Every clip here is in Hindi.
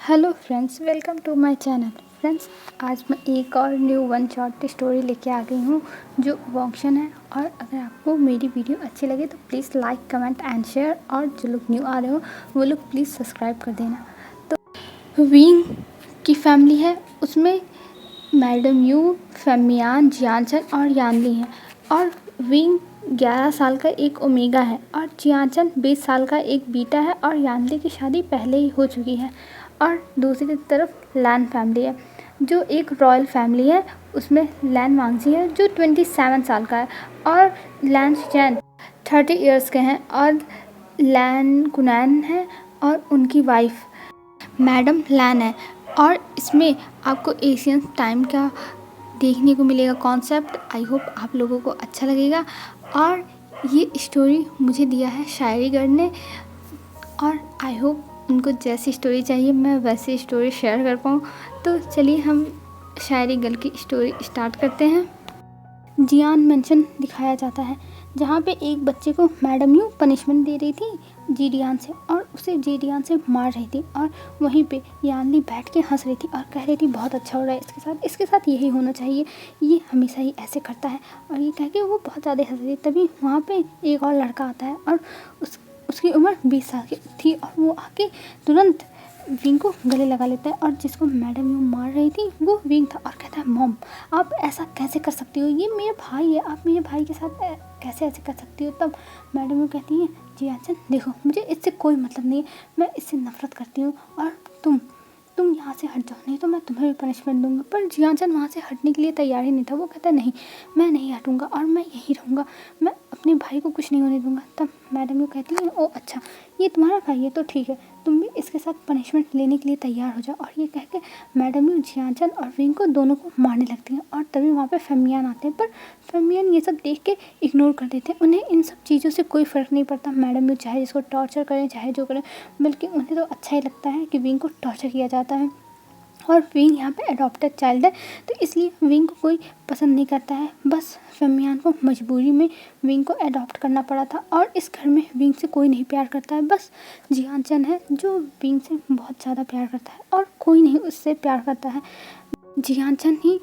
Hello friends, welcome to my channel. Friends, आज मैं एक और न्यू वन शॉट स्टोरी लेके आ गई हूँ जो वॉक्शन है। और अगर आपको मेरी वीडियो अच्छी लगे तो please like, comment and share. और जो लोग न्यू आ रहे हो वो लोग प्लीज़ सब्सक्राइब कर देना। तो विंग की फैमिली है, उसमें मैडम यू, फेमियान, जियानचन और यानली हैं। और विंग 11 साल का एक ओमेगा है और जियानचन 20 साल का एक बीटा है। और यानली की शादी पहले ही हो चुकी है। और दूसरी तरफ लैन फैमिली है जो एक रॉयल फैमिली है। उसमें लैन वांगजी है जो 27 साल का है और लैन चैन 30 इयर्स के हैं। और लैन कुनैन है और उनकी वाइफ मैडम लैन है। और इसमें आपको एशियन टाइम का देखने को मिलेगा कॉन्सेप्ट। आई होप आप लोगों को अच्छा लगेगा। और ये स्टोरी मुझे दिया है शायरीगढ़ ने। और आई होप उनको जैसी स्टोरी चाहिए मैं वैसी स्टोरी शेयर कर पाऊँ। तो चलिए हम शायरीगढ़ की स्टोरी स्टार्ट करते हैं। जियान मेंशन दिखाया जाता है जहाँ पे एक बच्चे को मैडम यू पनिशमेंट दे रही थी जीडियान से, और उसे जीडियान से मार रही थी। और वहीं पे यानली बैठ के हंस रही थी और कह रही थी बहुत अच्छा हो रहा है इसके साथ यही होना चाहिए, ये हमेशा ही ऐसे करता है। और ये कह के वो बहुत ज़्यादा हंस रही थी। तभी वहाँ पे एक और लड़का आता है और उसकी उम्र 20 साल की थी। और वो आके तुरंत विंग को गले लगा लेता है। और जिसको मैडम यू मार रही थी वो विंग था। और कहता है मॉम, आप ऐसा कैसे कर सकती हो, ये मेरे भाई है, आप मेरे भाई के साथ कैसे ऐसे कर सकती हो। तब मैडम यू कहती है जियानचन देखो, मुझे इससे कोई मतलब नहीं है, मैं इससे नफरत करती हूँ। और तुम यहाँ से हट जाओ, नहीं तो मैं तुम्हें भी पनिशमेंट दूंगा। पर जियानचन वहाँ से हटने के लिए तैयार ही नहीं था। वो कहता नहीं, मैं नहीं हटूंगा और मैं यहीं रहूँगा, मैं अपने भाई को कुछ नहीं होने दूंगा। तब मैडम यू कहती है ओ अच्छा, ये तुम्हारा भाई है तो ठीक है, तुम भी इसके साथ पनिशमेंट लेने के लिए तैयार हो जाओ। और ये कह के मैडम यू जियानचन और विंग को दोनों को मारने लगती हैं। और तभी वहाँ पे फेमियान आते हैं। पर फेमियान ये सब देख के इग्नोर कर देते हैं। उन्हें इन सब चीज़ों से कोई फ़र्क नहीं पड़ता। मैडम यू चाहे जिसको टॉर्चर करें चाहे जो करें, बल्कि उन्हें तो अच्छा ही लगता है कि विंग को टॉर्चर किया जाता है। और विंग यहाँ पे अडॉप्टेड चाइल्ड है तो इसलिए विंग को कोई पसंद नहीं करता है। बस फेमियान को मजबूरी में विंग को अडॉप्ट करना पड़ा था। और इस घर में विंग से कोई नहीं प्यार करता है, बस जियानचन है जो विंग से बहुत ज़्यादा प्यार करता है और कोई नहीं उससे प्यार करता है। जियानचन ही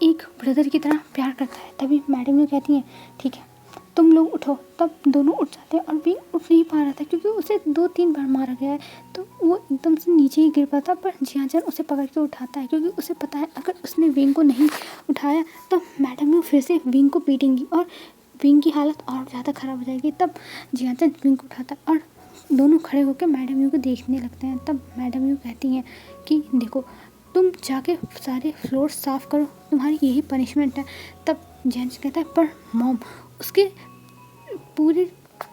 एक ब्रदर की तरह प्यार करता है। तभी मैडम ये कहती हैं ठीक है तुम लोग उठो। तब दोनों उठ जाते हैं और विंग उठ नहीं पा रहा था क्योंकि उसे 2-3 बार मारा गया है, तो वो एकदम से नीचे ही गिर पड़ा था। पर जियानचन उसे पकड़ के उठाता है क्योंकि उसे पता है अगर उसने विंग को नहीं उठाया तो मैडम यू फिर से विंग को पीटेंगी और विंग की हालत और ज़्यादा ख़राब हो जाएगी। तब जियानचन विंग को उठाता है और दोनों खड़े होकर मैडम यू को देखने लगते हैं। तब मैडम यू कहती हैं कि देखो तुम जाके सारे फ्लोर साफ़ करो, तुम्हारी यही पनिशमेंट है। तब जेंट्स कहता है पर मॉम, उसके पूरे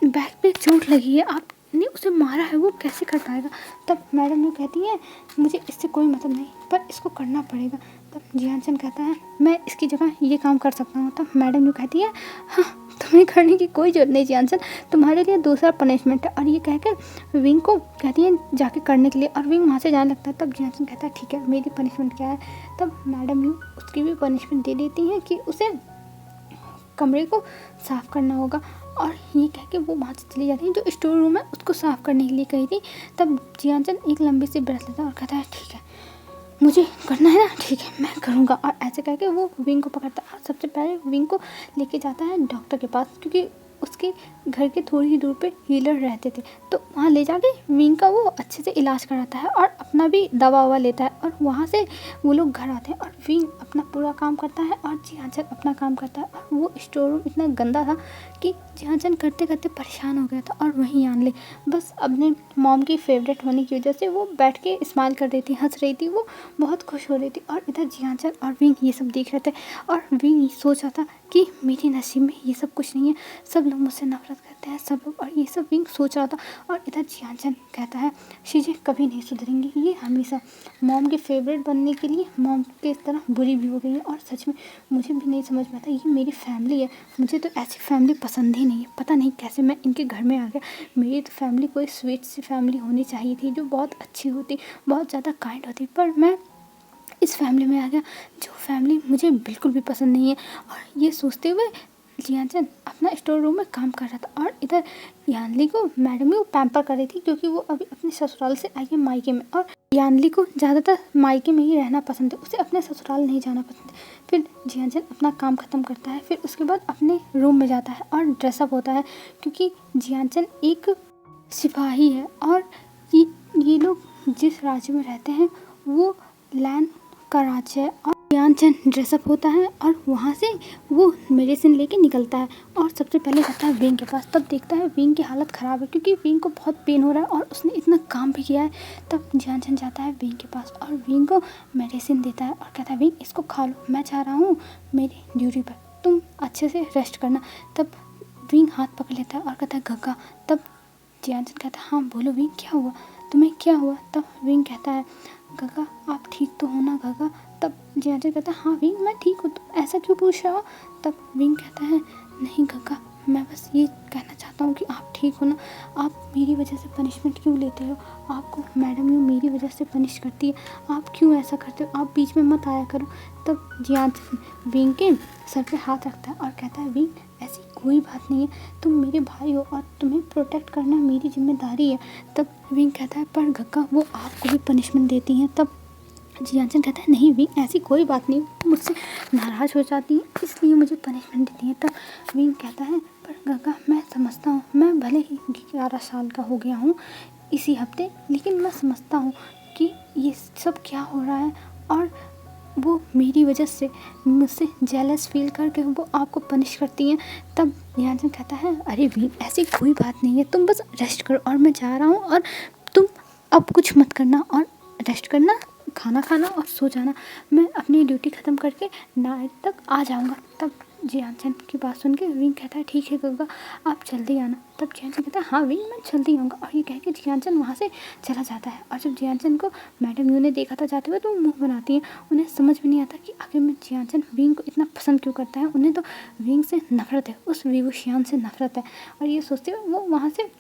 बैक पे चोट लगी है, आपने उसे मारा है, वो कैसे कर पाएगा। तब मैडम ये कहती है मुझे इससे कोई मतलब नहीं, पर इसको करना पड़ेगा। तब जियानचन कहता है मैं इसकी जगह ये काम कर सकता हूँ। तब मैडम ये कहती है हाँ, तुम्हें करने की कोई ज़रूरत नहीं जियानचन, तुम्हारे लिए दूसरा पनिशमेंट है। और ये कह के विंग को कहती है जाके करने के लिए और विंग वहाँ से जाने लगता है। तब जियानचन कहता है ठीक है, मेरी पनिशमेंट क्या है। तब मैडम यू उसकी भी पनिशमेंट दे देती हैं कि उसे कमरे को साफ़ करना होगा। और ये कह के वो वहाँ से चली जाती है जो स्टोर रूम है उसको साफ़ करने के लिए कही थी। तब जियानचन एक लंबी सी ब्रेथ लेता है और कहता है ठीक है, मुझे करना है ना, ठीक है मैं करूँगा। और ऐसे करके वो विंग को पकड़ता है और सबसे पहले विंग को लेके जाता है डॉक्टर के पास, क्योंकि उसके घर के थोड़ी ही दूर पे हीलर रहते थे। तो वहाँ ले जाके विंग का वो अच्छे से इलाज कराता है और अपना भी दवा ववा लेता है। और वहाँ से वो लोग घर आते हैं और विंग अपना पूरा काम करता है और जियानचन अपना काम करता है। और वो स्टोर रूम इतना गंदा था कि जियानचन करते करते परेशान हो गया था। और वहीं यानली बस अपने मॉम की फेवरेट होने की वजह से वो बैठ के स्माइल कर रही थी, हंस रही थी, वो बहुत खुश हो रही थी। और इधर जियानचन और विंग ये सब देख रहे थे और विंग ये सोच रहा था कि मेरे नसीब में ये सब कुछ नहीं है, सब लोग मुझसे नफरत करते हैं सब लोग। और ये सब विंग सोच रहा था। और इधर जियानचन कहता है चीज़ें कभी नहीं सुधरेंगी, ये हमेशा मॉम के फेवरेट बनने के लिए मॉम के तरह बुरी भी हो गई है। और सच में मुझे भी नहीं समझ में आता, ये मेरी फैमिली है, मुझे तो ऐसी फैमिली पसंद ही नहीं है, पता नहीं कैसे मैं इनके घर में आ गया। मेरी तो फैमिली कोई स्वीट सी फैमिली होनी चाहिए थी जो बहुत अच्छी होती, बहुत ज़्यादा काइंड होती, पर मैं इस फैमिली में आ गया जो फैमिली मुझे बिल्कुल भी पसंद नहीं है। और ये सोचते हुए जियानचन अपना स्टोर रूम में काम कर रहा था और इधर यानली को मैडम को पैम्पर कर रही थी क्योंकि वो अभी अपने ससुराल से आई है मायके में। और यानली को ज़्यादातर मायके में ही रहना पसंद है, उसे अपने ससुराल नहीं जाना पसंद है। फिर जियानचन अपना काम ख़त्म करता है, फिर उसके बाद अपने रूम में जाता है और ड्रेसअप होता है क्योंकि जियानचन एक सिपाही है और ये लोग जिस राज्य में रहते हैं वो लैन का राज्य है। और जियानचन ड्रेसअप होता है और वहाँ से वो मेडिसिन लेके निकलता है और सबसे पहले जाता है विंग के पास। तब देखता है विंग की हालत ख़राब है क्योंकि विंग को बहुत पेन हो रहा है और उसने इतना काम भी किया है। तब जियानचन जाता है विंग के पास और विंग को मेडिसिन देता है और कहता है विंग इसको खा लो, मैं जा रहा हूँ मेरी ड्यूटी पर, तुम अच्छे से रेस्ट करना। तब विंग हाथ पकड़ लेता है और कहता है गग्गा। तब जियानचन कहता है हाँ बोलो विंग क्या हुआ, तुम्हें क्या हुआ। तब विंग कहता है गग्गा आप ठीक तो हो ना गग्गा। तब जियानचन कहता है हाँ विंग मैं ठीक हूँ, तुम ऐसा क्यों पूछ रहे हो। तब विंग कहता है नहीं गग्गा मैं बस ये कहना चाहता हूँ कि आप ठीक हो ना, आप मेरी वजह से पनिशमेंट क्यों लेते हो, आपको मैडम यू मेरी वजह से पनिश करती है, आप क्यों ऐसा करते हो, आप बीच में मत आया करो। तब जियानचन विंग के सर पे हाथ रखता है और कहता है विंग ऐसी कोई बात नहीं है, तुम मेरे भाई हो और तुम्हें प्रोटेक्ट करना मेरी जिम्मेदारी है। तब विंग कहता है पर गग्गा वो आपको भी पनिशमेंट देती हैं। तब जियानचन कहता है नहीं विंग ऐसी कोई बात नहीं, मुझसे नाराज़ हो जाती है इसलिए मुझे पनिशमेंट देती है। तब विंग कहता है पर गग्गा मैं समझता हूँ, मैं भले ही 11 साल का हो गया हूँ इसी हफ्ते, लेकिन मैं समझता हूँ कि ये सब क्या हो रहा है और वो मेरी वजह से मुझसे जेलस फील करके वो आपको पनिश करती हैं। तब जियानचन कहता है अरे विंग ऐसी कोई बात नहीं है, तुम बस रेस्ट करो और मैं जा रहा हूँ और तुम अब कुछ मत करना और रेस्ट करना, खाना खाना और सो जाना, मैं अपनी ड्यूटी ख़त्म करके नाइट तक आ जाऊँगा। तब जियानचन की बात सुन के विंग कहता है ठीक है गग्गा आप जल्दी आना। तब जियानचन कहता है हाँ विंग मैं जल्दी आऊँगा। और ये कह के जियानचन वहाँ से चला जाता है। और जब जियानचन को मैडम यू ने देखा था जाते हुए तो वो मुँह बनाती है, उन्हें समझ में नहीं आता कि आखिर में जियानचन विंग को इतना पसंद क्यों करता है। उन्हें तो विंग से नफरत है, उस विवुशियान से नफरत है। और ये सोचते हुए वो वहाँ से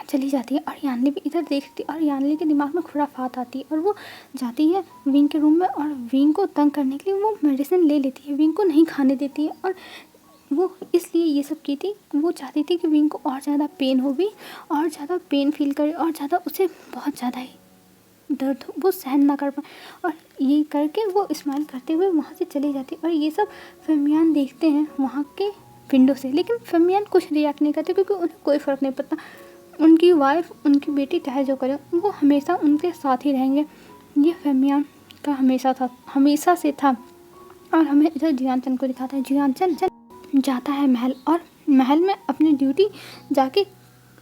चली जाती है और यानली भी इधर देखती है और यानली के दिमाग में खुराफात आती है और वो जाती है विंग के रूम में और विंग को तंग करने के लिए वो मेडिसिन ले लेती है, विंग को नहीं खाने देती है। और वो इसलिए ये सब की थी, वो चाहती थी कि विंग को और ज़्यादा पेन हो भी और ज़्यादा पेन फील करे और ज़्यादा उसे बहुत ज़्यादा ही दर्द हो, वो सहन ना कर पाए। और ये करके वो स्माइल करते हुए वहाँ से चली जाती है। और ये सब फेमियान देखते हैं वहाँ के विंडो से, लेकिन फेमियान कुछ रिएक्ट नहीं करते क्योंकि उन्हें कोई फ़र्क नहीं पड़ता, उनकी वाइफ उनकी बेटी चाहे जो करे वो हमेशा उनके साथ ही रहेंगे। ये फेमियान का हमेशा से था। और हमें इधर जियानचन को दिखाता है। जियानचन जाता है महल और महल में अपनी ड्यूटी जाके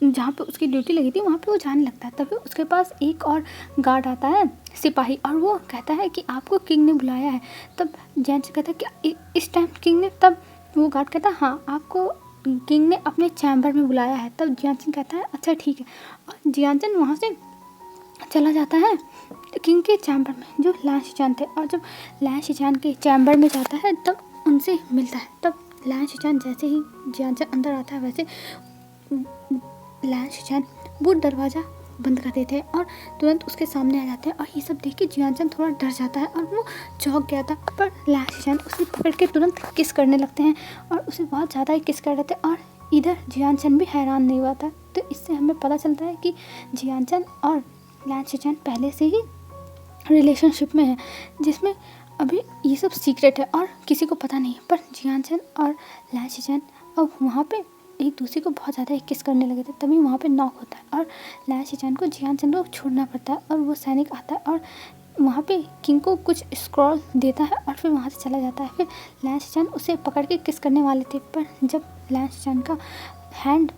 जहाँ पे उसकी ड्यूटी लगी थी वहाँ पे वो जाने लगता है। तभी उसके पास एक और गार्ड आता है सिपाही और वो कहता है कि आपको किंग ने बुलाया है। तब जियानचन कहता है कि इस टाइम किंग ने, तब वो गार्ड कहता है हाँ आपको किंग ने अपने चैम्बर में बुलाया है। तब जियानचन कहता है अच्छा ठीक है और जियानचन वहाँ से चला जाता है किंग के चैम्बर में जो लैन शिचान थे। और जब लैन शिचान के चैम्बर में जाता है तब उनसे मिलता है। तब लैन शिचान जैसे ही जियानचन अंदर आता है वैसे लैन शिचान वो दरवाज़ा बंद कर देते हैं और तुरंत उसके सामने आ जाते हैं। और ये सब देख के जियानचन थोड़ा डर जाता है और वो चौंक गया था। पर लैन शिचान उसे पकड़ के तुरंत किस करने लगते हैं और उसे बहुत ज़्यादा ही किस कर रहे थे। और इधर जियानचन भी हैरान नहीं हुआ था। तो इससे हमें पता चलता है कि जियानचन और लैन शिचान पहले से ही रिलेशनशिप में है, जिसमें अभी ये सब सीक्रेट है और किसी को पता नहीं है। पर जियानचन और लैन शिचान अब वहाँ पे एक दूसरे को बहुत ज़्यादा किस करने लगे थे। तभी वहाँ पे नॉक होता है और लैन शिचान को जियानचन को छोड़ना पड़ता है और वो सैनिक आता है और वहाँ पे किंग को कुछ स्क्रॉल देता है और फिर वहाँ से चला जाता है। फिर लैन शिचान उसे पकड़ के किस करने वाले थे, पर जब लैन शिचान का हैंड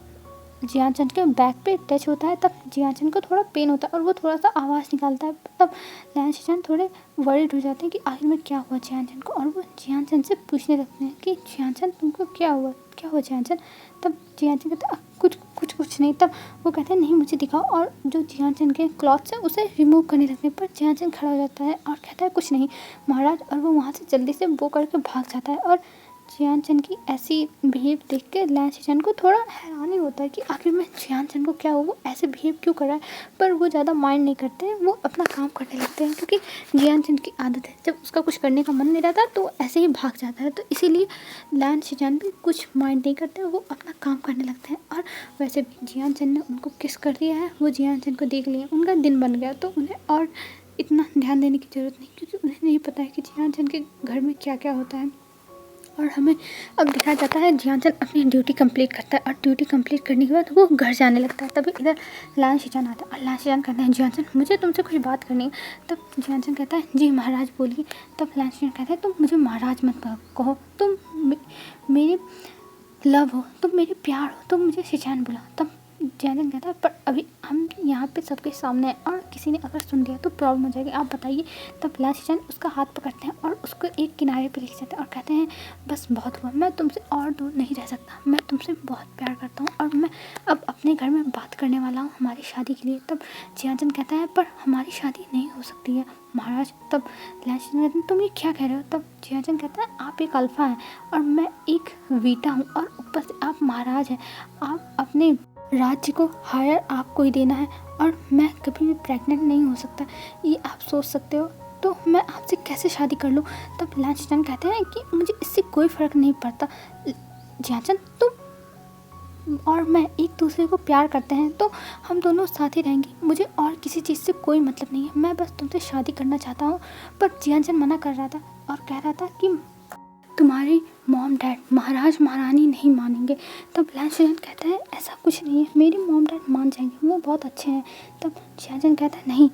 जियानचन के बैक पे टच होता है तब जियानचन को थोड़ा पेन होता है और वो थोड़ा सा आवाज़ निकालता है। तब लैन शिचान थोड़े वरीड हो जाते हैं कि आखिर में क्या हुआ जियानचन को, और वो जियानचन से पूछने लगते हैं कि जियानचन तुमको क्या हुआ जियानचन। तब जियानचन कहता है कुछ नहीं। तब वो कहते हैं नहीं मुझे दिखाओ और जो जियानचन के क्लॉथ्स हैं उसे रिमूव करने लगते हैं। पर जियानचन खड़ा हो जाता है और कहता है कुछ नहीं महाराज, और वो वहाँ से जल्दी से वो करके भाग जाता है। और जियान चंद की ऐसी बिहेव देख के लैन सिचन को थोड़ा हैरानी होता है कि आखिर में जियान चंद को क्या हो, वो ऐसे बिहेव क्यों कर रहा है। पर वो ज़्यादा माइंड नहीं करते हैं, वो अपना काम करने लगते हैं क्योंकि जियान चंद की आदत है जब उसका कुछ करने का मन नहीं रहता तो वो ऐसे ही भाग जाता है। तो इसीलिए लैन सिचन भी कुछ माइंड नहीं करते, वो अपना काम करने लगते हैं। और वैसे भी जियान चंद ने उनको किस कर दिया है, वो जियान चंद को देख लिया, उनका दिन बन गया, तो उन्हें और इतना ध्यान देने की ज़रूरत नहीं, क्योंकि उन्हें नहीं पता है कि जियान चंद के घर में क्या क्या होता है। और हमें अब दिखाया जाता है जियान चंद अपनी ड्यूटी कंप्लीट करता है और ड्यूटी कंप्लीट करने के बाद वो घर जाने लगता है। तभी इधर लैन सिचन आता है और लैन सिचन कहते हैं जियान चंद मुझे तुमसे कुछ बात करनी है। तब जियान चंद कहता है जी महाराज बोलिए। तब लैन सिचन कहता है तुम मुझे महाराज मत कहो, तुम मेरे लव हो, तुम मेरे प्यार हो, तुम मुझे सिचन बुलाओ। तब जियान चंद कहता है पर अभी हम यहाँ पे सबके सामने हैं और किसी ने अगर सुन लिया तो प्रॉब्लम हो जाएगी, आप बताइए। तब लैन सिचन उसका हाथ पकड़ते हैं और उसको एक किनारे पे ले जाते हैं और कहते हैं बस बहुत हुआ, मैं तुमसे और दूर नहीं रह सकता, मैं तुमसे बहुत प्यार करता हूँ और मैं अब अपने घर में बात करने वाला हूँ हमारी शादी के लिए। तब जियान चंद कहता है पर हमारी शादी नहीं हो सकती है महाराज। तब लैन सिचन कहते हैं तुम ये क्या कह रहे हो। तब जियान चंद कहता है आप एक अल्फा हैं और मैं एक बीटा हूँ और ऊपर से आप महाराज हैं, आप अपने राज्य को हायर आपको ही देना है और मैं कभी भी प्रेग्नेंट नहीं हो सकता, ये आप सोच सकते हो, तो मैं आपसे कैसे शादी कर लूँ। तब लैन सिचन कहते हैं कि मुझे इससे कोई फ़र्क नहीं पड़ता, जियान चंद तुम और मैं एक दूसरे को प्यार करते हैं तो हम दोनों साथ ही रहेंगे, मुझे और किसी चीज़ से कोई मतलब नहीं है, मैं बस तुमसे शादी करना चाहता हूँ। पर जियान चंद मना कर रहा था और कह रहा था कि तुम्हारी मॉम डैड महाराज महारानी नहीं मानेंगे। तब लैन सिचन कहता है ऐसा कुछ नहीं है, मेरे मॉम डैड मान जाएंगे, वो बहुत अच्छे हैं। तब जियान चंद कहता है नहीं,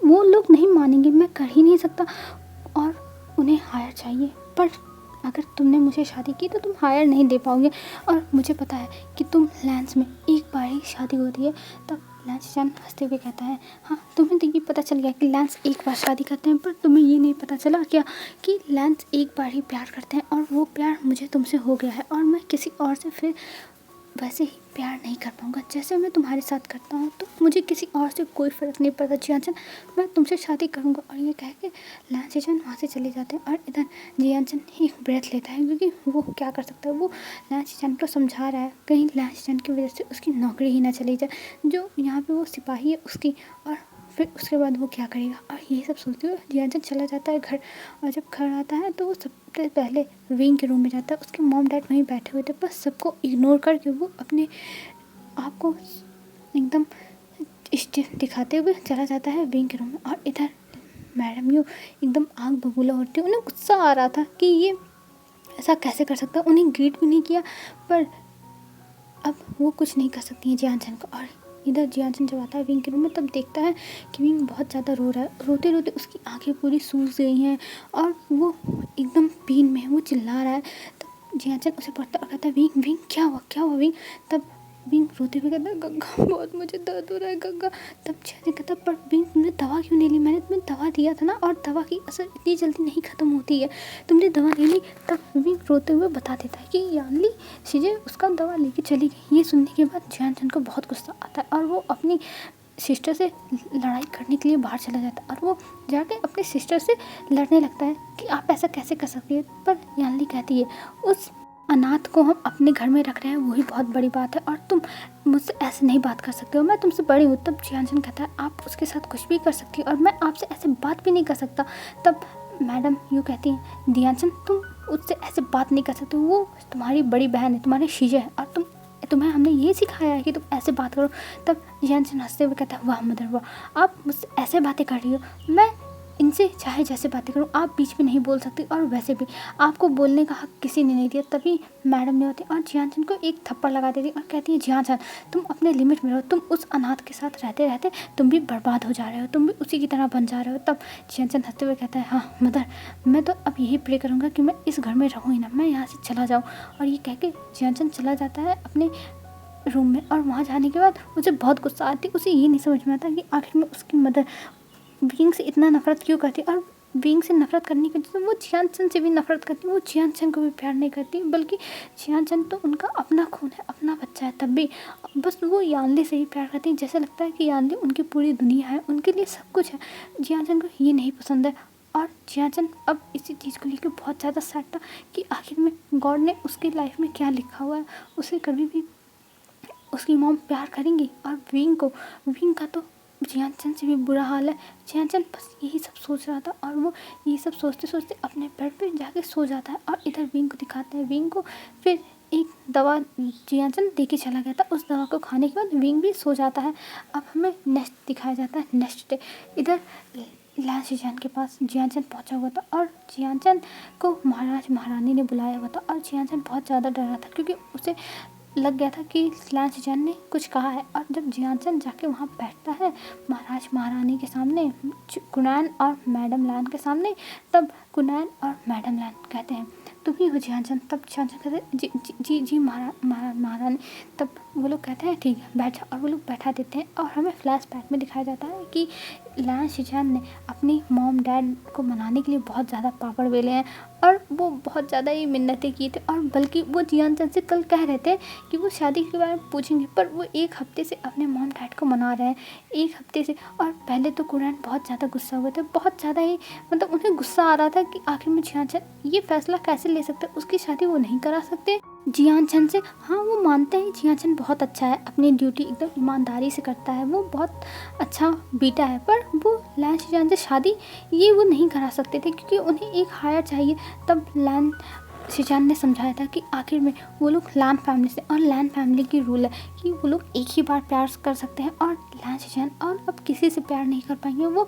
वो लोग नहीं मानेंगे, मैं कर ही नहीं सकता और उन्हें हायर चाहिए, पर अगर तुमने मुझे शादी की तो तुम हायर नहीं दे पाओगे और मुझे पता है कि तुम लैंस में एक बार ही शादी होती है। तब लैन सिचन हंसते हुए कहता है हाँ तुम्हें तो ये पता चल गया कि लैंस एक बार शादी करते हैं, पर तुम्हें ये नहीं पता चला क्या कि लैंस एक बार ही प्यार करते हैं और वो प्यार मुझे तुमसे हो गया है और मैं किसी और से फिर वैसे ही प्यार नहीं कर पाऊँगा जैसे मैं तुम्हारे साथ करता हूँ, तो मुझे किसी और से कोई फ़र्क नहीं पड़ता जियान चंद, मैं तुमसे शादी करूँगा। और ये कह के लैन सिचन वहाँ से चले जाते हैं और इधर जियान चंद एक ब्रेथ लेता है क्योंकि वो क्या कर सकता है, वो लैन सिचन को समझा रहा है कहीं लैन सिचन की वजह से उसकी नौकरी ही ना चली जाए, जो यहाँ पे वो सिपाही है उसकी, और फिर उसके बाद वो क्या करेगा। और ये सब सोचते हुए जियान चंद चला जाता है घर, और जब घर आता है तो वो सबसे पहले विंग के रूम में जाता है, उसके मॉम डैड वहीं बैठे हुए थे, बस सबको इग्नोर करके वो अपने आप को एकदम स्टिफ दिखाते हुए चला जाता है विंग के रूम में। और इधर मैडम यू एकदम आग बबूला होती है, उन्हें गुस्सा आ रहा था कि ये ऐसा कैसे कर सकता है, उन्हें ग्रीट भी नहीं किया, पर अब वो कुछ नहीं कर सकती है जियान चंद को। और इधर जियान चंद जब आता है विंग के रूम में तब देखता है कि विंग बहुत ज़्यादा रो रहा है, रोते रोते उसकी आंखें पूरी सूज गई हैं और वो एकदम पेन में है, वो चिल्ला रहा है। तब जियान चंद उसे पढ़ता और कहता है विंग विंग क्या हुआ विंग। तब विंग रोते हुए कहता है गंगा बहुत मुझे दर्द हो रहा है गंगा। तब जियान चंद कहता पर विंग तुमने दवा क्यों नहीं ली, मैंने तुम्हें दवा दिया था ना, और दवा की असर इतनी जल्दी नहीं ख़त्म होती है, तुमने दवा नहीं ली। तब विंग रोते हुए बता देता है कि यानली शीजे उसका दवा लेके चली गई। ये सुनने के बाद जियान चंद को बहुत गुस्सा आता है और वो अपनी सिस्टर से लड़ाई करने के लिए बाहर चला जाता है और वो जाके अपने सिस्टर से लड़ने लगता है कि आप ऐसा कैसे कर सकती है। पर यानली कहती है उस अनाथ को हम अपने घर में रख रहे हैं वही बहुत बड़ी बात है और तुम मुझसे ऐसे नहीं बात कर सकते हो, मैं तुमसे बड़ी हूँ। तब जियान चंद कहता है आप उसके साथ कुछ भी कर सकती हो और मैं आपसे ऐसे बात भी नहीं कर सकता। तब मैडम यूँ कहती हैं जियान चंद तुम उससे ऐसे बात नहीं कर सकते, वो तुम्हारी बड़ी बहन है, तुम्हारी शीजे है और तुम्हें हमने ये सिखाया है कि तुम ऐसे बात करो। तब जियान चंद हंसते हुए कहता है वाह मदर वाह, आप मुझसे ऐसे बातें कर रही हो, मैं इनसे चाहे जैसे बातें करूँ आप बीच में नहीं बोल सकती, और वैसे भी आपको बोलने का हक किसी ने नहीं दिया। तभी मैडम ने होती और जियान चंद को एक थप्पड़ लगा देती और कहती है जियान चंद तुम अपने लिमिट में रहो, तुम उस अनाथ के साथ रहते रहते तुम भी बर्बाद हो जा रहे हो, तुम भी उसी की तरह बन जा रहे हो। तब जियान चंद हंसते हुए कहता है हाँ मदर मैं तो अब यही प्रे करूँगा कि मैं इस घर में रहूँ ही ना, मैं यहाँ से चला जाऊँ। और ये कह के जियान चंद चला जाता है अपने रूम में, और वहाँ जाने के बाद उसे बहुत गुस्सा आती, उसे ये नहीं समझ में आता कि आखिर में उसकी मदर विंग से इतना नफरत क्यों करती, और विंग से नफरत करने के तो वो जियान चंद से भी नफरत करती, वो जियान चंद को भी प्यार नहीं करती, बल्कि जियान चंद तो उनका अपना खून है, अपना बच्चा है, तब भी बस वो यानली से ही प्यार करती है, जैसे लगता है कि यानली उनकी पूरी दुनिया है, उनके लिए सब कुछ है। जियान चंद को ये नहीं पसंद है और जियाचन अब इसी चीज़ को लेकर बहुत ज़्यादा सैड था कि आखिर में गॉड ने उसकी लाइफ में क्या लिखा हुआ है, उसे कभी भी उसकी मॉम प्यार करेंगी। और विंग का तो जियाचन से भी बुरा हाल है। जियाचन बस यही सब सोच रहा था और वो यही सब सोचते सोचते अपने बेड पे जाके सो जाता है। और इधर विंग को दिखाते हैं, विंग को फिर एक दवा जियाचन दे के चला गया था, उस दवा को खाने के बाद विंग भी सो जाता है। अब हमें नेक्स्ट दिखाया जाता है नेक्स्ट डे। इधर लान शिजान के पास जियाचन पहुंचा हुआ था और जियाचन को महाराज महारानी ने बुलाया हुआ था। और जियाचन बहुत ज़्यादा डर रहा था क्योंकि उसे लग गया था कि लान शिजान ने कुछ कहा है। और जब जियाचन जाके वहाँ बैठता है महाराज महारानी के सामने, कुनैन और मैडम लान के सामने, तब कुनैन और मैडम लान कहते हैं तुम ही हो जियाचन। तब जियाचन कहते हैं जी जी जी जी महारानी। तब वो लोग कहते हैं ठीक है बैठ जाओ, और वो लोग बैठा देते हैं। और हमें फ्लैशबैक में दिखाया जाता है कि लान शिजान ने अपनी मॉम डैड को मनाने के लिए बहुत ज़्यादा पापड़ बेले हैं और वो बहुत ज़्यादा ही मिन्नतें की थी। और बल्कि वो जियाचन से कल कह रहे थे कि वो शादी के बारे में पूछेंगे, पर वो एक हफ्ते से अपने मॉम डैड को मना रहे हैं, एक हफ्ते से। और पहले तो कुरैन बहुत ज़्यादा गुस्सा हुए थे, बहुत ज़्यादा ही, मतलब उन्हें गुस्सा आ रहा था कि आखिर में जियाचन ये फैसला कैसे ले सकते, उसकी शादी वो नहीं करा सकते जियाचन से। हाँ वो मानते हैं जियाचन बहुत अच्छा है, अपनी ड्यूटी एकदम ईमानदारी से करता है, वो बहुत अच्छा बेटा है, पर वो लान शिजान से शादी ये वो नहीं करा सकते थे क्योंकि उन्हें एक हायर चाहिए। तब लान शिजान ने समझाया था कि आखिर में वो लोग लान फैमिली से, और लान फैमिली की रूल है कि वो लोग एक ही बार प्यार कर सकते हैं और लान शिजान और अब किसी से प्यार नहीं कर पाएंगे। वो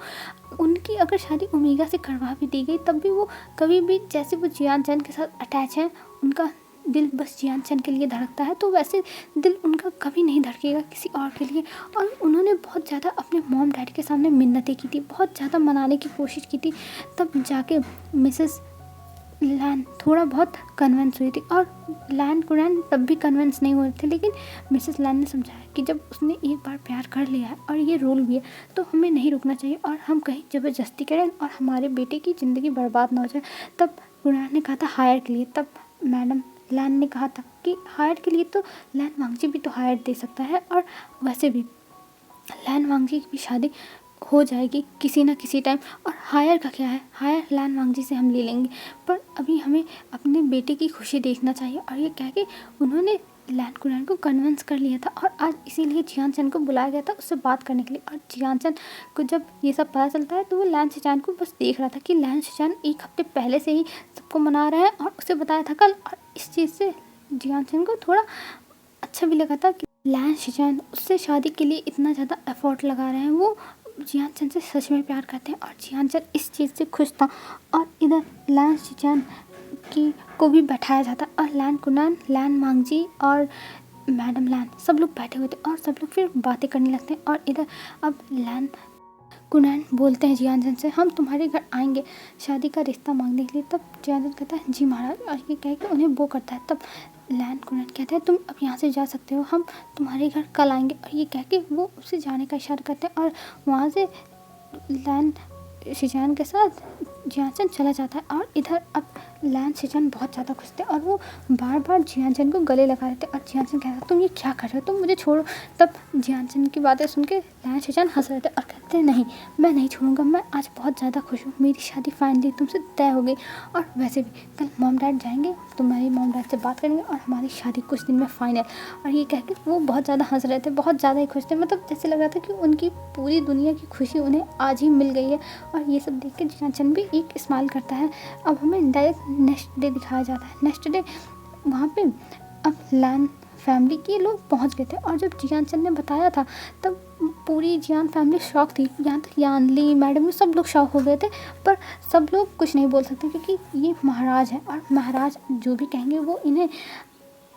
उनकी अगर शादी ओमेगा से करवा भी दी गई तब भी वो कभी भी, जैसे वो जियाचन के साथ अटैच हैं, उनका दिल बस जियाचन के लिए धड़कता है, तो वैसे दिल उनका कभी नहीं धड़केगा किसी और के लिए। और उन्होंने बहुत ज़्यादा अपने मॉम डैडी के सामने मिन्नतें की थी, बहुत ज़्यादा मनाने की कोशिश की थी, तब जाके मिसेस लान थोड़ा बहुत कन्विंस हुई थी। और लान कुरैन तब भी कन्विंस नहीं हुए थे, लेकिन मिसेस लान ने समझाया कि जब उसने एक बार प्यार कर लिया है और ये रूल भी है तो हमें नहीं रुकना चाहिए और हम कहीं ज़बरदस्ती करें और हमारे बेटे की ज़िंदगी बर्बाद ना हो जाए। तब कुरैन ने कहा था हायर के लिए, तब मैडम लान ने कहा था कि हायर के लिए तो लान वांगजी भी तो हायर दे सकता है, और वैसे भी लान वांगजी की भी शादी हो जाएगी किसी ना किसी टाइम। और हायर का क्या है, हायर लान वांगजी से हम ले लेंगे, पर अभी हमें अपने बेटे की खुशी देखना चाहिए। और ये कह के उन्होंने लान कुरैन को कन्विंस कर लिया था और आज इसीलिए जियाचन को बुलाया गया था उससे बात करने के लिए। और जियाचन को जब ये सब पता चलता है तो वो लान शिजान को बस देख रहा था कि लान शिजान एक हफ्ते पहले से ही सबको मना रहा है और उसे बताया था कल। और इस चीज़ से जियाचन को थोड़ा अच्छा भी लगा था कि लान शिजान उससे शादी के लिए इतना ज़्यादा एफर्ट लगा रहे हैं, वो जियाचन से सच में प्यार करते हैं। और जियाचन इस चीज़ से खुश था। और इधर लान शिजान की को भी बैठाया जाता और लान कुरैन, लान वांगजी और मैडम लान सब लोग बैठे हुए थे और सब लोग फिर बातें करने लगते हैं। और इधर अब लान कुरैन बोलते हैं जियाचन से हम तुम्हारे घर आएंगे शादी का रिश्ता मांगने के लिए। तब जियाचन कहता है जी महाराज, और ये कह के उन्हें वो करता है। तब लान कुरैन कहते हैं तुम अब यहाँ से जा सकते हो, हम तुम्हारे घर कल आएंगे। और ये कह के वो उससे जाने का इशारा करते हैं और वहाँ से लान शिजान के साथ जियाचन चला जाता है। और इधर अब लान शिजान बहुत ज़्यादा खुश थे और वो बार बार जियाचन को गले लगा रहे थे। और जियाचन कहता तुम ये क्या कर रहे हो, तुम मुझे छोड़ो। तब जियाचन की बातें सुन के लान शिजान हंस रहे थे और कहते नहीं मैं नहीं छोड़ूंगा, मैं आज बहुत ज़्यादा खुश हूँ, मेरी शादी फाइनली तुमसे तय हो गई। और वैसे भी कल मॉम डैड जाएंगे, तुम्हारी मॉम डैड से बात करेंगे और हमारी शादी कुछ दिन में फाइनल। और ये कह के वो बहुत ज़्यादा हंस रहे थे, बहुत ज़्यादा ही खुश थे, मतलब जैसे लग रहा था कि उनकी पूरी दुनिया की खुशी उन्हें आज ही मिल गई है। और ये सब देख के जियाचन भी एक स्माइल करता है। अब हमें डायरेक्ट नेक्स्ट डे दिखाया जाता है। नेक्स्ट डे वहाँ पे अब लान फैमिली के लोग पहुँच गए थे और जब जियाचन ने बताया था तब पूरी जियान फैमिली शॉक थी, यहाँ तक यानली मैडम सब लोग शॉक हो गए थे। पर सब लोग कुछ नहीं बोल सकते क्योंकि ये महाराज है और महाराज जो भी कहेंगे वो इन्हें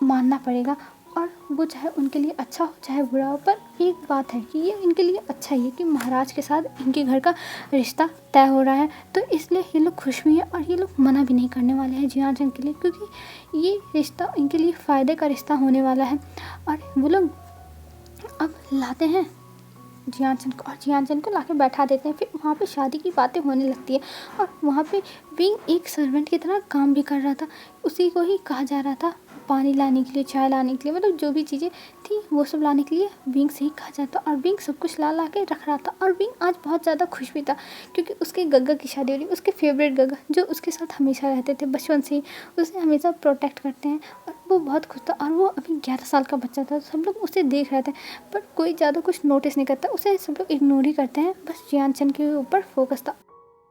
मानना पड़ेगा। और वो चाहे उनके लिए अच्छा हो चाहे बुरा हो, पर एक बात है कि ये इनके लिए अच्छा ही है कि महाराज के साथ इनके घर का रिश्ता तय हो रहा है। तो इसलिए ये लोग खुश भी हैं और ये लोग मना भी नहीं करने वाले हैं जियाचन के लिए, क्योंकि ये रिश्ता इनके लिए फ़ायदे का रिश्ता होने वाला है। और वो लोग अब लाते हैं जियाचन को और जियाचन को लाके बैठा देते हैं। फिर वहाँ पे शादी की बातें होने लगती है और वहाँ पे विंग एक सर्वेंट की तरह काम भी कर रहा था, उसी को ही कहा जा रहा था पानी लाने के लिए, चाय लाने के लिए, मतलब जो भी चीज़ें थी वो सब लाने के लिए विंग से ही कहा जाता। और विंग सब कुछ ला ला के रख रहा था। और विंग आज बहुत ज़्यादा खुश भी था क्योंकि उसके गग्गा की शादी हो रही, उसके फेवरेट गग्गा जो उसके साथ हमेशा रहते थे बचपन से ही, उसे हमेशा प्रोटेक्ट करते हैं। और वो बहुत खुश था। और वो अभी 11 साल का बच्चा था। सब लोग उसे देख रहे थे पर कोई ज़्यादा कुछ नोटिस नहीं करता, उसे सब लोग इग्नोर ही करते हैं। बस जियान चंद के ऊपर फोकस था।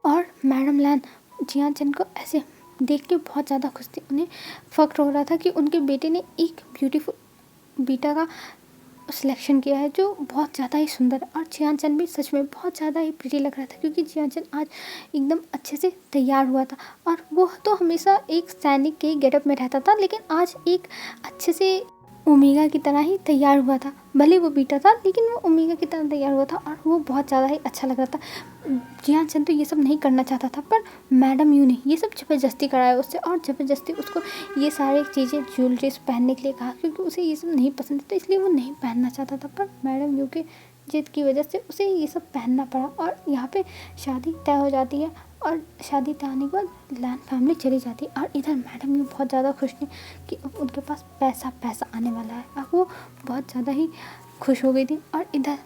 और मैडम लैन जियान चंद को ऐसे देख के बहुत ज़्यादा खुश थी। उन्हें फ़ख्र हो रहा था कि उनके बेटे ने एक ब्यूटीफुल बेटा का सिलेक्शन किया है जो बहुत ज़्यादा ही सुंदर है। और जियान चंद भी सच में बहुत ज़्यादा ही प्रिटी लग रहा था क्योंकि जियान चंद आज एकदम अच्छे से तैयार हुआ था। और वो तो हमेशा एक सैनिक के गेटअप में रहता था, लेकिन आज एक अच्छे से ओमेगा की तरह ही तैयार हुआ था। भले वो बीटा था लेकिन वो ओमेगा की तरह तैयार हुआ था और वो बहुत ज़्यादा ही अच्छा लग रहा था। जियान चंद तो ये सब नहीं करना चाहता था पर मैडम यू ने ये सब ज़बरदस्ती कराया उससे, और ज़बरदस्ती उसको ये सारी चीज़ें ज्वेलरीज पहनने के लिए कहा क्योंकि उसे ये सब नहीं पसंद था, इसलिए वो नहीं पहनना चाहता था। पर मैडम यू के जिद की वजह से उसे ये सब पहनना पड़ा। और यहाँ पे शादी तय हो जाती है। और शादी तय होने के बाद लैन फैमिली चली जाती है। और इधर मैडम यू बहुत ज़्यादा खुश थी कि अब उनके पास पैसा पैसा आने वाला है। अब वो बहुत ज़्यादा ही खुश हो गई थी। और इधर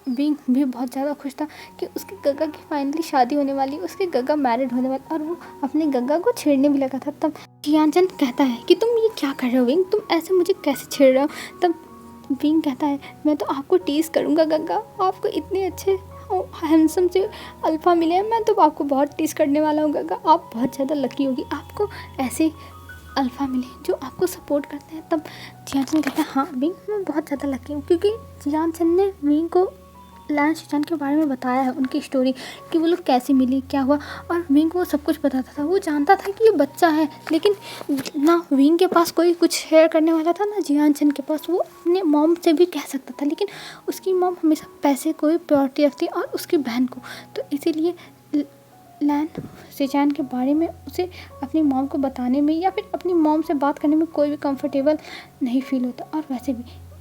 विंग भी बहुत ज़्यादा खुश था कि उसके गग्गा की फाइनली शादी होने वाली, उसके गग्गा मैरिड होने वाला। और वो अपने गग्गा को छेड़ने भी लगा था। तब जियान चंद कहता है कि तुम ये क्या कर रहे हो विंग, तुम ऐसे मुझे कैसे छेड़ रहे हो। तब विंग कहता है मैं तो आपको टीज़ करूँगा गग्गा, आपको इतने अच्छे हैंडसम से अल्फ़ा मिले हैं, मैं तो आपको बहुत टीज़ करने वाला हूँ गग्गा, आप बहुत ज़्यादा लकी होगी, आपको ऐसे अल्फ़ा मिले जो आपको सपोर्ट करते हैं। तब जियान चंद कहता है हाँ विंग मैं बहुत ज़्यादा लकी हूँ क्योंकि जियान चंद ने विंग को लैन शिचान के बारे में बताया है, उनकी स्टोरी कि वो लोग कैसे मिली क्या हुआ। और विंग को सब कुछ बताता था। वो जानता था कि ये बच्चा है लेकिन ना विंग के पास कोई कुछ शेयर करने वाला था ना जियान चंद के पास। वो अपने मॉम से भी कह सकता था लेकिन उसकी मॉम हमेशा पैसे को ही प्रायोरिटी रखती और उसकी बहन को, तो इसीलिए लैन शिचान के बारे में उसे अपनी मॉम को बताने में या फिर अपनी मॉम से बात करने में कोई भी कंफर्टेबल नहीं फील होता। और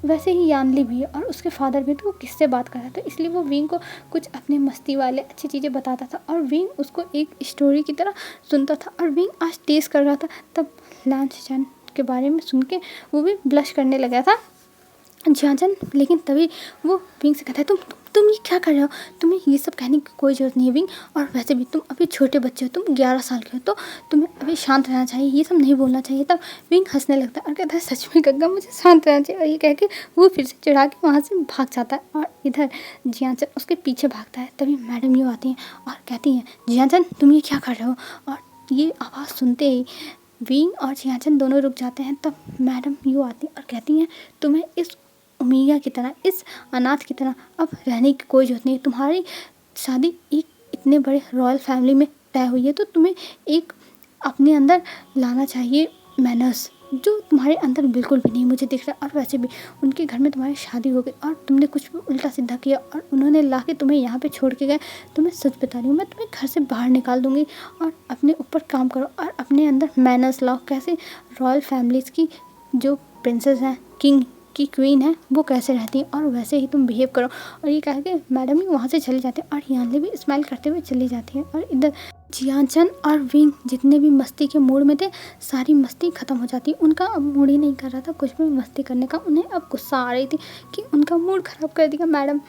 वैसे ही यानली भी है और उसके फादर भी, तो वो किससे बात कर रहा था, इसलिए वो विंग को कुछ अपने मस्ती वाले अच्छी चीज़ें बताता था और विंग उसको एक स्टोरी की तरह सुनता था। और विंग आज टेस्ट कर रहा था। तब लैन शिचान के बारे में सुन के वो भी ब्लश करने लगा था जियान चंद। लेकिन तभी वो विंग से कहता है तुम ये क्या कर रहे हो, तुम्हें ये सब कहने की कोई ज़रूरत नहीं है विंग, और वैसे भी तुम अभी छोटे बच्चे हो, तुम 11 साल के हो, तो तुम्हें अभी शांत रहना चाहिए, ये सब नहीं बोलना चाहिए। तब विंग हंसने लगता है और कहता है सच में गग्गा मुझे शांत रहना चाहिए। और ये कह के वो फिर से चढ़ा के वहाँ से भाग जाता है। और इधर जियान चंद उसके पीछे भागता है। तभी मैडम यू आती हैं और कहती हैं जियान चंद तुम ये क्या कर रहे हो। और ये आवाज़ सुनते ही विंग और जियान चंद दोनों रुक जाते हैं। तब मैडम यू आती और कहती हैं तुम्हें इस ओमेगा की तरह, इस अनाथ की तरह अब रहने की कोई ज़रूरत नहीं है। तुम्हारी शादी एक इतने बड़े रॉयल फैमिली में तय हुई है तो तुम्हें एक अपने अंदर लाना चाहिए मैनर्स, जो तुम्हारे अंदर बिल्कुल भी नहीं मुझे दिख रहा। और वैसे भी उनके घर में तुम्हारी शादी हो गई और तुमने कुछ उल्टा सीधा किया और उन्होंने ला के तुम्हें यहाँ पे छोड़ के गए। तो मैं सच बता रही हूँ, मैं तुम्हें घर से बाहर निकाल दूँगी और अपने ऊपर काम करो और अपने अंदर मैनर्स लाओ। कैसे रॉयल फैमिलीज़ की जो प्रिंसेस हैं, किंग की क्वीन है, वो कैसे रहती है और वैसे ही तुम बिहेव करो। और ये कह के मैडम ही वहाँ से चले जाते हैं और यानली भी स्माइल करते हुए चली जाती है। और इधर जियान चंद और विंग जितने भी मस्ती के मूड में थे, सारी मस्ती ख़त्म हो जाती है। उनका अब मूड ही नहीं कर रहा था कुछ भी मस्ती करने का। उन्हें अब गुस्सा आ रही थी कि उनका मूड ख़राब कर दिया मैडम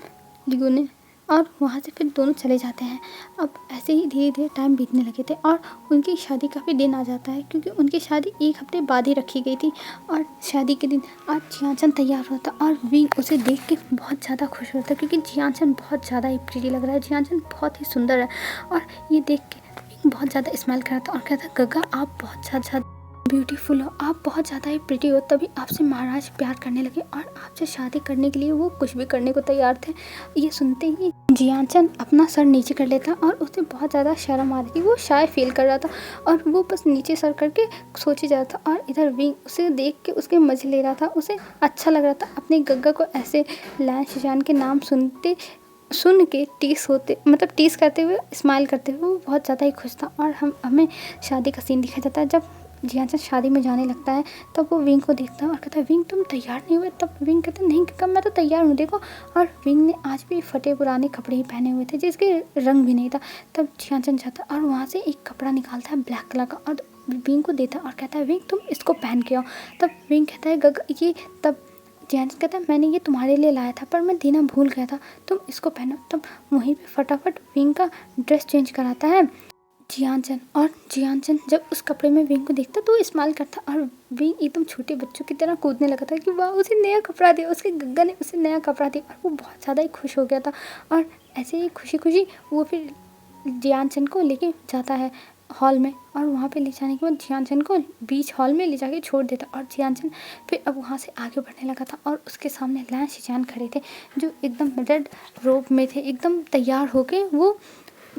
लिगू ने। और वहाँ से फिर दोनों चले जाते हैं। अब ऐसे ही धीरे धीरे टाइम बीतने लगे थे और उनकी शादी का भी दिन आ जाता है क्योंकि उनकी शादी 1 हफ्ते बाद ही रखी गई थी। और शादी के दिन आज जियान चंद तैयार होता और विंग उसे देख के बहुत ज़्यादा खुश होता क्योंकि जियान चंद बहुत ज़्यादा ही प्रिटी लग रहा है, जियान चंद बहुत ही सुंदर है। और ये देख के विंग बहुत ज़्यादा स्माइल कर रहा था और कहता गग्गा आप बहुत ज़्यादा ब्यूटीफुल हो, आप बहुत ज़्यादा ही प्रिटी हो। तभी आपसे महाराज प्यार करने लगे और आपसे शादी करने के लिए वो कुछ भी करने को तैयार थे। ये सुनते ही जियान चंद अपना सर नीचे कर लेता और उसे बहुत ज़्यादा शर्म आ रही थी, वो शाय फील कर रहा था और वो बस नीचे सर करके सोचे जा रहा था। और इधर विंग उसे देख के उसके मज़े ले रहा था, उसे अच्छा लग रहा था अपने गग्गा को ऐसे लैन शिचान के नाम सुन के टीस करते हुए स्माइल करते हुए वो बहुत ज़्यादा ही खुश था। और हमें शादी का सीन दिखाया जाता है। जब जियान चंद शादी में जाने लगता है तब वो विंग को देखता है और कहता है विंग तुम तैयार नहीं हुए। तब विंग कहता है नहीं कब मैं तो तैयार हूँ देखो। और विंग ने आज भी फटे पुराने कपड़े ही पहने हुए थे जिसके रंग भी नहीं था। तब जियान चंद जाता और वहाँ से एक कपड़ा निकालता है ब्लैक कलर का और विंग को देता है और कहता है विंग तुम इसको पहन के आओ। तब विंग कहता है गगा ये, तब जियानचन कहता है मैंने ये तुम्हारे लिए लाया था पर मैं देना भूल गया था, तुम इसको पहनो। तब वहीं पे फटाफट विंग का ड्रेस चेंज कराता है जियानचन, और जियानचन जब उस कपड़े में विंग को देखता तो वो स्माइल करता और विंग एकदम छोटे बच्चों की तरह कूदने लगा था कि वाह उसे नया कपड़ा दिया, उसके गग्गा ने उसे नया कपड़ा दिया, और वो बहुत ज़्यादा ही खुश हो गया था। और ऐसे ही खुशी खुशी वो फिर जियानचन को लेके जाता है हॉल में, और वहाँ पे ले जाने के बाद जियानचन को बीच हॉल में ले जाके छोड़ देता। और जियानचन फिर अब वहाँ से आगे बढ़ने लगा था और उसके सामने लैन शिजान खड़े थे जो एकदम रेड रोब में थे, एकदम तैयार होके वो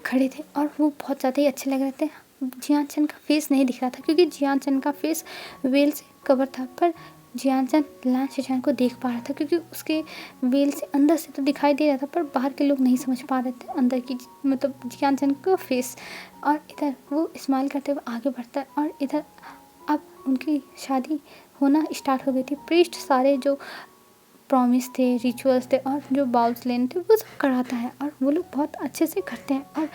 खड़े थे और वो बहुत ज़्यादा ही अच्छे लग रहे थे। जियानचन का फेस नहीं दिख रहा था क्योंकि जियानचन का फेस वेल से कवर था, पर जियानचन लैन शिजान को देख पा रहा था क्योंकि उसके वेल से अंदर से तो दिखाई दे रहा था पर बाहर के लोग नहीं समझ पा रहे थे अंदर की मतलब जियानचन का फेस। और इधर वो स्माइल करते हुए आगे बढ़ता है और इधर अब उनकी शादी होना स्टार्ट हो गई थी। प्रीस्ट सारे जो प्रॉमिस थे, रिचुअल्स थे और जो बाउल्स लेने थे वो सब कराता है और वो लोग बहुत अच्छे से करते हैं। और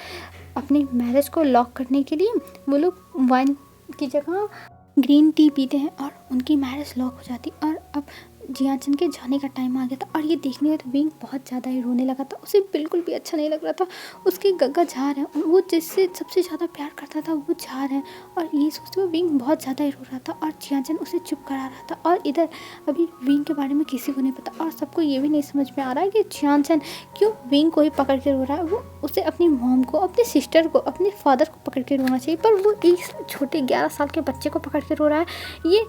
अपनी मैरिज को लॉक करने के लिए वो लोग वाइन की जगह ग्रीन टी पीते हैं और उनकी मैरिज लॉक हो जाती। और अब जियानचन के जाने का टाइम आ गया था और ये देखने में तो विंग बहुत ज़्यादा ही रोने लगा था, उसे बिल्कुल भी अच्छा नहीं लग रहा था। उसके गग्गा जा रहे हैं और वो जिससे सबसे ज़्यादा प्यार करता था वो जा रहे हैं, और ये सोचते हुए विंग बहुत ज़्यादा ही रो रहा था और जियानचन उसे चुप करा रहा था। और इधर अभी विंग के बारे में किसी को नहीं पता और सबको ये भी नहीं समझ में आ रहा है कि जियानचन क्यों विंग को ही पकड़ के रो रहा है। वो उसे अपनी मॉम को, अपनी सिस्टर को, अपने फादर को पकड़ के रोना चाहिए, पर वो एक छोटे 11 साल के बच्चे को पकड़ के रो रहा है। ये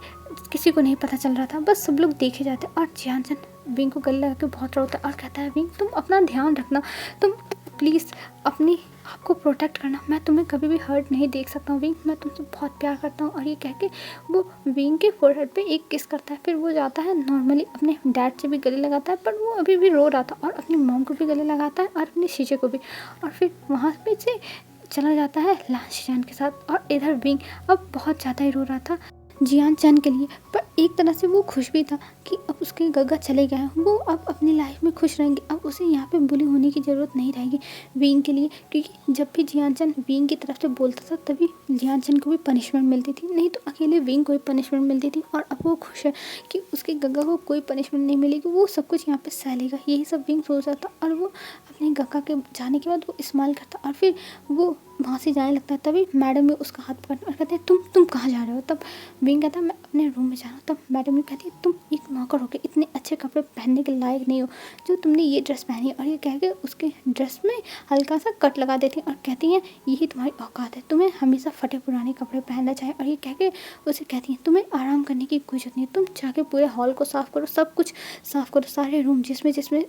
किसी को नहीं पता चल रहा था, बस सब लोग देखे जाते। और जियानचन विंग को गले लगा के बहुत रोता है और कहता है विंग तुम अपना ध्यान रखना, तुम प्लीज़ अपनी आपको प्रोटेक्ट करना, मैं तुम्हें कभी भी हर्ट नहीं देख सकता हूँ विंग, मैं तुमसे बहुत प्यार करता हूँ। और ये कह के वो विंग के फोरहेड पे एक किस करता है, फिर वो जाता है नॉर्मली अपने डैड से भी गले लगाता है, पर वो अभी भी रो रहा था, और अपनी मॉम को भी गले लगाता है और अपनी शीशे को भी, और फिर वहाँ पे से चला जाता है लैन शिजान के साथ। और इधर विंग अब बहुत ज़्यादा ही रो रहा था जियानचन के लिए, पर एक तरह से वो खुश भी था कि अब उसके गग्गा चले गए हैं, वो अब अपनी लाइफ में खुश रहेंगे, अब उसे यहाँ पे बुली होने की ज़रूरत नहीं रहेगी विंग के लिए, क्योंकि जब भी जियानचन विंग की तरफ से बोलता था तभी जियानचन को भी पनिशमेंट मिलती थी, नहीं तो अकेले विंग को भी पनिशमेंट मिलती थी। और अब वो खुश है कि उसके गग्गा को कोई पनिशमेंट नहीं मिलेगी, वो सब कुछ यहाँ पर सह लेगा, यही सब विंग सोच रहा था। और वो अपने गग्गा के जाने के बाद वो स्माइल करता और फिर वो वहाँ से जाने लगता है। तभी मैडम भी उसका हाथ पकड़ते और कहते हैं तुम कहाँ जा रहे हो। तब विंग कहता है मैं अपने रूम में जा रहा हूँ। तब मैडम भी कहती है तुम एक नौकर होकर इतने अच्छे कपड़े पहनने के लायक नहीं हो जो तुमने ये ड्रेस पहनी है। और ये कह के उसके ड्रेस में हल्का सा कट लगा देती हैं और कहती हैं यही तुम्हारी औकात है, तुम्हें हमेशा फटे पुराने कपड़े पहनना चाहिए। और ये कह के उसे कहती हैं तुम्हें आराम करने की कोई जरूरत नहीं है, तुम जाके पूरे हॉल को साफ़ करो, सब कुछ साफ़ करो, सारे रूम जिसमें जिसमें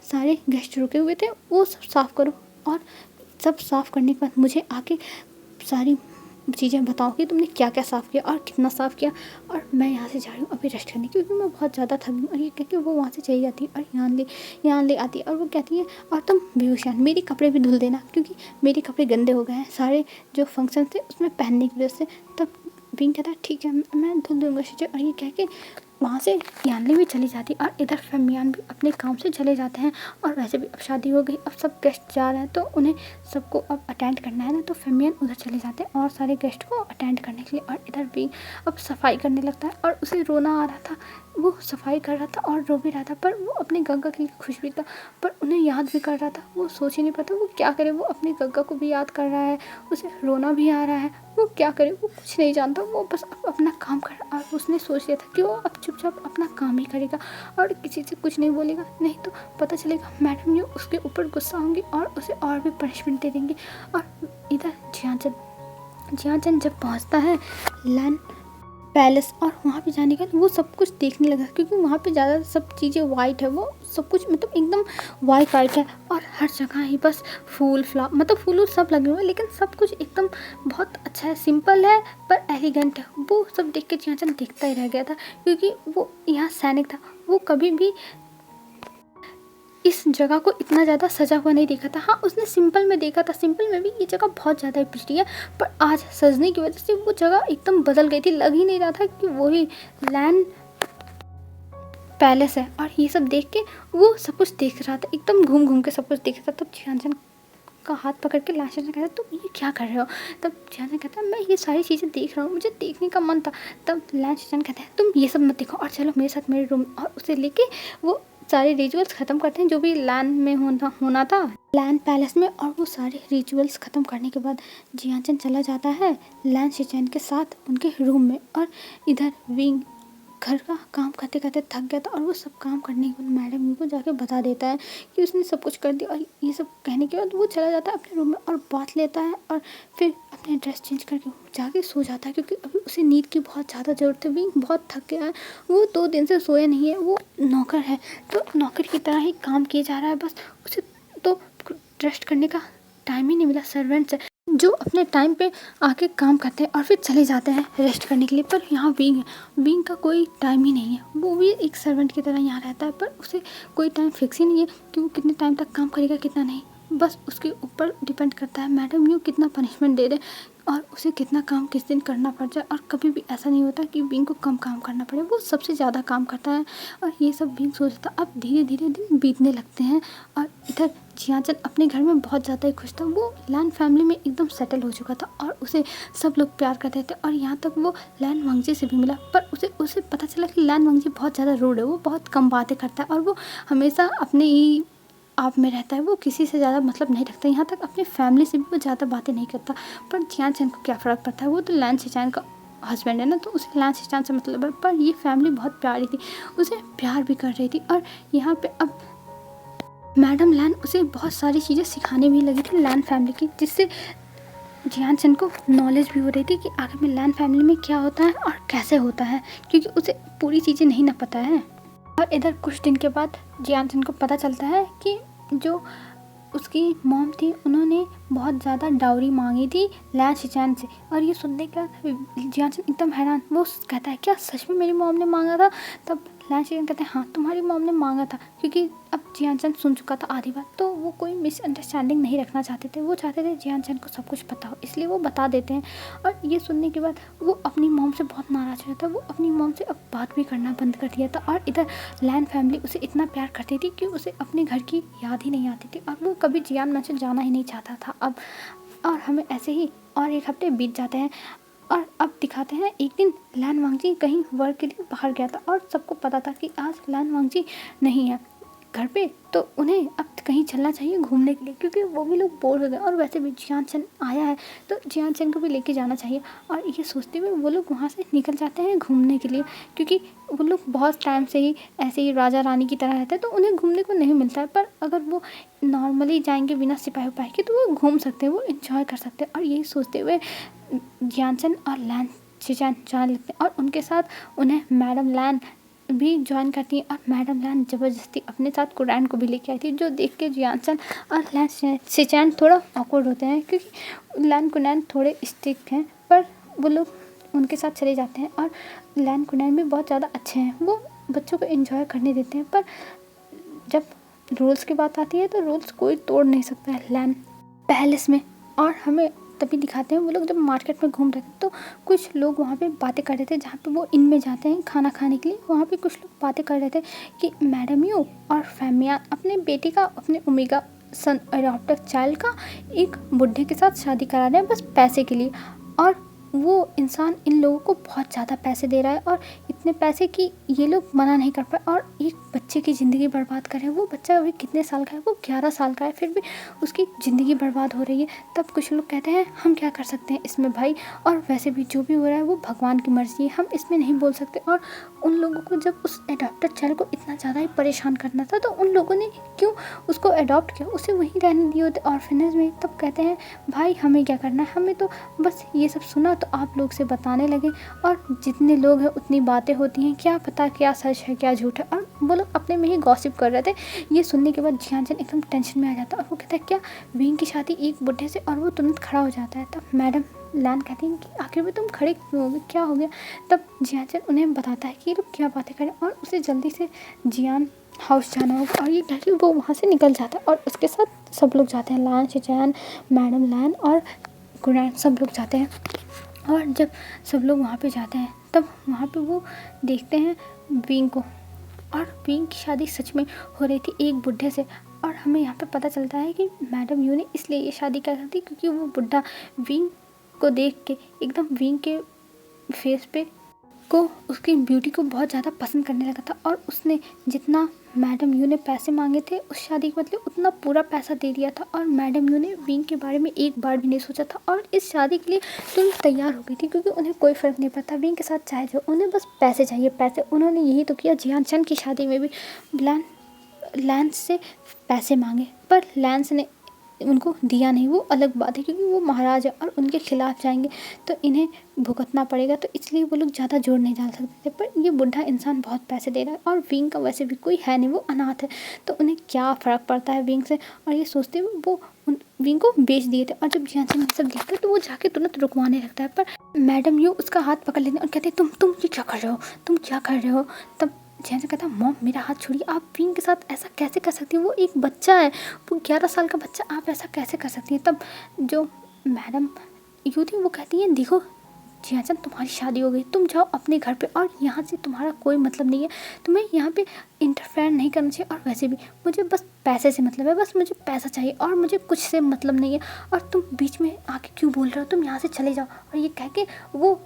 सारे गेस्ट रुके हुए थे वो सब साफ़ करो, और सब साफ़ करने के बाद मुझे आके सारी चीज़ें बताओ कि तुमने क्या क्या साफ़ किया और कितना साफ़ किया, और मैं यहाँ से जा रही हूँ अभी रेस्ट करने, क्योंकि मैं बहुत ज़्यादा थक गई। और ये कह के वो वहाँ से चली जाती है और यहाँ ले आती है, और वो कहती है और तुम बेहोशान मेरे कपड़े भी धुल देना क्योंकि मेरे कपड़े गंदे हो गए हैं सारे जो फंक्शन थे उसमें पहनने की वजह से। तब विंग कहता है ठीक है मैं धुल दूँगा शीशे। और ये कह के वहाँ से यानली भी चली जाती और इधर फेमियान भी अपने काम से चले जाते हैं। और वैसे भी अब शादी हो गई, अब सब गेस्ट जा रहे हैं तो उन्हें सबको अब अटेंड करना है ना, तो फेमियान उधर चले जाते हैं और सारे गेस्ट को अटेंड करने के लिए। और इधर भी अब सफाई करने लगता है और उसे रोना आ रहा था, वो सफाई कर रहा था और रो भी रहा था, पर वो अपने गग्गा के लिए खुश भी था, पर उन्हें याद भी कर रहा था। वो सोच ही नहीं पाता वो क्या करे, वो अपने गग्गा को भी याद कर रहा है, उसे रोना भी आ रहा है, वो क्या करे, वो कुछ नहीं जानता, वो बस अपना काम कर रहा। और उसने सोच लिया था कि वो अब चुपचाप अपना काम ही करेगा और किसी से कुछ नहीं बोलेगा, नहीं तो पता चलेगा मैडम ये उसके ऊपर गुस्सा होंगी और उसे और भी पनिशमेंट दे देंगे। और इधर जियानचन जब पहुंचता है लैन पैलेस, और वहाँ पे जाने के बाद वो सब कुछ देखने लगा क्योंकि वहाँ पे ज़्यादा सब चीज़ें वाइट है, वो सब कुछ मतलब एकदम वाइट है, और हर जगह ही बस फूल सब लगे हुए हैं, लेकिन सब कुछ एकदम बहुत अच्छा है, सिंपल है पर एलिगेंट है। वो सब देख के जियानचन देखता ही रह गया था क्योंकि वो यहाँ सैनिक था, वो कभी भी इस जगह को इतना ज़्यादा सजा हुआ नहीं देखा था। हाँ उसने सिंपल में देखा था, सिंपल में भी ये जगह बहुत ज़्यादा पिछड़ी है, पर आज सजने की वजह से वो जगह एकदम बदल गई थी, लग ही नहीं रहा था कि वही लैन पैलेस है। और ये सब देख के वो सब कुछ देख रहा था, एकदम घूम घूम के सब कुछ देख रहा था। तब जियानचन का हाथ पकड़ के लास्ट कहता है तुम ये क्या कर रहे हो। तब जियान कहता है मैं ये सारी चीज़ें देख रहा हूँ, मुझे देखने का मन था। तब लास्ट कहता है तुम ये सब मत देखो और चलो मेरे साथ मेरे रूम, और उसे लेके वो सारे रिचुअल्स ख़त्म करते हैं जो भी लैन में होना था, लैन पैलेस में। और वो सारे रिचुअल्स ख़त्म करने के बाद जियान चला जाता है लैन शिचैन के साथ उनके रूम में। और इधर विंग घर का काम करते करते थक गया था और वो सब काम करने के बाद मैडम को जाके बता देता है कि उसने सब कुछ कर दिया। और ये सब कहने के बाद वो चला जाता है अपने रूम में और बात लेता है और फिर अपने ड्रेस चेंज करके जाके सो जाता है, क्योंकि अभी उसे नींद की बहुत ज़्यादा ज़रूरत है। विंग बहुत थक गया है, वो 2 दिन से सोया नहीं है। वो नौकर है तो नौकर की तरह ही काम किया जा रहा है, बस उसे तो रेस्ट करने का टाइम ही नहीं मिला। सर्वेंट्स है जो अपने टाइम पे आके काम करते हैं और फिर चले जाते हैं रेस्ट करने के लिए, पर यहाँ विंग है, विंग का कोई टाइम ही नहीं है। वो भी एक सर्वेंट की तरह यहाँ रहता है, पर उसे कोई टाइम फिक्स ही नहीं है कि वो कितने टाइम तक काम करेगा कितना नहीं, बस उसके ऊपर डिपेंड करता है मैडम यूँ कितना पनिशमेंट दे दे और उसे कितना काम किस दिन करना पड़ जाए। और कभी भी ऐसा नहीं होता कि विंग को कम काम करना पड़े, वो सबसे ज़्यादा काम करता है। और ये सब विंग सोचता अब धीरे धीरे दिन बीतने लगते हैं। और इधर जियान अपने घर में बहुत ज़्यादा ही खुश था, वो लैन फैमिली में एकदम सेटल हो चुका था और उसे सब लोग प्यार करते थे। और यहाँ तक वो लैन वंगजी से भी मिला, पर उसे पता चला कि लैन वंगजी बहुत ज़्यादा रूड है, वो बहुत कम बातें करता है और वो हमेशा अपने ही आप में रहता है, वो किसी से ज़्यादा मतलब नहीं रखता। यहाँ तक अपनी फैमिली से भी वो ज़्यादा बातें नहीं करता। पर जियान को क्या फ़र्क पड़ता है, वो तो लैन शिचैन का हस्बैंड है ना, तो उसे लैन शिचैन से मतलब है। पर ये फैमिली बहुत प्यारी थी, उसे प्यार भी कर रही थी। और यहाँ पे अब मैडम लैन उसे बहुत सारी चीज़ें सिखाने भी लगी थी लैन फैमिली की, जिससे जियान को नॉलेज भी हो रही थी कि आखिर में लैन फैमिली में क्या होता है और कैसे होता है, क्योंकि उसे पूरी चीज़ें नहीं ना पता है। और इधर कुछ दिन के बाद जियान को पता चलता है कि जो उसकी मॉम थी उन्होंने बहुत ज़्यादा डाउरी मांगी थी लैन शिचैन से। और ये सुनने के बाद जियान एकदम हैरान, वो कहता है क्या सच में मेरी मॉम ने मांगा था। तब लैन शिचैन कहते हैं हाँ तुम्हारी मॉम ने मांगा था, क्योंकि अब जियान सुन चुका था आधी बात, तो वो कोई मिसअंडरस्टैंडिंग नहीं रखना चाहते थे, वो चाहते थे जियान को सब कुछ पता हो, इसलिए वो बता देते हैं। और ये सुनने के बाद वो अपनी मॉम से बहुत नाराज़ हो जाता है, वो अपनी मॉम से अब बात भी करना बंद कर दिया था। और इधर लैन फैमिली उसे इतना प्यार करती थी कि उसे अपने घर की याद ही नहीं आती थी और वो कभी जियान मैंशन जाना ही नहीं चाहता था अब। और हमें ऐसे ही और 1 हफ्ते बीत जाते हैं और अब दिखाते हैं एक दिन लैन वांगजी कहीं वर्क के लिए बाहर गया था और सबको पता था कि आज लैन वांगजी नहीं है घर पे, तो उन्हें अब कहीं चलना चाहिए घूमने के लिए, क्योंकि वो भी लोग बोर हो गए। और वैसे भी जियान आया है तो जियान को भी लेके जाना चाहिए। और ये सोचते हुए वो लोग वहाँ से निकल जाते हैं घूमने के लिए, क्योंकि वो लोग बहुत टाइम से ही ऐसे ही राजा रानी की तरह रहते हैं, तो उन्हें घूमने को नहीं मिलता है। पर अगर वो नॉर्मली जाएंगे बिना सिपाही उपाही के तो वो घूम सकते हैं, वो इंजॉय कर सकते हैं। और यही सोचते हुए जियान और लैन शिचैन जाने लगते हैं और उनके साथ उन्हें मैडम लैन भी ज्वाइन करती है। और मैडम लैन ज़बरदस्ती अपने साथ कुरैन को भी लेके आई थी, जो देख के जियान और लैन शिचैन थोड़ा ऑकवर्ड होते हैं, क्योंकि लैन कुरैन थोड़े स्ट्रिक्ट हैं, पर वो लोग उनके साथ चले जाते हैं। और लैन कुरैन भी बहुत ज़्यादा अच्छे हैं, वो बच्चों को एंजॉय करने देते हैं। पर जब रूल्स की बात आती है तो रूल्स कोई तोड़ नहीं सकता है लैन पैलेस में। और हमें तभी दिखाते हैं वो लोग जब मार्केट में घूम रहे थे तो कुछ लोग वहाँ पे बातें कर रहे थे, जहाँ पे वो इनमें जाते हैं खाना खाने के लिए, वहाँ पे कुछ लोग बातें कर रहे थे कि मैडम यू और फैमिया अपने बेटे का, अपने ओमेगा सन अडॉप्टेड चाइल्ड का एक बुढ़े के साथ शादी करा रहे हैं बस पैसे के लिए। और वो इंसान इन लोगों को बहुत ज़्यादा पैसे दे रहा है और इतने पैसे कि ये लोग मना नहीं कर पाए और एक बच्चे की ज़िंदगी बर्बाद कर रहे हैं। वो बच्चा अभी कितने साल का है, वो 11 साल का है, फिर भी उसकी ज़िंदगी बर्बाद हो रही है। तब कुछ लोग कहते हैं हम क्या कर सकते हैं इसमें भाई, और वैसे भी जो भी हो रहा है वो भगवान की मर्ज़ी है, हम इसमें नहीं बोल सकते। और उन लोगों को जब उस एडॉप्टेड चाइल्ड को इतना ज़्यादा ही परेशान करना था तो उन लोगों ने क्यों उसको अडॉप्ट किया, उसे वहीं रहने दिए होते ऑर्फनेज में। तब कहते हैं भाई हमें क्या करना है, हमें तो बस ये सब सुना तो आप लोग से बताने लगे, और जितने लोग हैं उतनी बातें होती हैं, क्या पता क्या सच है क्या झूठ है। और वो लोग अपने में ही गॉसिप कर रहे थे। ये सुनने के बाद जियान एकदम टेंशन में आ जाता है और वो कहता है क्या विंग की शादी एक बुढ़े से, और वो तुरंत खड़ा हो जाता है। तब मैडम लैन कहती हैं कि आखिर में तुम खड़े क्यों हो गए, क्या हो गया। तब जियान उन्हें बताता है कि ये लोग क्या बातें करें, और उसे जल्दी से जियान हाउस जाना होगा। और ये कह के वो वहाँ से निकल जाता है और उसके साथ सब लोग जाते हैं, लैन शिचैन, मैडम लैन और कुरैन, सब लोग जाते हैं। और जब सब लोग वहाँ पे जाते हैं तब वहाँ पे वो देखते हैं विंग को, और विंग की शादी सच में हो रही थी एक बुढ़े से। और हमें यहाँ पे पता चलता है कि मैडम यू ने इसलिए ये शादी कर दी क्योंकि वो बुढ़ा विंग को देख के एकदम विंग के फेस पे को उसकी ब्यूटी को बहुत ज़्यादा पसंद करने लगा था और उसने जितना मैडम यू ने पैसे मांगे थे उस शादी के बदले उतना पूरा पैसा दे दिया था। और मैडम यू ने विंग के बारे में एक बार भी नहीं सोचा था और इस शादी के लिए तुरंत तैयार हो गई थी क्योंकि उन्हें कोई फ़र्क नहीं पड़ता विंग के साथ चाहे जो, उन्हें बस पैसे चाहिए पैसे। उन्होंने यही तो किया, जियान चंद की शादी में भी लैंस से पैसे मांगे पर लैंस ने उनको दिया नहीं। वो अलग बात है क्योंकि वो महाराज है और उनके खिलाफ जाएंगे तो इन्हें भुगतना पड़ेगा, तो इसलिए वो लोग ज़्यादा जोर नहीं डाल सकते थे। पर ये बुढ़ा इंसान बहुत पैसे दे रहा है और विंग का वैसे भी कोई है नहीं, वो अनाथ है, तो उन्हें क्या फ़र्क पड़ता है विंग से। और ये सोचते हुए वो विंग को बेच दिए थे। और जब जियान चंद ये सब देखता है तो वो जाके तुरंत रुकवाने लगता है, पर मैडम यू उसका हाथ पकड़ लेते और कहते तुम ये क्या कर रहे हो, तुम क्या कर रहे हो। तब जियान चंद कहता मॉम मेरा हाथ छोड़िए, आप विंग के साथ ऐसा कैसे कर सकती हैं, वो एक बच्चा है, वो 11 साल का बच्चा, आप ऐसा कैसे कर सकती हैं। तब जो मैडम यू थी वो कहती है देखो जियान चंद तुम्हारी शादी हो गई, तुम जाओ अपने घर पे और यहाँ से तुम्हारा कोई मतलब नहीं है, तुम्हें यहाँ पे इंटरफेयर नहीं करना चाहिए। और वैसे भी मुझे बस पैसे से मतलब है, बस मुझे पैसा चाहिए और मुझे कुछ से मतलब नहीं है, और तुम बीच में आके क्यों बोल रहे हो, तुम यहाँ से चले जाओ। और ये कह के वो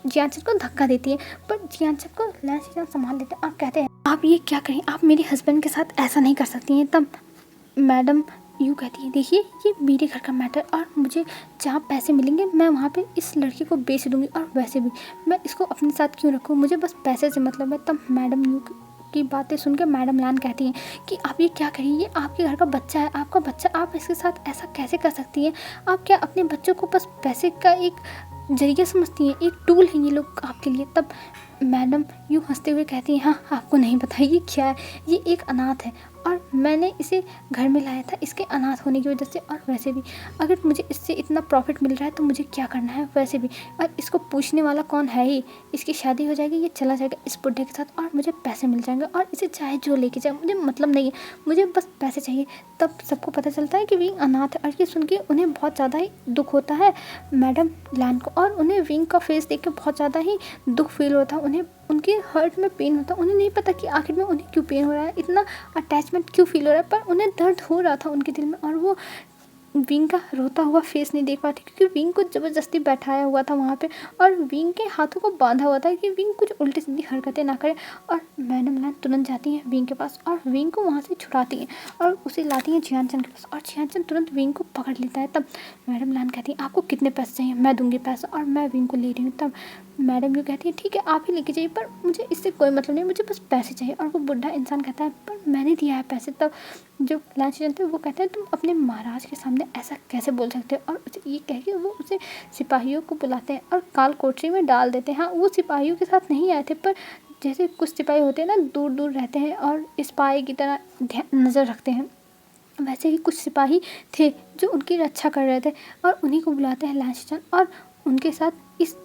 जियान चंद को धक्का देती है, पर जियान चंद को लैंस संभाल लेते हैं और कहते हैं आप ये क्या करें, आप मेरे हस्बैंड के साथ ऐसा नहीं कर सकती हैं। तब मैडम यूँ कहती है देखिए ये मेरे घर का मैटर और मुझे जहाँ पैसे मिलेंगे मैं वहाँ पे इस लड़की को बेच दूँगी, और वैसे भी मैं इसको अपने साथ क्यों रखूँ, मुझे बस पैसे से मतलब है। तब मैडम यू की बातें सुनकर मैडम लैन कहती हैं कि आप ये क्या करिए, ये आपके घर का बच्चा है, आपका बच्चा, आप इसके साथ ऐसा कैसे कर सकती हैं, आप क्या अपने बच्चों को बस पैसे का एक जरिया समझती हैं, एक टूल है ये लोग आपके लिए। तब मैडम यूँ हंसते हुए कहती हैं हाँ आपको नहीं पता ये क्या है, ये एक अनाथ है और मैंने इसे घर में लाया था इसके अनाथ होने की वजह से, और वैसे भी अगर मुझे इससे इतना प्रॉफिट मिल रहा है तो मुझे क्या करना है, वैसे भी और इसको पूछने वाला कौन है ही, इसकी शादी हो जाएगी, ये चला जाएगा इस बुढ़े के साथ और मुझे पैसे मिल जाएंगे और इसे चाहे जो लेके जाए मुझे मतलब नहीं है, मुझे बस पैसे चाहिए। तब सबको पता चलता है कि विंग अनाथ है और ये सुन के उन्हें बहुत ज़्यादा ही दुख होता है मैडम लैन को, और उन्हें विंग का फेस देख के बहुत ज़्यादा ही दुख फील होता है, उन्हें उनके हर्ट में पेन होता है, उन्हें नहीं पता कि आखिर में उन्हें क्यों पेन हो रहा है, इतना अटैचमेंट क्यों फील हो रहा है, पर उन्हें दर्द हो रहा था उनके दिल में और वो विंग का रोता हुआ फेस नहीं देख पाती क्योंकि विंग को ज़बरदस्ती बैठाया हुआ था वहाँ पे और विंग के हाथों को बांधा हुआ था कि विंग कुछ उल्टी सीधी हरकतें ना करे। और मैडम लैन तुरंत जाती हैं विंग के पास और विंग को वहाँ से छुड़ाती हैं और उसे लाती हैं जियान चंद के पास और जियान चंद तुरंत विंग को पकड़ लेता है। तब मैडम लैन कहती है आपको कितने पैसे चाहिए, मैं दूंगी पैसा और मैं विंग को ले रही हूँ। तब मैडम यू कहती है ठीक है आप ही लेके जाइए पर मुझे इससे कोई मतलब नहीं, मुझे बस पैसे चाहिए। और वो बुढ़ा इंसान कहता है पर मैंने दिया है पैसे। तब जो लंच चलते हैं वो कहते हैं तुम अपने महाराज के सामने ऐसा कैसे बोल सकते हो, और ये कह के वो उसे सिपाहियों को बुलाते हैं और काल कोठरी में डाल देते हैं। हाँ वो सिपाहियों के साथ नहीं आए थे पर जैसे कुछ सिपाही होते हैं ना दूर दूर रहते हैं और स्पाई की तरह नज़र रखते हैं, वैसे ही कुछ सिपाही थे जो उनकी रक्षा कर रहे थे और उन्हीं को बुलाते हैं लंच और उनके साथ इस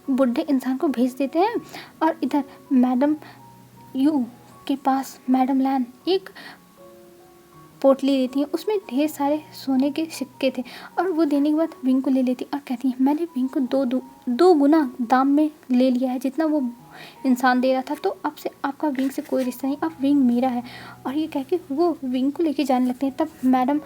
बुढ़े इंसान को भेज देते हैं। और इधर मैडम यू के पास मैडम लैन एक पोटली देती है, उसमें ढेर सारे सोने के सिक्के थे और वो देने के बाद विंग को ले लेती और कहती है मैंने विंग को दो गुना दाम में ले लिया है जितना वो इंसान दे रहा था, तो अब से आपका विंग से कोई रिश्ता नहीं, अब विंग मेरा है। और ये कह के वो विंग को लेके जाने लगते हैं। तब मैडम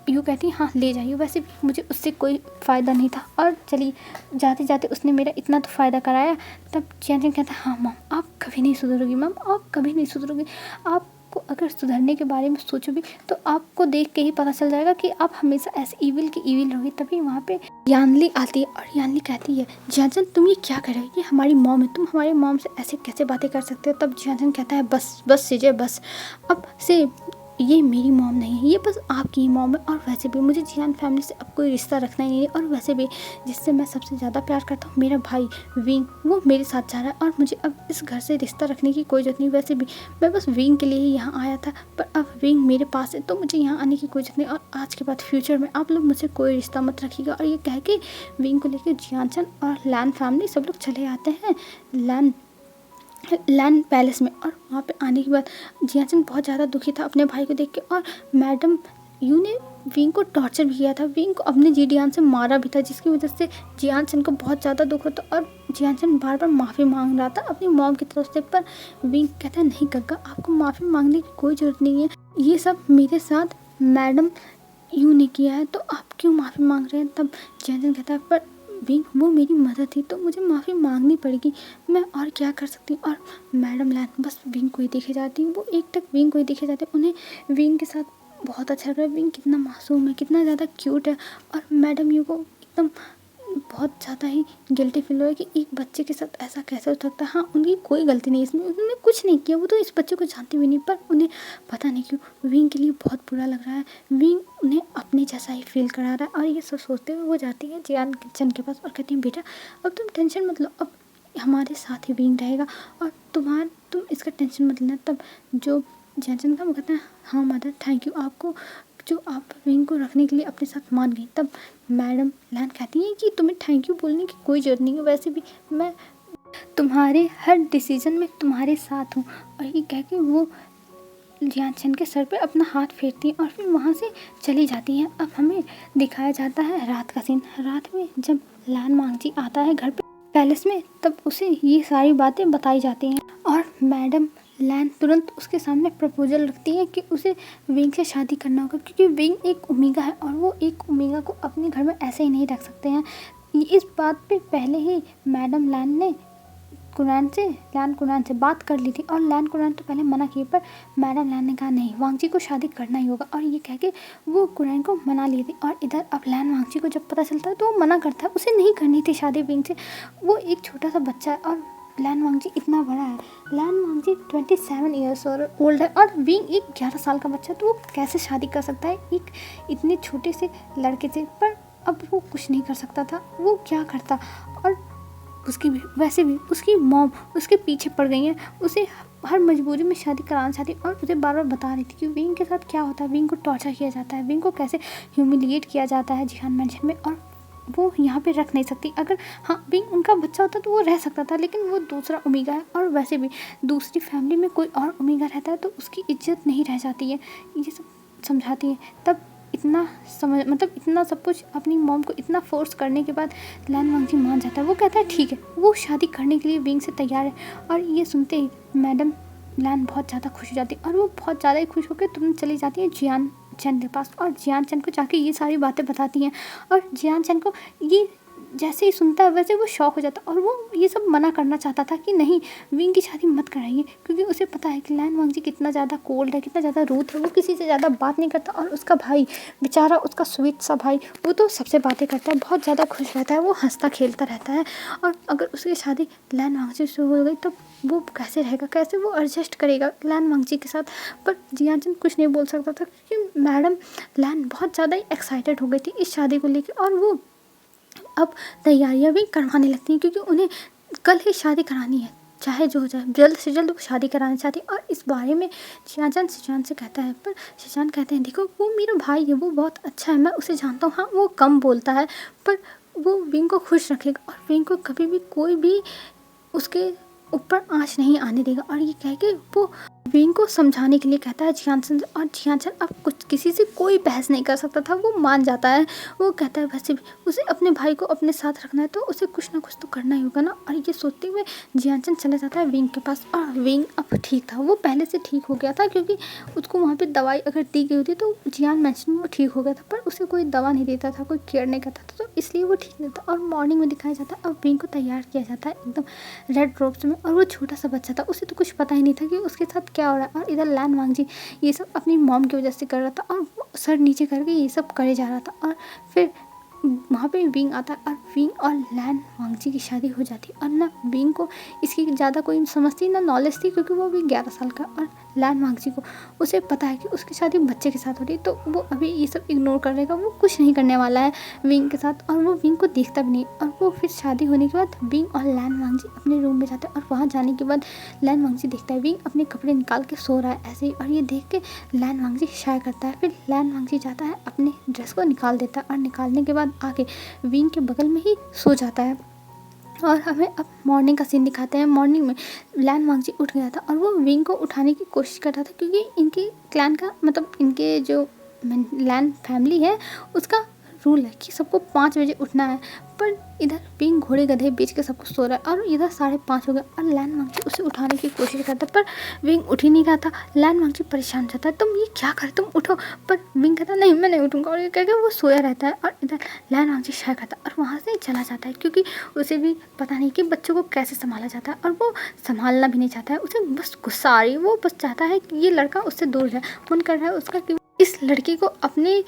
यूँ कहती है हाँ ले जाइए, वैसे भी मुझे उससे कोई फ़ायदा नहीं था और चलिए जाते जाते उसने मेरा इतना तो फ़ायदा कराया। तब जियान कहता है हाँ मम आप कभी नहीं सुधरोगी, मम आप कभी नहीं सुधरोगी, आपको अगर सुधरने के बारे में सोचोगे तो आपको देख के ही पता चल जाएगा कि आप हमेशा ऐसे ईविल की ईविल रहोगी। तभी वहाँ पे यानली आती है और यानली कहती है जियान तुम ये क्या कर रहे हो, ये हमारी मॉम है, तुम हमारी मॉम से ऐसे कैसे बातें कर सकते हो। तब जियान कहता है बस सिजय बस, अब से ये मेरी मॉम नहीं है, ये बस आपकी ही मॉम है, और वैसे भी मुझे जियान फैमिली से अब कोई रिश्ता रखना ही नहीं है। और वैसे भी जिससे मैं सबसे ज़्यादा प्यार करता हूँ मेरा भाई विंग, वो मेरे साथ जा रहा है और मुझे अब इस घर से रिश्ता रखने की कोई ज़रूरत नहीं। वैसे भी मैं बस विंग के लिए ही यहाँ आया था, पर अब विंग मेरे पास है तो मुझे यहाँ आने की कोई ज़रूरत नहीं, और आज के बाद फ्यूचर में आप लोग मुझसे कोई रिश्ता मत रखिएगा। और ये कह के विंग को लेकर जियान और लैन फैमिली सब लोग चले आते हैं लैंड पैलेस में। और वहाँ पे आने के बाद जियान बहुत ज़्यादा दुखी था अपने भाई को देख के, और मैडम यू ने विंग को टॉर्चर भी किया था, विंग को अपने जियान से मारा भी था, जिसकी वजह से जियान को बहुत ज़्यादा दुख होता और जियान बार बार माफ़ी मांग रहा था अपनी मॉम की तरफ से। पर विंग कहता है नहीं गग्गा आपको माफ़ी मांगने की कोई ज़रूरत नहीं है, ये सब मेरे साथ मैडम यूँ नहीं किया है, तो आप क्यों माफ़ी मांग रहे हैं। तब जियान कहता है पर विंग वो मेरी मदद थी तो मुझे माफ़ी मांगनी पड़ेगी, मैं और क्या कर सकती हूँ। और मैडम लैन बस विंग को ही देखे जाती हूँ, वो एक टक विंग को ही देखे जाते हैं। उन्हें विंग के साथ बहुत अच्छा लग रहा है, विंग कितना मासूम है, कितना ज़्यादा क्यूट है। और मैडम यू को एकदम बहुत ज़्यादा ही गिल्टी फील हो रहा है कि एक बच्चे के साथ ऐसा कैसे हो सकता है। हाँ, उनकी कोई गलती नहीं इसमें, उन्होंने कुछ नहीं किया, वो तो इस बच्चे को जानती भी नहीं, पर उन्हें पता नहीं क्यों विंग के लिए बहुत बुरा लग रहा है। विंग उन्हें अपने जैसा ही फील करा रहा है। और ये सब सोचते हुए वो जाती है जियान चन के पास और कहती है बेटा अब तुम टेंशन मत लो, अब हमारे साथ ही विंग रहेगा और तुम इसका टेंशन मत लेना। तब जो जियान का वो कहता है हाँ मदर थैंक यू, आपको जो आप विंग को रखने के लिए अपने साथ मान गई। तब मैडम लैन कहती हैं कि तुम्हें थैंक यू बोलने की कोई ज़रूरत नहीं है, वैसे भी मैं तुम्हारे हर डिसीजन में तुम्हारे साथ हूँ। और ये कह के वो जियान चन के सर पे अपना हाथ फेरती हैं और फिर वहाँ से चली जाती हैं। अब हमें दिखाया जाता है रात का सीन। रात में जब लान मांगजी आता है घर पे पैलेस में, तब उसे ये सारी बातें बताई जाती हैं और मैडम लैन तुरंत उसके सामने प्रपोजल रखती है कि उसे विंग से शादी करना होगा, क्योंकि विंग एक ओमेगा है और वो एक ओमेगा को अपने घर में ऐसे ही नहीं रख सकते हैं। इस बात पे पहले ही मैडम लैन ने लैन कुरैन से बात कर ली थी और लैन कुरैन तो पहले मना किए, पर मैडम लैन ने कहा नहीं वांगजी को शादी करना ही होगा। और ये कह के वो कुरैन को मना ली थी। और इधर अब लैन वांगजी को जब पता चलता है तो वो मना करता है, उसे नहीं करनी थी शादी विंग से। वो एक छोटा सा बच्चा है और लैन वांगजी इतना बड़ा है। लैन वांगजी 27 ईयर्स ओल्ड है और विंग एक 11 साल का बच्चा, तो वो कैसे शादी कर सकता है एक इतने छोटे से लड़के से। पर अब वो कुछ नहीं कर सकता था, वो क्या करता। और उसकी भी वैसे भी उसकी मॉम उसके पीछे पड़ गई है, उसे हर मजबूरी में शादी कराना चाहती और उसे बार बार बता रही थी कि विंग के साथ क्या होता है, विंग को टॉर्चर किया जाता है, विंग को कैसे ह्यूमिलिएट किया जाता है जिहान मैंशन में, और वो यहाँ पे रख नहीं सकती। अगर हाँ विंग उनका बच्चा होता तो वो रह सकता था, लेकिन वो दूसरा ओमेगा है और वैसे भी दूसरी फैमिली में कोई और ओमेगा रहता है तो उसकी इज्जत नहीं रह जाती है। ये सब समझाती है। तब इतना सब कुछ अपनी मॉम को इतना फोर्स करने के बाद लैन वांगजी मान जाता है। वो कहता है ठीक है, वो शादी करने के लिए विंग से तैयार है। और ये सुनते ही मैडम लैन बहुत ज़्यादा खुश हो जाती है और वो बहुत ज़्यादा ही खुश होकर तुरंत चली जाती है जियान चन के पास और जियान चन को जाके ये सारी बातें बताती हैं। और जियान चन को ये जैसे ही सुनता है वैसे वो शॉक हो जाता है और वो ये सब मना करना चाहता था कि नहीं विंग की शादी मत कराइए, क्योंकि उसे पता है कि लैन वांगजी कितना ज़्यादा कोल्ड है, कितना ज़्यादा रूथ है, वो किसी से ज़्यादा बात नहीं करता। और उसका भाई बेचारा, उसका स्वीट सा भाई, वो तो सबसे बातें करता है, बहुत ज़्यादा खुश रहता है, वो हंसता खेलता रहता है। और अगर उसकी शादी लैन वांगजी से हो गई तो वो कैसे रहेगा, कैसे वो एडजस्ट करेगा लैन वांगजी के साथ। पर जियान चन कुछ नहीं बोल सकता था क्योंकि मैडम लैन बहुत ज़्यादा ही एक्साइटेड हो गई थी इस शादी को लेकर। और वो अब तैयारियां भी करवाने लगती हैं क्योंकि उन्हें कल ही शादी करानी है, चाहे जो हो जाए, जल्द से जल्द वो शादी कराना चाहती है। और इस बारे में शिजान से कहता है, पर शिजान कहते हैं देखो वो मेरा भाई है, वो बहुत अच्छा है, मैं उसे जानता हूँ। हाँ वो कम बोलता है पर वो विंग को खुश रखेगा और विंग को कभी भी कोई भी उसके ऊपर आँच नहीं आने देगा। और ये कह के वो विंग को समझाने के लिए कहता है जियानसन से, और जियानसन अब कुछ किसी से कोई बहस नहीं कर सकता था, वो मान जाता है। वो कहता है वैसे भी उसे अपने भाई को अपने साथ रखना है तो उसे कुछ ना कुछ तो करना ही होगा ना। और ये सोचते हुए जियानसन चला जाता है विंग के पास। और विंग अब ठीक था, वो पहले से ठीक हो गया था क्योंकि उसको वहाँ पर दवाई अगर दी गई होती तो जियान मैंशन में वो ठीक हो गया था, पर उसे कोई दवा नहीं देता था, कोई केयर नहीं करता था, तो इसलिए वो ठीक नहीं था। और मॉर्निंग में दिखाया जाता है अब विंग को तैयार किया जाता है एकदम रेड रोब्स में, और वो छोटा सा बच्चा था, उसे तो कुछ पता ही नहीं था कि उसके साथ क्या हो रहा है। और इधर लैन वांगजी ये सब अपनी मॉम की वजह से कर रहा था और वो सर नीचे करके ये सब करे जा रहा था। और फिर वहाँ पे विंग आता है और विंग और लैन वांगजी की शादी हो जाती है। और ना विंग को इसकी ज़्यादा कोई समझती ना नॉलेज थी क्योंकि वो भी 11 साल का, और लैन वांगजी को उसे पता है कि उसकी शादी बच्चे के साथ हो रही है, तो वो अभी ये सब इग्नोर कर रहेगा, वो कुछ नहीं करने वाला है विंग के साथ। और वो विंग को देखता भी नहीं। और वो फिर शादी होने के बाद विंग और लैन वांगजी अपने रूम में जाते हैं और वहाँ जाने के बाद लैन वांगजी देखता है विंग अपने कपड़े निकाल के सो रहा है ऐसे ही, और ये देख के लैन वांगजी शाय करता है। फिर लैन वांगजी जाता है अपने ड्रेस को निकाल देता है और निकालने के बाद आके विंग के बगल में ही सो जाता है। और हमें अब मॉर्निंग का सीन दिखाते हैं। मॉर्निंग में लैन वांगजी उठ गया था और वो विंग को उठाने की कोशिश कर रहा था क्योंकि इनके क्लैन का इनके जो लैन फैमिली है उसका रूल है कि सबको 5 बजे उठना है, पर इधर विंग घोड़े गधे बेच के सब कुछ सो रहा है और इधर 5:30 हो गया और लैन वांगची उसे उठाने की कोशिश करता है, पर विंग उठ ही नहीं रहा था। लैन वांगची परेशान रहता है, तुम ये क्या कर, तुम उठो, पर विंग कहता नहीं मैं नहीं उठूंगा, और ये कह के वो सोया रहता है। और इधर लैन वांगची शाय करता है और वहाँ से चला जाता है, क्योंकि उसे भी पता नहीं कि बच्चों को कैसे संभाला जाता है, और वो संभालना भी नहीं चाहता है। उसे बस गुस्सा आ रही है, वो बस चाहता है कि ये लड़का उससे दूर जाए। मन कर रहा है उसका कि इस लड़की को अपने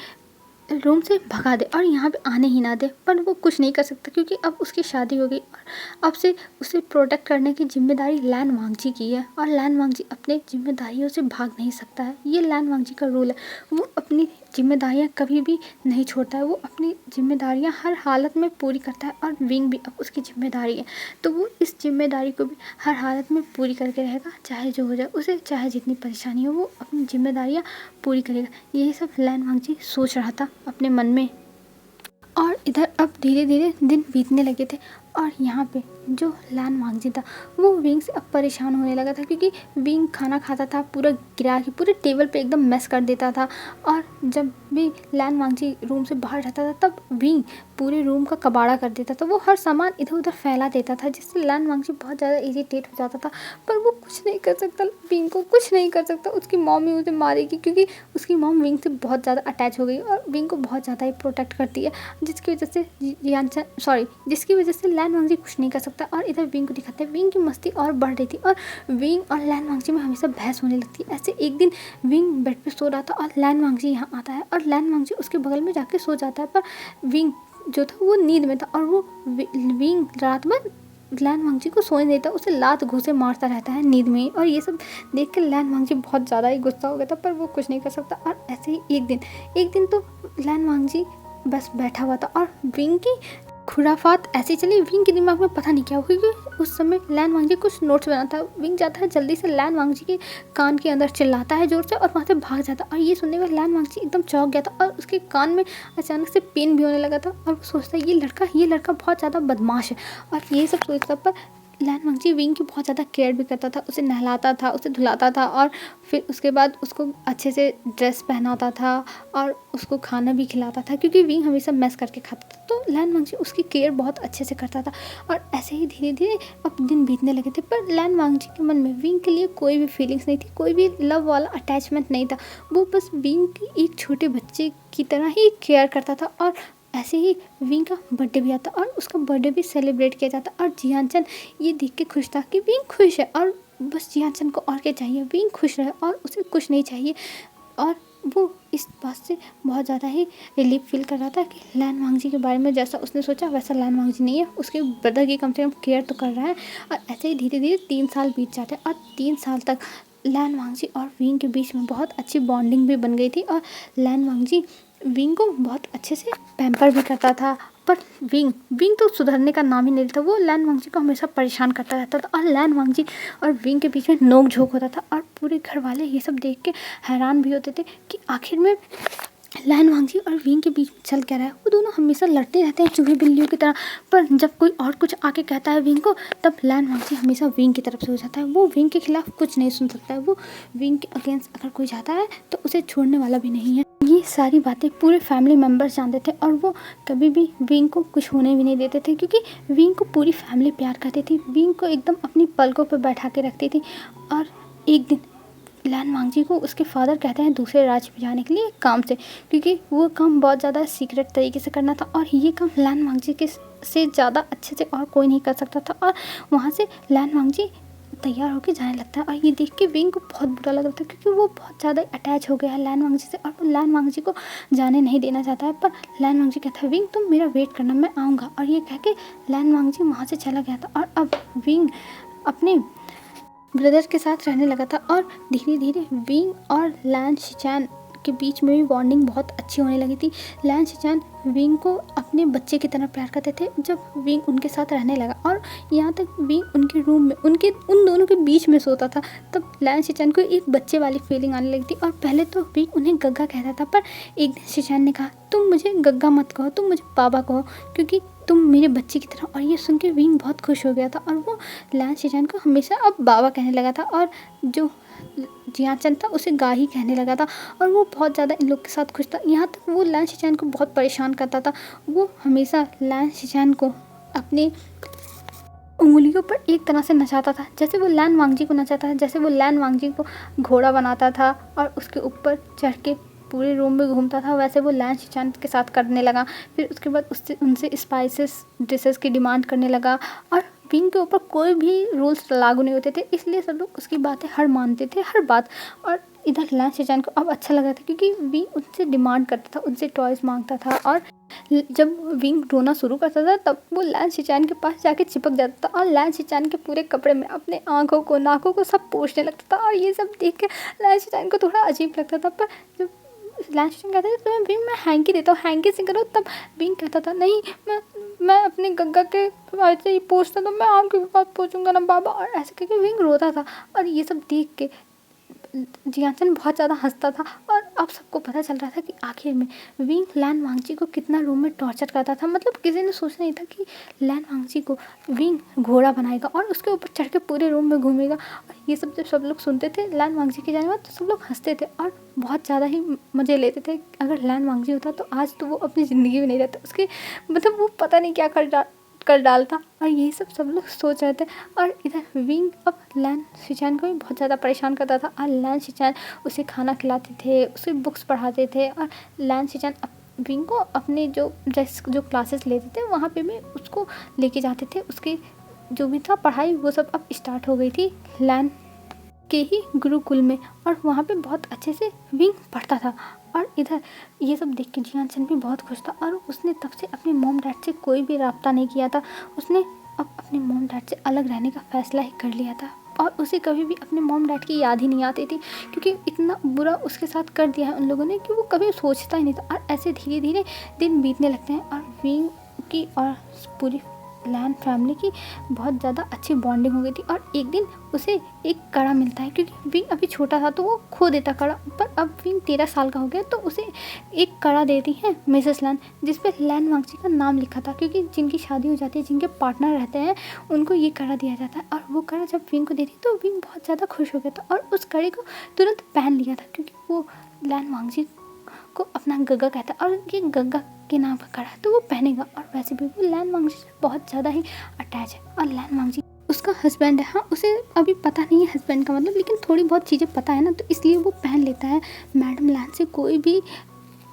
रूम से भगा दे और यहाँ पे आने ही ना दे, पर वो कुछ नहीं कर सकता क्योंकि अब उसकी शादी हो गई और अब से उसे प्रोटेक्ट करने की जिम्मेदारी लैन वांगची की है, और लैन वांगची अपने जिम्मेदारियों से भाग नहीं सकता है। ये लैन वांगची का रूल है, वो अपनी जिम्मेदारियाँ कभी भी नहीं छोड़ता है, वो अपनी जिम्मेदारियाँ हर हालत में पूरी करता है, और विंग भी अब उसकी जिम्मेदारी है, तो वो इस जिम्मेदारी को भी हर हालत में पूरी करके रहेगा, चाहे जो हो जाए, उसे चाहे जितनी परेशानी हो वो अपनी जिम्मेदारियाँ पूरी करेगा। यही सब लैन वांगची सोच रहा था अपने मन में। और इधर अब धीरे धीरे दिन बीतने लगे थे, और यहाँ पे जो लैन वांगची था वो विंग से अब परेशान होने लगा था, क्योंकि विंग खाना खाता था पूरा गिरा के पूरे टेबल पे एकदम मैस कर देता था, और जब भी लैन वांगची रूम से बाहर रहता था तब विंग पूरे रूम का कबाड़ा कर देता था, वो हर सामान इधर उधर फैला देता था, जिससे लैन वांगची बहुत ज़्यादा इरिटेट हो जाता था, पर वो कुछ नहीं कर सकता, विंग को कुछ नहीं कर सकता। उसकी मॉम ही उसे मारेगी, क्योंकि उसकी मॉम विंग से बहुत ज़्यादा अटैच हो गई और विंग को बहुत ज़्यादा ही प्रोटेक्ट करती है, जिसकी वजह से जिसकी वजह से लैन वांगची कुछ नहीं कर सकता। और इधर विंग को दिखाते हैं, विंग की मस्ती और बढ़ रही थी और विंग और लैन वांगची में हमेशा बहस होने लगती है। ऐसे एक दिन विंग बेड पे सो रहा था और लैन वांगची यहाँ आता है और लैन वांगची उसके बगल में जाके सो जाता है, पर विंग जो था वो नींद में था, और वो विंग रात भर लैन वांगची को सोने देता, उसे लात घूंसे मारता रहता है नींद में ही। और ये सब देख के लैन वांगची बहुत ज़्यादा ही गुस्सा हो गया था, पर वो कुछ नहीं कर सकता। और ऐसे ही एक दिन तो लैन वांगची बस बैठा हुआ था और विंग की खुराफात ऐसी चली, विंग के दिमाग में पता नहीं क्या हुआ, क्योंकि उस समय लैन वांगची कुछ नोट्स बनाता है। विंग जाता है जल्दी से लैन वांगची के कान के अंदर चिल्लाता है जोर से और वहाँ से भाग जाता है, और ये सुनने पर लैन वांगची एकदम चौंक गया था और उसके कान में अचानक से पेन भी होने लगा था, और वो सोचता है ये लड़का बहुत ज़्यादा बदमाश है। और ये सब सोचता, पर लैन वांगची विंग की बहुत ज़्यादा केयर भी करता था, उसे नहलाता था, उसे धुलाता था, और फिर उसके बाद उसको अच्छे से ड्रेस पहनाता था और उसको खाना भी खिलाता था, क्योंकि विंग हमेशा मैस करके खाता था, तो लैन वांगची उसकी केयर बहुत अच्छे से करता था। और ऐसे ही धीरे धीरे अब दिन बीतने लगे थे, पर लैन वांगची के मन में विंग के लिए कोई भी फीलिंग्स नहीं थी, कोई भी लव वाला अटैचमेंट नहीं था। वो बस विंग की एक छोटे बच्चे की तरह ही केयर करता था। और ऐसे ही विंग का बर्थडे भी आता और उसका बर्थडे भी सेलिब्रेट किया जाता, और जियानचन ये देख के खुश था कि विंग खुश है, और बस जियानचन को और क्या चाहिए, विंग खुश रहे और उसे कुछ नहीं चाहिए। और वो इस बात से बहुत ज़्यादा ही रिलीफ फील कर रहा था कि लैन वांगची के बारे में जैसा उसने सोचा वैसा लैन वांगची नहीं है, उसके ब्रदर की कम से कम केयर तो कर रहा है। और ऐसे ही धीरे धीरे 3 साल बीत जाते हैं, और 3 साल तक लैन वांगची और विंग के बीच में बहुत अच्छी बॉन्डिंग भी बन गई थी, और लैन वांगची विंग को बहुत अच्छे से पैम्पर भी करता था। पर विंग तो सुधरने का नाम ही नहीं लेता, वो लैन वांगची को हमेशा परेशान करता रहता था, और लैन वांगची और विंग के बीच में नोक झोंक होता था, और पूरे घर वाले ये सब देख के हैरान भी होते थे कि आखिर में लैन वांगची और विंग के बीच में चल क्या रहा है। वो दोनों हमेशा लड़ते रहते हैं चूहे बिल्लियों की तरह, पर जब कोई और कुछ आके कहता है विंग को, तब लैन वांगची हमेशा विंग की तरफ से हो जाता है। वो विंग के खिलाफ कुछ नहीं सुन सकता है, वो विंग के अगेंस्ट अगर कोई जाता है तो उसे छोड़ने वाला भी नहीं है। ये सारी बातें पूरे फैमिली मेम्बर्स जानते थे, और वो कभी भी विंग को कुछ होने भी नहीं देते थे, क्योंकि विंग को पूरी फैमिली प्यार करती थी, विंग को एकदम अपनी पलकों पर बैठा के रखती थी। और एक दिन लैन वांगची को उसके फादर कहते हैं दूसरे राज्य में जाने के लिए काम से, क्योंकि वो काम बहुत ज़्यादा सीक्रेट तरीके से करना था, और ये काम लैन वांगची के से ज़्यादा अच्छे से और कोई नहीं कर सकता था। और वहाँ से लैन वांगची तैयार होकर जाने लगता है, और ये देख के विंग को बहुत बुरा लग रहा था, क्योंकि वो बहुत ज़्यादा अटैच हो गया है लैन वांगची से, और वो लैन वांगची को जाने नहीं देना चाहता है। पर लैन वांगची कहता है विंग तुम मेरा वेट करना, मैं आऊँगा। और ये कह के लैन वांगची वहाँ से चला गया था, और अब विंग अपने ब्रदर के साथ रहने लगा था, और धीरे धीरे विंग और लैन शिचैन के बीच में भी बॉन्डिंग बहुत अच्छी होने लगी थी। लैन शिचैन विंग को अपने बच्चे की तरह प्यार करते थे जब विंग उनके साथ रहने लगा, और यहाँ तक विंग उनके रूम में उन दोनों के बीच में सोता था, तब लैन शिचैन को एक बच्चे वाली फीलिंग आने लगी थी। और पहले तो विंग उन्हें गग्गा कहता था, पर एक दिन शिचैन ने कहा तुम मुझे गग्गा मत कहो, तुम मुझे पापा कहो, क्योंकि तुम मेरे बच्चे की तरह। और ये सुन के विंग बहुत खुश हो गया था, और वो लैन शिचैन को हमेशा अब बाबा कहने लगा था। और जो जियान-चन था उसे गा ही कहने लगा था और वो बहुत ज़्यादा इन लोग के साथ खुश था। यहाँ तक वो लैन शिचैन को बहुत परेशान करता था। वो हमेशा लैन शिचैन को अपने उँगलियों पर एक तरह से नचाता था, जैसे वो लैन वांगजी को नचाता था, जैसे वो लैन वांगजी को घोड़ा बनाता था और उसके ऊपर चढ़ के पूरे रूम में घूमता था, वैसे वो लैन शिचैन के साथ करने लगा। फिर उसके बाद उससे उनसे स्पाइसेस डिशेस की डिमांड करने लगा और विंग के ऊपर कोई भी रूल्स लागू नहीं होते थे, इसलिए सब लोग उसकी बातें हर मानते थे, हर बात। और इधर लैन शिचैन को अब अच्छा लगा था क्योंकि विंग उनसे डिमांड करता था, उनसे टॉयज़ मांगता था और जब विंग रोना शुरू करता था तब वो लैन शिचैन के पास जाके चिपक जाता था और लैन शिचैन के पूरे कपड़े में अपने आँखों को, नाकों को सब पोंछने लगता था। और ये सब देख के लैन शिचैन को थोड़ा अजीब लगता था, पर जब लैन शिचैन कहता था तुम्हें विंग मैं हैंकी देता हूँ, हैंकी से करो, तब विंग कहता था नहीं, मैं अपनी गग्गा के ऐसे ही पोंछता तो मैं आपके पास पोंछूंगा ना बाबा। और ऐसे करके विंग रोता था और ये सब देख के जियान-चन बहुत ज़्यादा हंसता था। और अब सबको पता चल रहा था कि आखिर में विंग लैन वांगजी को कितना रूम में टॉर्चर करता था। मतलब किसी ने सोचा नहीं था कि लैन वांगजी को विंग घोड़ा बनाएगा और उसके ऊपर चढ़ के पूरे रूम में घूमेगा। और ये सब जब सब लोग सुनते थे लैन वांगजी के जाने बाद तो सब लोग हंसते थे और बहुत ज़्यादा ही मज़े लेते थे। अगर लैन वांगजी होता तो आज तो वो अपनी ज़िंदगी में नहीं रहता, उसके मतलब वो पता नहीं क्या कर डालता। और यही सब लोग सोच रहे थे। और इधर विंग अब लैन शिचैन को भी बहुत ज़्यादा परेशान करता था और लैन शिचैन उसे खाना खिलाते थे, उसे बुक्स पढ़ाते थे और लैन शिचैन विंग को अपने जो क्लासेस लेते थे वहाँ पे भी उसको लेके जाते थे। उसके जो भी था पढ़ाई वो सब अब स्टार्ट हो गई थी लैन के ही गुरुकुल में और वहाँ पे बहुत अच्छे से विंग पढ़ता था। और इधर ये सब देख के जियान-चन भी बहुत खुश था और उसने तब से अपने मॉम डैड से कोई भी राब्ता नहीं किया था। उसने अब अपने मॉम डैड से अलग रहने का फ़ैसला ही कर लिया था और उसे कभी भी अपने मॉम डैड की याद ही नहीं आती थी, क्योंकि इतना बुरा उसके साथ कर दिया है उन लोगों ने कि वो कभी सोचता ही नहीं था। और ऐसे धीरे धीरे दिन बीतने लगते हैं और विंग की और पूरी लैन फैमिली की बहुत ज़्यादा अच्छी बॉन्डिंग हो गई थी। और एक दिन उसे एक कड़ा मिलता है, क्योंकि विंग अभी छोटा था तो वो खो देता कड़ा, पर अब विंग 13 साल का हो गया तो उसे एक कड़ा देती है मिसेस लैन, जिस पे लैन वांगजी का नाम लिखा था, क्योंकि जिनकी शादी हो जाती है, जिनके पार्टनर रहते हैं, उनको ये कड़ा दिया जाता है। और वो कड़ा जब विंग को देती तो विंग बहुत ज़्यादा खुश हो गया था और उस कड़े को तुरंत पहन लिया था, क्योंकि वो लैन वांगजी को अपना गग्गा कहता है और ये गग्गा के नाम का कड़ा है तो वो पहनेगा। और वैसे भी वो लैन वांगजी से बहुत ज़्यादा ही अटैच है और लैन वांगजी उसका हस्बैंड है। हाँ, उसे अभी पता नहीं है हस्बैंड का मतलब, लेकिन थोड़ी बहुत चीज़ें पता है ना, तो इसलिए वो पहन लेता है। मैडम लैन से कोई भी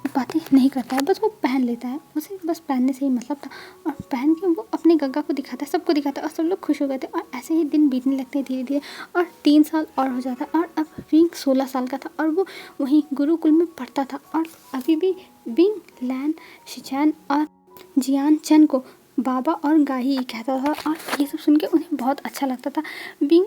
बातें नहीं करता है, बस वो पहन लेता है, उसे बस पहनने से ही मतलब था। और पहन के वो अपने गग्गा को दिखाता है, सबको दिखाता है और सब लोग खुश हो गए थे। और ऐसे ही दिन बीतने लगते हैं धीरे धीरे और 3 साल और हो जाता है और अब विंग 16 साल का था और वो वहीं गुरुकुल में पढ़ता था। और अभी भी विंग लैन शिचैन और जियान-चन को बाबा और गाही कहता था और ये सब सुन के उन्हें बहुत अच्छा लगता था। विंग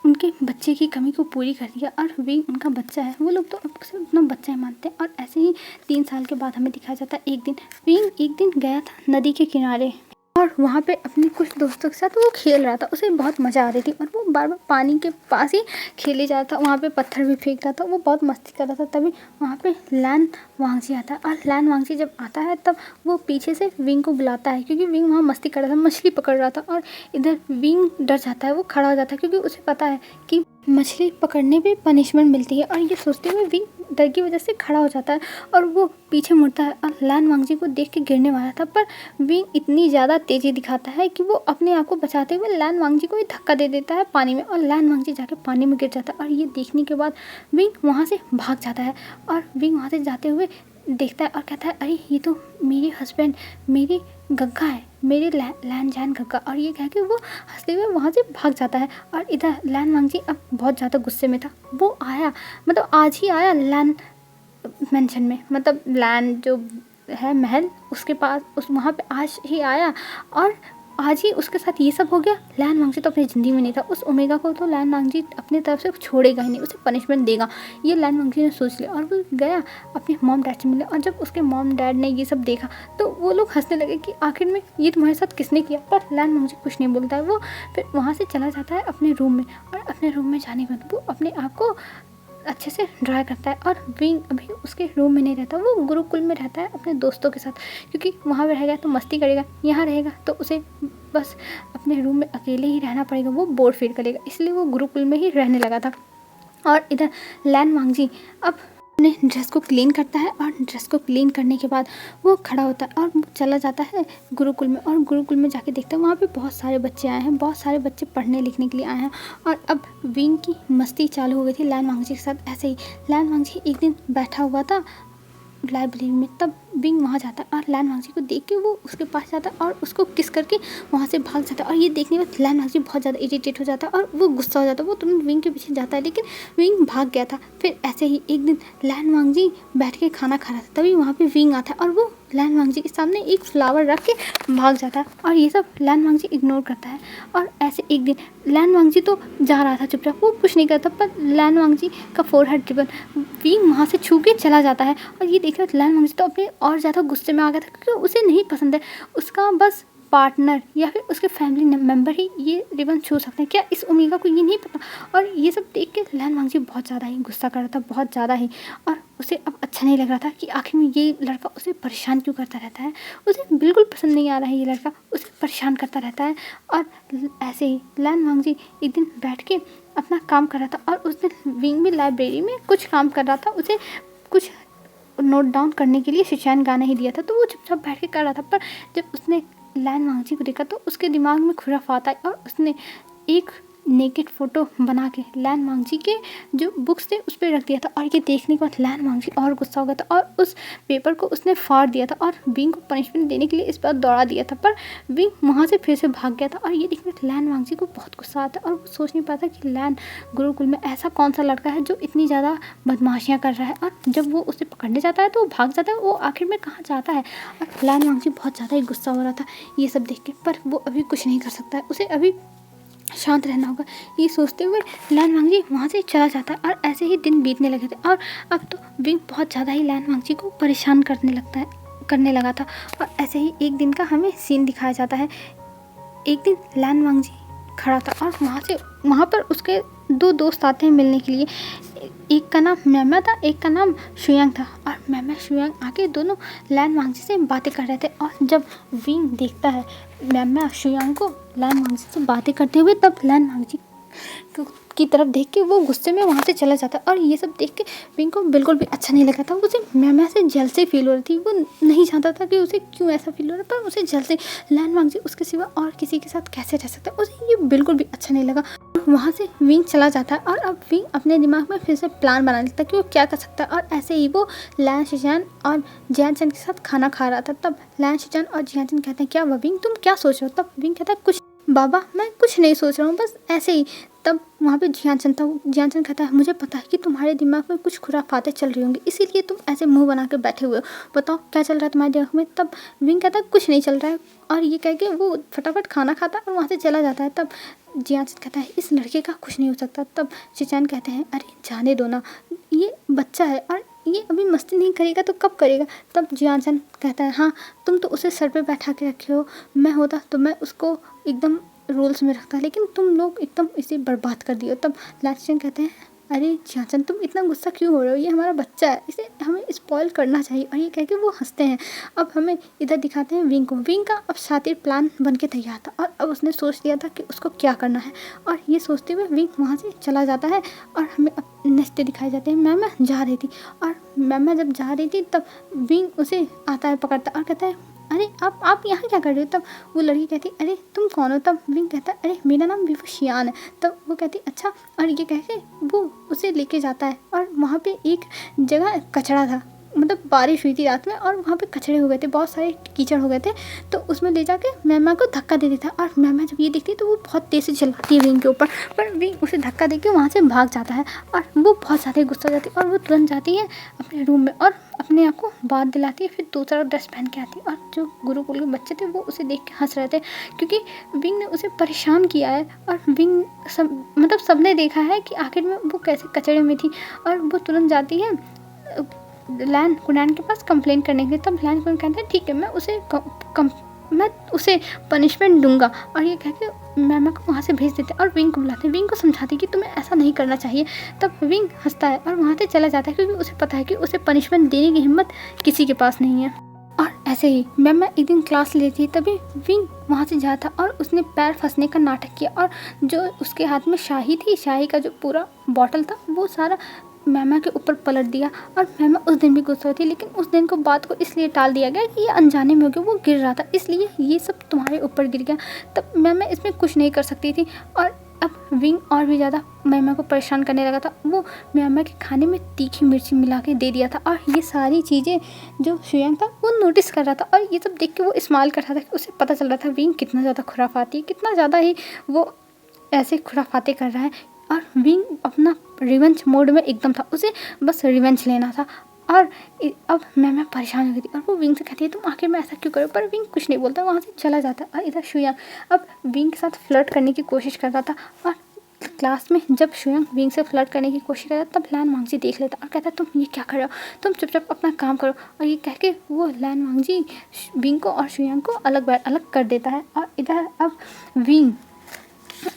उनके बच्चे की कमी को पूरी कर दिया और विंग उनका बच्चा है, वो लोग तो अब उसे अपना बच्चा ही मानते हैं। और ऐसे ही 3 साल के बाद हमें दिखाया जाता है एक दिन विंग एक दिन गया था नदी के किनारे और वहाँ पे अपने कुछ दोस्तों के साथ वो खेल रहा था, उसे बहुत मज़ा आ रही थी और वो बार बार पानी के पास ही खेले जा रहा था, वहाँ पे पत्थर भी फेंक रहा था, वो बहुत मस्ती कर रहा था। तभी वहाँ पे लैन वांगजी आता है और लैन वांगजी जब आता है तब वो पीछे से विंग को बुलाता है, क्योंकि विंग वहाँ मस्ती कर रहा था, मछली पकड़ रहा था। और इधर विंग डर जाता है, वो खड़ा हो जाता है, क्योंकि उसे पता है कि मछली पकड़ने पे पनिशमेंट मिलती है। और ये सोचते हुए विंग डर की वजह से खड़ा हो जाता है और वो पीछे मुड़ता है और लैन वांगजी को देख के गिरने वाला था, पर विंग इतनी ज़्यादा तेज़ी दिखाता है कि वो अपने आप को बचाते हुए लैन वांगजी को ही धक्का दे देता है पानी में और लैन वांगजी जाके पानी में गिर जाता है। और ये देखने के बाद विंग वहाँ से भाग जाता है और विंग वहाँ से जाते हुए देखता है और कहता है अरे ये तो मेरे हस्बैंड, मेरी गग्गा है, मेरे लैन जैन गग्गा। और ये कह के वो हंसते हुए वहाँ से भाग जाता है। और इधर लैन वांगजी अब बहुत ज़्यादा गुस्से में था, वो आया मतलब आज ही आया लैन मेंशन में, मतलब लैन जो है महल उसके पास उस वहाँ पे आज ही आया और आज ही उसके साथ ये सब हो गया। लैन वांगजी तो अपनी ज़िंदगी में नहीं था, उस ओमेगा को तो लैन वांगजी अपनी तरफ से छोड़ेगा ही नहीं, उसे पनिशमेंट देगा, ये लैन वांगजी ने सोच लिया। और वो गया अपने मॉम डैड से मिले और जब उसके मॉम डैड ने ये सब देखा तो वो लोग हंसने लगे कि आखिर में ये तुम्हारे साथ किसने किया। पर लैन वांगजी कुछ नहीं बोलता है, वो फिर वहाँ से चला जाता है अपने रूम में और अपने रूम में जाने के बाद वो अपने आप को अच्छे से ड्राई करता है। और विंग अभी उसके रूम में नहीं रहता, वो गुरुकुल में रहता है अपने दोस्तों के साथ, क्योंकि वहाँ पे रहेगा तो मस्ती करेगा, यहाँ रहेगा तो उसे बस अपने रूम में अकेले ही रहना पड़ेगा, वो बोर फील करेगा, इसलिए वो गुरुकुल में ही रहने लगा था। और इधर लैन वांगजी अब अपने ड्रेस को क्लीन करता है और ड्रेस को क्लीन करने के बाद वो खड़ा होता है और चला जाता है गुरुकुल में। और गुरुकुल में जाके देखता है वहाँ पे बहुत सारे बच्चे आए हैं, बहुत सारे बच्चे पढ़ने लिखने के लिए आए हैं। और अब विंग की मस्ती चालू हो गई थी लैन वांगजी के साथ। ऐसे ही लैन वांगजी एक दिन बैठा हुआ था लाइब्रेरी में, तब विंग वहाँ जाता है और लैन वांगजी को देख के वो उसके पास जाता है और उसको किस करके वहाँ से भाग जाता है। और ये देखने के बाद लैन वांगजी बहुत ज़्यादा इरिटेट हो जाता है और वो गुस्सा हो जाता है। वो तुरंत विंग के पीछे जाता है, लेकिन विंग भाग गया था। फिर ऐसे ही एक दिन लैन वांगजी बैठ के खाना खा रहा था, तभी वहाँ पे विंग आता है और वो लैन वांगजी के सामने एक फ्लावर रख के भाग जाता है। और ये सब लैन वांगजी इग्नोर करता है। और ऐसे एक दिन लैन वांगजी तो जा रहा था चुपचाप, वो कुछ नहीं करता, पर लैन वांगजी का फोरहेड रिबन विंग वहाँ से छू के चला जाता है। और ये देखकर लैन वांगजी तो अपने और ज़्यादा गुस्से में आ गया था, क्योंकि उसे नहीं पसंद है उसका बस पार्टनर या फिर उसके फैमिली मेम्बर ही ये रिबन छू सकते हैं। क्या इस ओमेगा को ये नहीं पता? और ये सब देख के लैन वांगजी बहुत ज़्यादा ही गुस्सा कर रहा था, बहुत ज़्यादा ही। और उसे अब अच्छा नहीं लग रहा था कि आखिर में ये लड़का उसे परेशान क्यों करता रहता है। उसे बिल्कुल पसंद नहीं आ रहा है ये लड़का, उसे परेशान करता रहता है। और ऐसे ही लैन वांगजी एक दिन बैठ के अपना काम कर रहा था और उस दिन विंग में लाइब्रेरी में कुछ काम कर रहा था। उसे कुछ नोट डाउन करने के लिए शिचैन गाना ही दिया था, तो वो चुपचाप बैठ के कर रहा था। पर जब उसने लैन वांगजी को देखा तो उसके दिमाग में खुराफात आई और उसने एक नेकेड फ़ोटो बना के लैन वांगजी के जो बुक्स थे उस पर रख दिया था। और ये देखने के बाद लैन वांगजी और गुस्सा हो गया था और उस पेपर को उसने फाड़ दिया था और विंग को पनिशमेंट देने के लिए इस बार दौड़ा दिया था। पर विंग वहाँ से फिर से भाग गया था। और ये देखने के लैन वांगजी को बहुत गुस्सा आता है और वो सोच नहीं पाता कि लैन गुरुकुल में ऐसा कौन सा लड़का है जो इतनी ज़्यादा बदमाशियाँ कर रहा है। और जब वो उसे पकड़ने जाता है तो वो भाग जाता है, वो आखिर में कहाँ जाता है। और लैन वांगजी बहुत ज़्यादा ही गुस्सा हो रहा था ये सब देख के, पर वो अभी कुछ नहीं कर सकता है, उसे अभी शांत रहना होगा। ये सोचते हुए लैन वांगजी वहाँ से चला जाता है। और ऐसे ही दिन बीतने लगे थे और अब तो विंग बहुत ज़्यादा ही लैन वांगजी को परेशान करने लगा था। और ऐसे ही एक दिन का हमें सीन दिखाया जाता है। एक दिन लैन वांगजी खड़ा था और वहाँ पर उसके दो दोस्त आते हैं मिलने के लिए। एक का नाम मैमा था, एक का नाम शुयांग था। और मैमा शुयांग आके दोनों लैन वांगजी से बातें कर रहे थे। और जब विंग देखता है मैमा शुयांग को लैन वांगजी से बातें करते हुए, तब लैन वांगजी की तरफ देख के वो गुस्से में वहाँ से चला जाता है। और ये सब देख के विंग को बिल्कुल भी अच्छा नहीं लगा था। उसे मैमा से जेलसी फील हो रही थी, वो नहीं जानता था कि उसे क्यों ऐसा फील हो रहा था, पर उसे जेलसी लैन वांगजी उसके सिवा और किसी के साथ कैसे रह सकता है, उसे ये बिल्कुल भी अच्छा नहीं लगा। वहाँ से विंग चला जाता है और अब विंग अपने दिमाग में फिर से प्लान बना लेता है कि वो क्या कर सकता है। और ऐसे ही वो लैन शिचैन और जियानचन के साथ खाना खा रहा था। तब लैन शिचैन और जियानचन कहते हैं क्या विंग तुम क्या सोच रहे हो? तब विंग कहता है कुछ बाबा मैं कुछ नहीं सोच रहा हूँ, बस ऐसे ही। तब वहाँ पे जियानचन था, जियानचन कहता है मुझे पता है कि तुम्हारे दिमाग में कुछ खुराफातें चल रही होंगी, इसीलिए तुम ऐसे मुंह बना के बैठे हुए हो, बताओ क्या चल रहा है तुम्हारे दिमाग में। तब विंग कहता है कुछ नहीं चल रहा है। और ये कह के वो फटाफट खाना खाता है और वहाँ से चला जाता है। तब जियानचन कहता है इस लड़के का कुछ नहीं हो सकता। तब शिचैन कहते हैं अरे जाने दो ना, ये बच्चा है और ये अभी मस्ती नहीं करेगा तो कब करेगा। तब जियानचन कहता है हाँ तुम तो उसे सर पे बैठा के रखे हो, मैं होता तो मैं उसको एकदम रूल्स में रखता, लेकिन तुम लोग एकदम इसे बर्बाद कर दियो। तब लाचन कहते हैं अरे जियानचन तुम इतना गुस्सा क्यों हो रहे हो, ये हमारा बच्चा है, इसे हमें स्पॉइल करना चाहिए। और ये कह के वो हंसते हैं। अब हमें इधर दिखाते हैं विंग को। विंग का अब शातिर प्लान बन के तैयार था और अब उसने सोच लिया था कि उसको क्या करना है। और ये सोचते हुए विंग वहाँ से चला जाता है और हमें अब नेक्स्ट डे दिखाए जाते हैं। मैमा जा रही थी और मैमा जब जा रही थी तब विंग उसे आता है पकड़ता और कहता है अरे आप यहाँ क्या कर रहे हो। तब वो लड़की कहती अरे तुम कौन हो। तब विंग कहता है अरे मेरा नाम विवशियान है। तब वो कहती अच्छा, और ये कह के वो उसे लेके जाता है। और वहाँ पे एक जगह कचरा था, मतलब बारिश हुई थी रात में और वहाँ पे कचरे हो गए थे, बहुत सारे कीचड़ हो गए थे। तो उसमें ले जाके मैमा को धक्का दे देता है। और मैमा जब ये देखती है तो वो बहुत तेज़ से चिल्लाती है विंग के ऊपर, पर विंग उसे धक्का दे के वहाँ से भाग जाता है। और वो बहुत ज़्यादा गुस्सा हो जाती है और वो तुरंत जाती है अपने रूम में और अपने आप को बात दिलाती है। फिर दूसरा ड्रेस पहन के आती है और जो गुरुकुल के बच्चे थे वो उसे देख के हंस रहे थे, क्योंकि विंग ने उसे परेशान किया है। और विंग सबने देखा है कि आखिर में वो कैसे कचरे में थी। और वो तुरंत जाती है लैन कुनैन के पास कंप्लेन करने के लिए। तब लैन कुनैन कहते हैं ठीक है मैं उसे पनिशमेंट दूंगा। और ये कह के मैमा को वहाँ से भेज देते हैं और विंग को बुलाते हैं। विंग को समझाते हैं कि तुम्हें ऐसा नहीं करना चाहिए। तब विंग हंसता है और वहाँ से चला जाता है, क्योंकि उसे पता है कि उसे पनिशमेंट देने की हिम्मत किसी के पास नहीं है। और ऐसे ही मैम एक दिन क्लास ले रही थी, तभी विंग वहाँ से जा था और उसने पैर फंसने का नाटक किया और जो उसके हाथ में शाही थी, शाही का जो पूरा बॉटल था वो सारा मैमा के ऊपर पलट दिया। और मैमा उस दिन भी गुस्सा थी, लेकिन उस दिन को बात को इसलिए टाल दिया गया कि ये अनजाने में हो गया, वो गिर रहा था इसलिए ये सब तुम्हारे ऊपर गिर गया। तब मैमा इसमें कुछ नहीं कर सकती थी और अब विंग और भी ज़्यादा मैमा को परेशान करने लगा था। वो मैमा के खाने में तीखी मिर्ची मिला के दे दिया था और ये सारी चीज़ें जो शुयांग था वो नोटिस कर रहा था और ये सब देख के वो इस्तेमाल कर रहा था कि उसे पता चल रहा था विंग कितना ज़्यादा खुराफाती है, कितना ज़्यादा ही वो ऐसे खुराफाते कर रहा है। और विंग अपना रिवेंज मोड में एकदम था, उसे बस रिवेंज लेना था। और अब मैं परेशान हो गई थी और वो विंग से कहती है तुम आखिर में ऐसा क्यों करो, पर विंग कुछ नहीं बोलता, वहाँ से चला जाता है। और इधर शुयांग अब विंग के साथ फ्लर्ट करने की कोशिश करता था और क्लास में जब शुयांग विंग से फ्लर्ट करने की कोशिश करता तब लैन वांगजी देख लेता और कहता तुम ये क्या कर रहे हो, तुम चुपचाप अपना काम करो। और ये कह के वो लैन वांगजी विंग को और शुयांग को अलग अलग कर देता है। और इधर अब विंग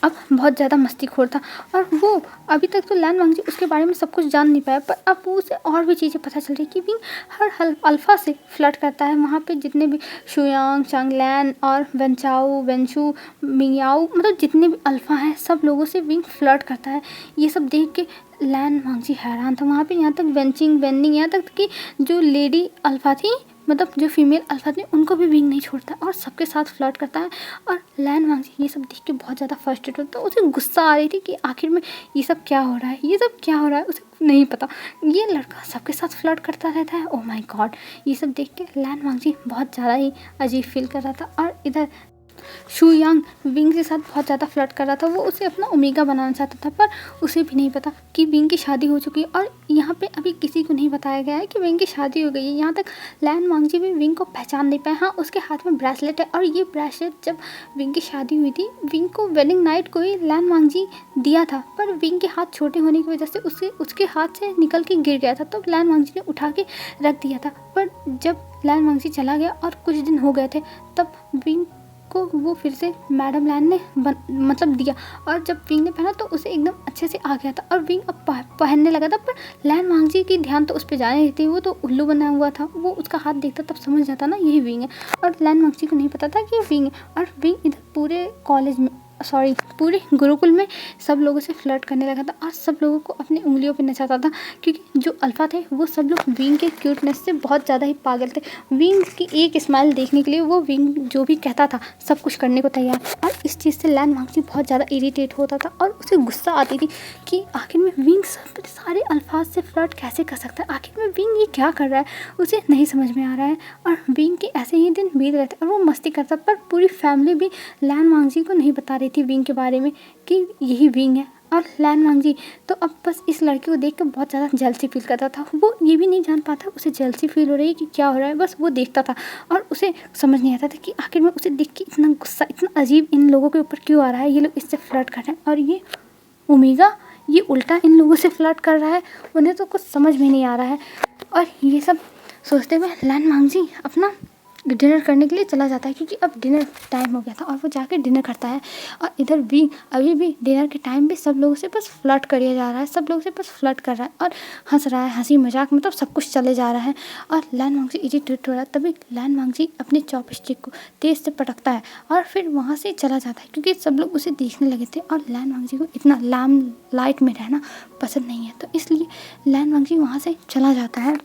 अब बहुत ज़्यादा मस्तीखोर था और वो अभी तक तो लैन वांगजी उसके बारे में सब कुछ जान नहीं पाया, पर अब वो उसे और भी चीज़ें पता चल रही कि विंग हर अल्फ़ा से फ्लर्ट करता है। वहाँ पे जितने भी शुयांग, चांगलैन और वेंचाओ, वेंशु, मियाओ, मतलब जितने भी अल्फ़ा हैं सब लोगों से विंग फ्लर्ट करता है। ये सब देख के लैन वांगजी हैरान था। वहाँ पे यहाँ तक वेंचिंग, वेन्निंग, यहाँ तक कि जो लेडी अल्फ़ा थी, मतलब जो फीमेल अल्फा थी, उनको भी विंग नहीं छोड़ता और सबके साथ फ्लर्ट करता है। और लैन वांगजी ये सब देख के बहुत ज़्यादा फ्रस्ट्रेटेड होता है, उसे गुस्सा आ रही थी कि आखिर में ये सब क्या हो रहा है, ये सब क्या हो रहा है, उसे नहीं पता, ये लड़का सबके साथ फ्लर्ट करता रहता है, ओह माय गॉड। ये सब देख के लैन वांगजी बहुत ज़्यादा ही अजीब फील कर रहा था। और इधर शुयांग विंग के साथ बहुत ज़्यादा फ्लर्ट कर रहा था, वो उसे अपना ओमेगा बनाना चाहता था, पर उसे भी नहीं पता कि विंग की शादी हो चुकी है। और यहाँ पे अभी किसी को नहीं बताया गया है कि विंग की शादी हो गई है। यहाँ तक लैन वांगजी भी विंग को पहचान नहीं पाया। हाँ, उसके हाथ में ब्रेसलेट है और ये ब्रेसलेट जब विंग की शादी हुई थी, विंग को वेडिंग नाइट को ही लैन वांगजी दिया था, पर विंग के हाथ छोटे होने की वजह से उसके हाथ से निकल के गिर गया था, तो लैन वांगजी ने उठा के रख दिया था। पर जब लैन वांगजी चला गया और कुछ दिन हो गए थे, तब विंग को वो फिर से मैडम लैन ने मतलब दिया और जब विंग ने पहना तो उसे एकदम अच्छे से आ गया था और विंग अब पहनने लगा था। पर लैन वांगजी की ध्यान तो उस पर जाने नहीं थी, वो तो उल्लू बना हुआ था, वो उसका हाथ देखता तब समझ जाता ना यही विंग है। और लैन वांगजी को नहीं पता था कि ये विंग है। और विंग इधर पूरे कॉलेज में पूरे गुरुकुल में सब लोगों से फ्लर्ट करने लगा था और सब लोगों को अपनी उंगलियों पे नचाता था, क्योंकि जो अल्फ़ा थे वो सब लोग विंग के क्यूटनेस से बहुत ज़्यादा ही पागल थे। विंग की एक स्माइल देखने के लिए वो विंग जो भी कहता था सब कुछ करने को तैयार। और इस चीज़ से लैन वांगजी बहुत ज़्यादा इरीटेट होता था और उसे गुस्सा आती थी कि आखिर में विंग सब सारे अल्फाज से फ्लर्ट कैसे कर सकता है, आखिर में विंग ये क्या कर रहा है, उसे नहीं समझ में आ रहा है। और विंग के ऐसे ही दिन बीत रहे थे और वो मस्ती करता, पर पूरी फैमिली भी लैन वांगजी को नहीं बता रही थी विंग के बारे में कि यही विंग है। और लैन वांगजी तो अब बस इस लड़के को देख कर बहुत ज़्यादा जेलसी फील करता था। वो ये भी नहीं जान पाता उसे जेलसी फील हो रही है कि क्या हो रहा है, बस वो देखता था और उसे समझ नहीं आता था कि आखिर में उसे देख के इतना गुस्सा, इतना अजीब इन लोगों के ऊपर क्यों आ रहा है, ये लोग इससे फ्लर्ट कर रहे हैं और ये ओमेगा ये उल्टा इन लोगों से फ्लर्ट कर रहा है, उन्हें तो कुछ समझ में नहीं आ रहा है। और ये सब सोचते हुए लैन वांगजी अपना डिनर करने के लिए चला जाता है, क्योंकि अब डिनर टाइम हो गया था और वो जाके डिनर करता है। और इधर भी अभी भी डिनर के टाइम भी सब लोगों से बस फ्लर्ट किया जा रहा है, सब लोगों से बस फ्लर्ट कर रहा है और हंस रहा है, हंसी मजाक मतलब सब कुछ चले जा रहा है। और लैन वांगजी इरिटेट हो रहा है, तभी लैन वांगजी अपने चॉपस्टिक को तेज़ से पटकता है और फिर वहाँ से चला जाता है, क्योंकि सब लोग उसे देखने लगे थे और लैन वांगजी को इतना लैम लाइट में रहना पसंद नहीं है, तो इसलिए लैन वांगजी वहाँ से चला जाता है।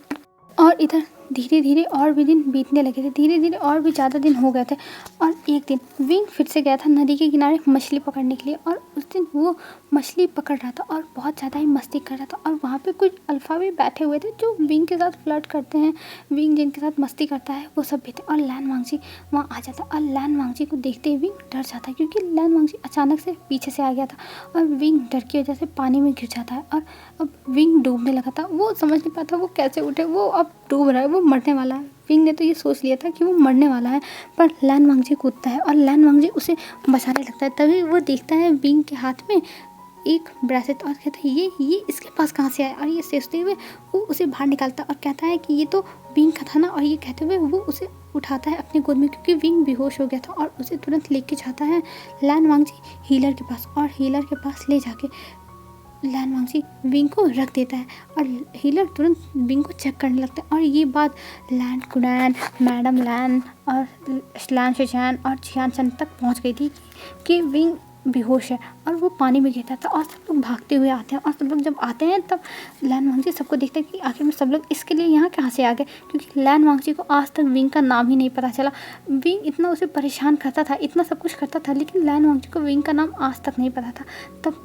और इधर धीरे धीरे और भी दिन बीतने लगे थे, धीरे धीरे और भी ज़्यादा दिन हो गए थे। और एक दिन विंग फिर से गया था नदी के किनारे मछली पकड़ने के लिए और उस दिन वो मछली पकड़ रहा था और बहुत ज़्यादा ही मस्ती कर रहा था। और वहाँ पे कुछ अल्फ़ा भी बैठे हुए थे जो विंग के साथ फ्लर्ट करते हैं, विंग जिनके साथ मस्ती करता है वो सब भी थे। और लैन वांगजी वहाँ आ जाता और लैन वांगजी को देखते ही विंग डर जाता है, क्योंकि लैन वांगजी अचानक से पीछे से आ गया था और विंग डर की वजह से पानी में गिर जाता है। और अब विंग डूबने लगा था, वो समझ नहीं पाता वो कैसे उठे, वो अब डूब रहा है, वो मरने वाला है। विंग ने तो ये सोच लिया था कि वो मरने वाला है, पर लैन वांगजी कूदता है और लैन वांगजी उसे बचाने लगता है। तभी वो देखता है विंग के हाथ में एक ब्रेसलेट और कहता है ये इसके पास कहाँ से आया। और ये सोचते हुए वो उसे बाहर निकालता है और कहता है कि ये तो विंग का था ना। और ये कहते हुए वो उसे उठाता है अपने गोद में, क्योंकि विंग बेहोश हो गया था, और उसे तुरंत लेके जाता है लैन वांगजी हीलर के पास। और हीलर के पास ले जाके लैन वांगजी विंग को रख देता है और हीलर तुरंत विंग को चेक करने लगता है। और ये बात लैन कुरैन, मैडम लैन और लैन शिचैन और जियान चैन तक पहुंच गई थी कि विंग बेहोश है और वो पानी में गिरता था। और सब लोग भागते हुए आते हैं और सब लोग जब आते हैं तब लैन वांगजी सबको देखते हैं कि आखिर में सब लोग इसके लिए यहाँ कहाँ से आ गए, क्योंकि लैन वांगजी को आज तक विंग का नाम ही नहीं पता चला। विंग इतना उसे परेशान करता था, इतना सब कुछ करता था, लेकिन लैन वांगजी को विंग का नाम आज तक नहीं पता था। तब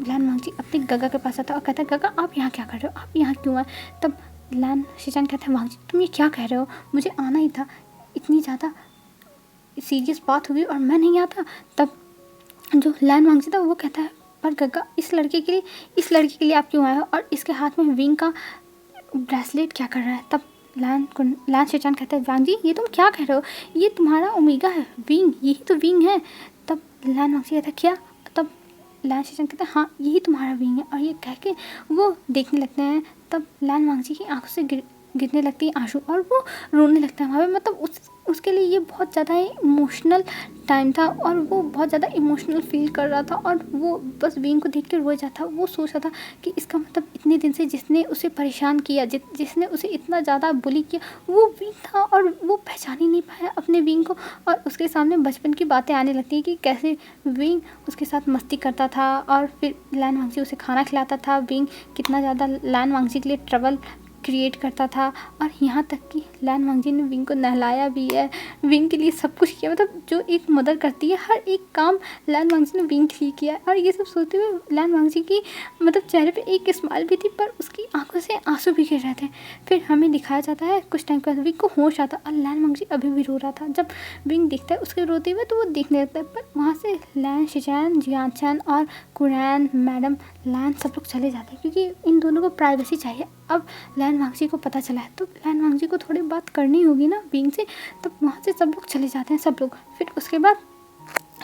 लैन वांगजी अपने गगा के पास आता है और कहता है, गगा आप यहाँ क्या कर रहे हो, आप यहाँ क्यों आए। तब लैन शिचैन कहता है, वांगजी तुम ये क्या कह रहे हो, मुझे आना ही था, इतनी ज़्यादा सीरियस बात हुई और मैं नहीं आता। तब जो लैन वांगजी था वो कहता है, पर गगा इस लड़के के लिए आप क्यों आए हो और इसके हाथ में विंग का ब्रेसलेट क्या कर रहा है। तब लैन शिचैन कहता है, वांगजी ये तुम क्या कह रहे हो, ये तुम्हारा ओमेगा है, विंग यही तो विंग है। तब लैन वांगजी कहता है, क्या। तब लैन शिचैन कहता है, हाँ यही तुम्हारा विंग है। और ये कह के वो देखने लगते हैं। तब लैन वांगजी की आंखों से गिरने लगती है आंसू और वो रोने लगता है वहाँ पे। मतलब उसके लिए ये बहुत ज़्यादा इमोशनल टाइम था और वो बहुत ज़्यादा इमोशनल फील कर रहा था और वो बस विंग को देख के रो जाता। वो सोच रहा था कि इसका मतलब इतने दिन से जिसने उसे परेशान किया, जिसने उसे इतना ज़्यादा बुली किया, वो विंग था और वो पहचान ही नहीं पाया अपने विंग को। और उसके सामने बचपन की बातें आने लगती है कि कैसे विंग उसके साथ मस्ती करता था और फिर लैन वांगजी उसे खाना खिलाता था। विंग कितना ज़्यादा लैन वांगजी के लिए ट्रबल क्रिएट करता था और यहाँ तक कि लैन वांगजी ने विंग को नहलाया भी है, विंग के लिए सब कुछ किया। मतलब जो एक मदर करती है हर एक काम लैन वांगजी ने विंग के लिए किया। और ये सब सोचते हुए लैन वांगजी की मतलब चेहरे पे एक स्माइल भी थी, पर उसकी आंखों से आंसू भी गिर रहे थे। फिर हमें दिखाया जाता है कुछ टाइम के बाद विंग को होश आता और लैन वांगजी अभी भी रो रहा था। जब विंग दिखता है उसके रोते हुए तो वो देखने लगता है, पर वहाँ से लैन शिचैन, जियान चैन और कुरैन, मैडम लैन सब लोग चले जाते हैं क्योंकि इन दोनों को प्राइवेसी चाहिए। अब लैन वांगजी को पता चला है तो लैन वांगजी को थोड़ी बात करनी होगी ना विंग से। तब वहाँ से सब लोग चले जाते हैं सब लोग। फिर उसके बाद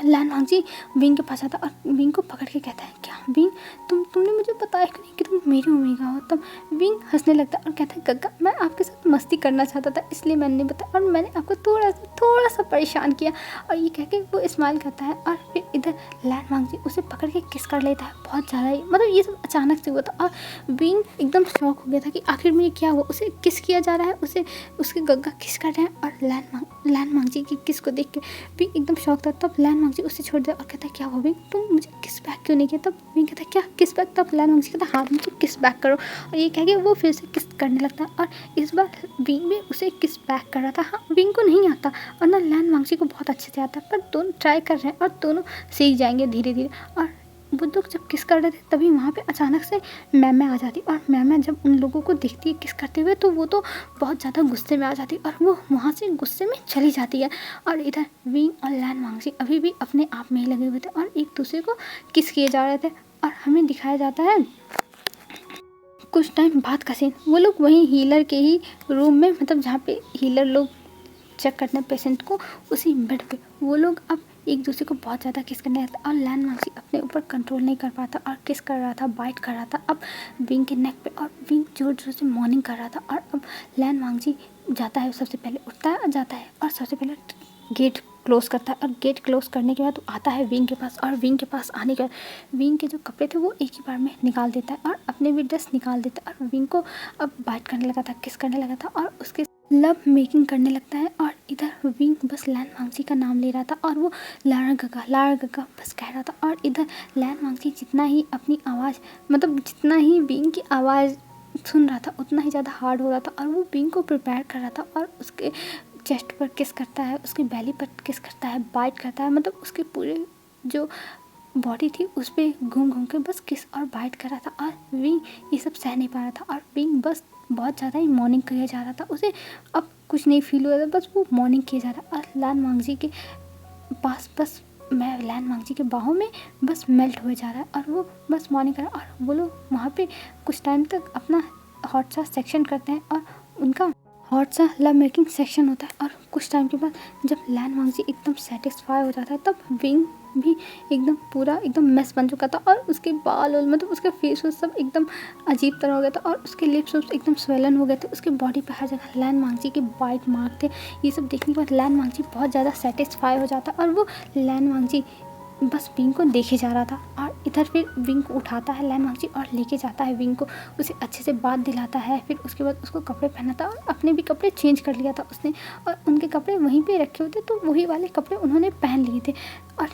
लैन वांगजी विंग के पास आता और विंग को पकड़ के कहता है, क्या विंग तुमने मुझे बताया क्यों नहीं कि तुम मेरी ओमेगा हो। तब विंग हंसने लगता है और कहता है, गग्गा मैं आपके साथ मस्ती करना चाहता था इसलिए मैंने नहीं बताया और मैंने आपको थोड़ा सा परेशान किया। और ये कह के वो स्माइल करता है और फिर इधर लैन वांगजी उसे पकड़ के किस कर लेता है बहुत ज़्यादा ही। मतलब ये सब अचानक से हुआ था और विंग एकदम शॉक हो गया था कि आखिर में ये क्या हुआ। उसे किस किया जा रहा है, उसे उसके गग्गा किस कर रहे हैं और लैन वांगजी की किस को देख के विंग एकदम शॉक था। तब लैन वांगजी उसे छोड़ दिया और कहता है, क्या हुआ विंग, तुम मुझे किस बैक क्यों नहीं किया। तब विंग कहता है, क्या किस बैक। तब लैन वांगजी कहता है, हाँ मुझे किस बैक करो। और ये कह के वो फिर से किस करने लगता है और इस बार विंग भी उसे किस बैक कर रहा था। हाँ विंग को नहीं आता और ना लैन वांगजी को बहुत अच्छे से आता है, पर दोनों ट्राई कर रहे हैं और दोनों सीख जाएंगे धीरे धीरे। और वो लोग जब किस कर रहे थे तभी वहाँ पे अचानक से मैम आ जाती और मैम जब उन लोगों को देखती है किस करते हुए तो वो तो बहुत ज़्यादा गुस्से में आ जाती और वो वहाँ से गुस्से में चली जाती है। और इधर विंग और लैन वांगजी अभी भी अपने आप में ही लगे हुए थे और एक दूसरे को किस किए जा रहे थे। और हमें दिखाया जाता है कुछ टाइम बाद का सीन, वो लोग वहीं हीलर के ही रूम में, मतलब जहाँ पे हीलर लोग चेक करते हैं पेशेंट को, उसी बेड पे वो लोग अब एक दूसरे को बहुत ज़्यादा किस करने लगता और लैन वांगजी अपने ऊपर कंट्रोल नहीं कर पाता और किस कर रहा था, बाइट कर रहा था अब विंग के नेक पे और विंग जोर जोर से मॉर्निंग कर रहा था। और अब लैन वांगजी जाता है, सबसे पहले उठता है और जाता है और सबसे पहले गेट क्लोज करता है और गेट क्लोज करने के बाद वो आता है विंग के पास और विंग के पास आने के बाद विंग के जो कपड़े थे वो एक ही बार में निकाल देता है और अपने भी ड्रेस निकाल देता है और विंग को अब बाइट करने लगा था, किस करने लगा था और उसके लव मेकिंग करने लगता है। और इधर विंग बस लैन वांगजी का नाम ले रहा था और वो लारा गगा बस कह रहा था। और इधर लैन वांगजी जितना ही अपनी आवाज़, मतलब जितना ही विंग की आवाज़ सुन रहा था उतना ही ज़्यादा हार्ड हो रहा था और वो विंग को प्रिपेयर कर रहा था और उसके चेस्ट पर किस करता है, उसकी बेली पर किस करता है, बाइट करता है, मतलब उसके पूरे जो बॉडी थी उस पर घूम घूम के बस किस और बाइट कर रहा था। और विंग ये सब सह नहीं पा रहा था और विंग बस बहुत ज़्यादा ही मॉर्निंग किया जा रहा था, उसे अब कुछ नहीं फील हो रहा था, बस वो मॉर्निंग किया जा रहा। और लैन वांगजी के पास बस लैन वांगजी के बाहों में बस मेल्ट हुए जा रहा है और वो बस मॉर्निंग कर रहा है। और वो लोग वहाँ पे कुछ टाइम तक अपना हॉट सा सेक्शन करते हैं और उनका हॉट सा लव मेकिंग सेक्शन होता है। और कुछ टाइम के बाद जब लैन वांगजी एकदम सेटिस्फाई हो जाता है तब विंग भी एकदम पूरा एकदम मेस बन चुका था और उसके बाल और मतलब उसका फेस सब एकदम अजीब तरह हो गया था और उसके लिप्स एकदम स्वेलन हो गए थे, उसके बॉडी पे हर जगह लैन वांगजी के बाइट मार्क थे। ये सब देखने के बाद लैन वांगजी बहुत ज़्यादा सेटिस्फाई हो जाता और वो लैन वांगजी बस विंग को देखे जा रहा था। और इधर फिर विंग को उठाता है लैन वांगजी और लेके जाता है विंग को, उसे अच्छे से बात दिलाता है। फिर उसके बाद उसको कपड़े पहनाता और अपने भी कपड़े चेंज कर लिया था उसने, और उनके कपड़े वहीं पे रखे हुए थे तो वही वाले कपड़े उन्होंने पहन लिए थे। और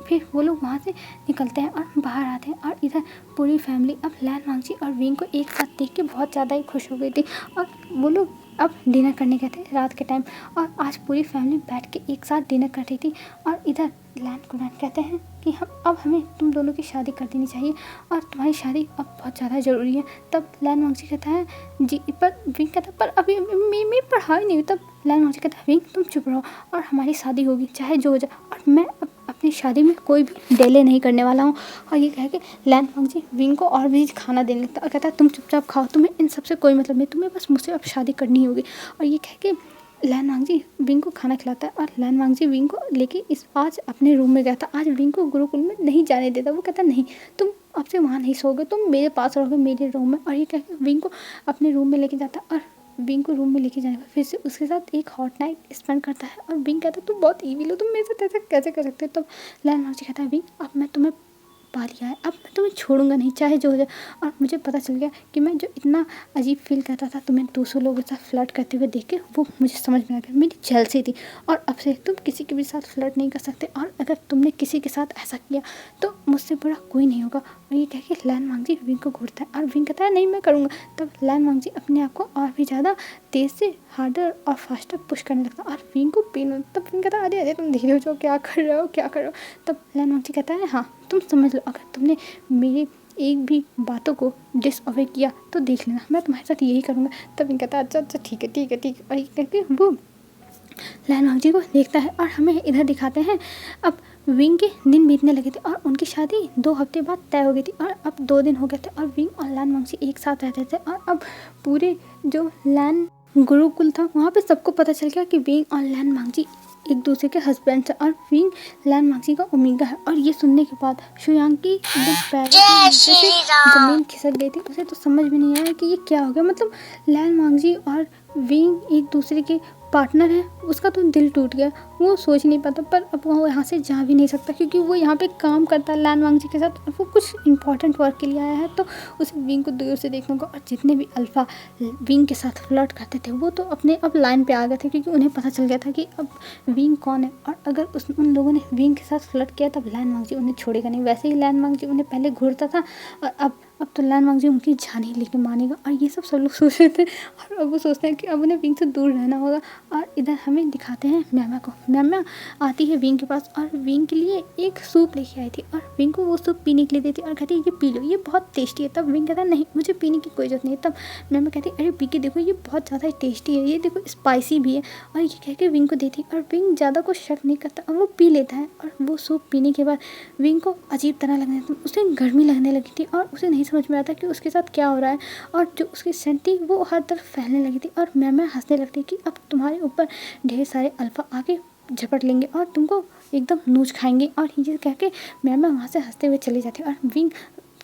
फिर वो लोग वहाँ से निकलते हैं और बाहर आते हैं। और इधर पूरी फैमिली अब लैन वांगजी और विंग को एक साथ देख के बहुत ज़्यादा ही खुश हो गई थी। और वो लोग अब डिनर करने गए थे रात के टाइम, और आज पूरी फैमिली बैठ के एक साथ डिनर कर रही थी। और इधर लैन कुरैन कहते हैं कि हमें तुम दोनों की शादी कर देनी चाहिए और तुम्हारी शादी अब बहुत ज़्यादा ज़रूरी है। तब लैन वांगजी कहता है जी, पर विंग कहता है पर अभी मेरी पढ़ाई नहीं हुई। तब लैन वांगजी कहता है विंग तुम चुप रहो और हमारी शादी होगी चाहे जो हो जाए, और मैं अपनी शादी में कोई भी डिले नहीं करने वाला हूँ। और ये कह के लैन वांगजी विंग को और भी खाना देने लगता और कहता है तुम चुपचाप खाओ, तुम्हें इन सबसे कोई मतलब नहीं, तुम्हें बस मुझसे अब शादी करनी होगी। और ये कह के लैन वांगजी विंग को खाना खिलाता है। और लैन वांगजी विंग को लेके आज अपने रूम में गया था। आज विंग को गुरुकुल में नहीं जाने देता। वो कहता नहीं, तुम अब से वहाँ नहीं सोओगे, तुम मेरे पास रहोगे मेरे रूम में। और ये कह के विंग को अपने रूम में लेके जाता है। और विंग को रूम में लेके जाने पर फिर से उसके साथ एक हॉट नाइट स्पेंड करता है। और विंग कहता है तुम बहुत ईविल हो, तुम मेरे साथ ऐसा कैसे कर सकते हो। तब लैन वांगजी कहता है विंग अब मैं तुम्हें पा लिया है, अब मैं तुम्हें छोड़ूंगा नहीं चाहे जो हो जाए। और मुझे पता चल गया कि मैं जो इतना अजीब फील करता था तुम्हें दूसरों लोगों के साथ फ्लर्ट करते हुए देख के, वो मुझे समझ में आ गया, मेरी जेलसी थी। और अब से तुम किसी के भी साथ फ्लर्ट नहीं कर सकते, और अगर तुमने किसी के साथ ऐसा किया तो मुझसे बुरा कोई नहीं होगा। और ये कह के लैन वांगजी विंग को घूरता है और विंग कहता है नहीं मैं करूँगा। तब लैन वांगजी अपने आप को और भी ज़्यादा तेज़ से हार्डर और फास्टर पुश करने लगता और विंग को पीना। तब विंग कहता है अरे अरे तुम धीरे हो जाओ, क्या कर रहे हो क्या कर रहे हो। तब लैन वांगजी कहता है हाँ तुम समझ लो, अगर तुमने मेरी एक भी बातों को डिसऑबे किया तो देख लेना मैं तुम्हारे साथ यही करूँगा। तब विंग कहता है अच्छा अच्छा ठीक है ठीक है ठीक है। और ये कहके वो लैन वांगजी को देखता है। और हमें इधर दिखाते हैं अब विंग के दिन बीतने लगे थे और उनकी शादी 2 हफ्ते बाद तय हो गई थी। और अब 2 दिन हो गए थे और विंग और लैन वांगजी एक साथ रहते थे। और अब पूरे जो लैन गुरुकुल था वहाँ पे सबको पता चल गया कि विंग और लैन वांगजी एक दूसरे के हस्बैंड है और विंग लैन वांगजी का ओमेगा है। और ये सुनने के बाद शुयांग की एकदम पैरों के नीचे से ज़मीन खिसक गई थी। उसे तो समझ में नहीं आया कि ये क्या हो गया, मतलब लैन वांगजी और विंग एक दूसरे के पार्टनर है, उसका तो दिल टूट गया। वो सोच नहीं पाता, पर अब वो यहाँ से जा भी नहीं सकता क्योंकि वो यहाँ पे काम करता है लैन वांगजी के साथ और वो कुछ इंपॉर्टेंट वर्क के लिए आया है। तो उसे विंग को दूर से देखने को, और जितने भी अल्फ़ा विंग के साथ फ्लर्ट करते थे वो तो अपने अब लाइन पे आ गए थे क्योंकि उन्हें पता चल गया था कि अब विंग कौन है। और अगर उन लोगों ने विंग के साथ फ्लर्ट किया तब लैन वांगजी उन्हें छोड़ेगा नहीं। वैसे ही लैन वांगजी उन्हें पहले घूरता था और अब तो लैन वांगजी उनकी जान ही लेके मानेगा। और ये सब लोग सोच रहे थे और अब वो सोचते हैं कि अब उन्हें विंग से दूर रहना होगा। और इधर हमें दिखाते हैं म्यामा को। म्यामा आती है विंग के पास और विंग के लिए एक सूप लेके आई थी और विंग को वो सूप पीने के लिए देती और कहती है ये पी लो, ये बहुत टेस्टी है। तब विंग कहता है नहीं मुझे पीने की कोई ज़रूरत नहीं है। तब म्यामा कहती है अरे पी के देखो ये बहुत ज़्यादा टेस्टी है, ये देखो स्पाइसी भी है। और ये कह के विंग को देती और विंग ज़्यादा कुछ शक नहीं करता और वो पी लेता है। और वो सूप पीने के बाद विंग को अजीब तरह लगने लगता, उसे गर्मी लगने लगी थी और उसे नहीं समझ में आता कि उसके साथ क्या हो रहा है। और जो उसकी सेंट थी वो हर तरफ फैलने लगी थी और म्यामा हंसने लगती कि अब तुम्हारे ऊपर ढेर सारे अल्फ़ा आके झपट लेंगे और तुमको एकदम नोच खाएंगे। और ये कह के मैम वहाँ से हंसते हुए चली जाती है। और विंग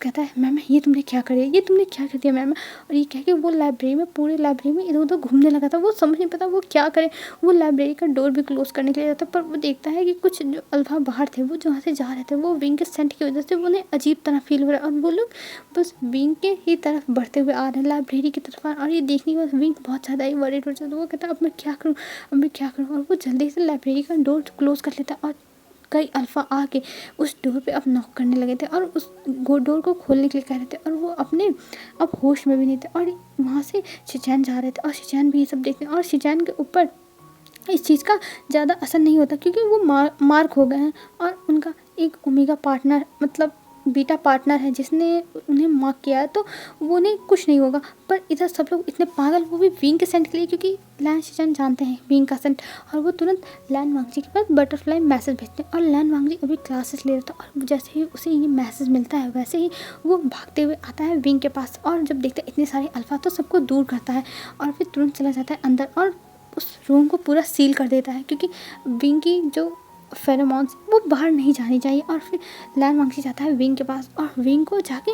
कहता है मैम ये तुमने क्या कर दिया, ये तुमने क्या कर दिया मैम। और ये कह के वो लाइब्रेरी में पूरे लाइब्रेरी में इधर उधर घूमने लगा था। वो समझ नहीं पता वो क्या करे। वो लाइब्रेरी का डोर भी क्लोज करने के लिए जाता पर वो देखता है कि कुछ जो अल्फा बाहर थे वो जहाँ से जा रहे थे वो विंग के सेंट की वजह से उन्हें अजीब तरह फील हो रहा है और वो लोग बस विंग के ही तरफ बढ़ते हुए आ रहे हैं लाइब्रेरी की तरफ। और ये देखने के बाद विंग बहुत ज़्यादा ही वरीड हो जाता है। वो कहता है अब मैं क्या करूँ, अब मैं क्या करूँ। और वो जल्दी से लाइब्रेरी का डोर क्लोज कर लेता है और कई अल्फ़ा आके उस डोर पे अब नॉक करने लगे थे और उस डोर को खोलने के लिए कह रहे थे और वो अपने अब होश में भी नहीं थे। और वहाँ से शिचैन जा रहे थे और शिचैन भी ये सब देखते हैं और शिचैन के ऊपर इस चीज़ का ज़्यादा असर नहीं होता क्योंकि वो मार्क हो गए हैं और उनका एक ओमेगा पार्टनर मतलब बीटा पार्टनर है जिसने उन्हें मार्क किया है तो वो उन्हें कुछ नहीं होगा। पर इधर सब लोग इतने पागल, वो भी विंग के सेंट के लिए क्योंकि लैन शिचैन जानते हैं विंग का सेंट। और वो तुरंत लैन वांगजी के पास बटरफ्लाई मैसेज भेजते हैं और लैन वांगजी अभी क्लासेस ले रहा था और जैसे ही उसे ये मैसेज मिलता है वैसे ही वो भागते हुए आता है विंग के पास और जब देखता है इतने सारे अल्फ़ा तो सबको दूर करता है और फिर तुरंत चला जाता है अंदर और उस रूम को पूरा सील कर देता है क्योंकि विंग की जो फेरोमोन्स वो बाहर नहीं जानी चाहिए। और फिर लैन वांगजी जाता है विंग के पास और विंग को जाके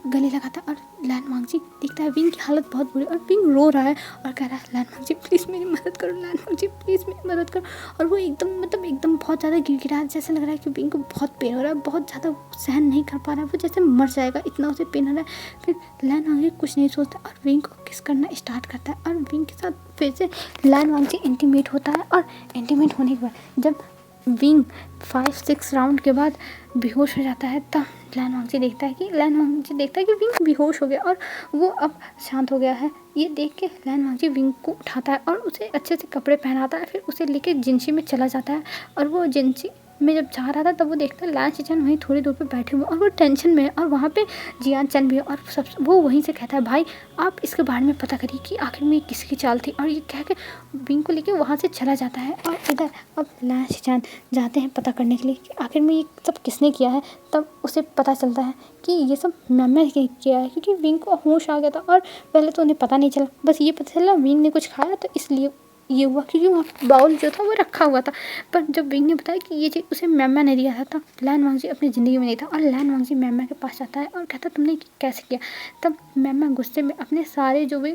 गले लगाता है और लैन वांगजी देखता है विंग की हालत बहुत बुरी और विंग रो रहा है और कह रहा है लैन वांगजी प्लीज़ मेरी मदद करो, लैन वांगजी प्लीज़ मेरी मदद करो। और वो एकदम बहुत ज़्यादा गिड़गिड़ा है, जैसे लग रहा है कि विंग को बहुत पेन हो रहा है, बहुत ज़्यादा सहन नहीं कर पा रहा है, वो जैसे मर जाएगा, इतना उसे पेन हो रहा है। फिर लैन वांगजी कुछ नहीं सोचता और विंग को किस करना स्टार्ट करता है और विंग के साथ फिर से लैन वांगजी इंटीमेट होता है। और इंटीमेट होने के बाद जब विंग 5-6 राउंड के बाद बेहोश हो जाता है, तब लैन वांगजी देखता है कि विंग बेहोश हो गया और वो अब शांत हो गया है। ये देख के लैन वांगजी विंग को उठाता है और उसे अच्छे से कपड़े पहनाता है, फिर उसे लेके जिनसी में चला जाता है। और वो जिनसी में जब जा रहा था तब वो देखता है लैन सिचन वहीं थोड़ी दूर पे बैठे हुए और वो टेंशन में है और वहाँ पे जियान चैन भी है और सब वो वहीं से कहता है भाई आप इसके बारे में पता करिए कि आखिर में किसकी चाल थी। और ये कह के विंग को लेके वहाँ से चला जाता है। और इधर अब लैन सिचन जाते हैं पता करने के लिए कि आखिर में ये सब किसने किया है। तब उसे पता चलता है कि ये सब मैम ने किया है, क्योंकि विंग को होश आ गया था और पहले तो उन्हें पता नहीं चला, बस ये पता चला विंग ने कुछ खाया तो इसलिए ये हुआ, क्योंकि वहाँ बाउल जो था वो रखा हुआ था। पर जब विंग ने बताया कि ये चीज़ उसे मैमा ने दिया था तब लैन वांगजी अपनी ज़िंदगी में नहीं था। और लैन वांगजी मैमा के पास जाता है और कहता तुमने कैसे किया। तब मैमा गुस्से में अपने सारे जो भी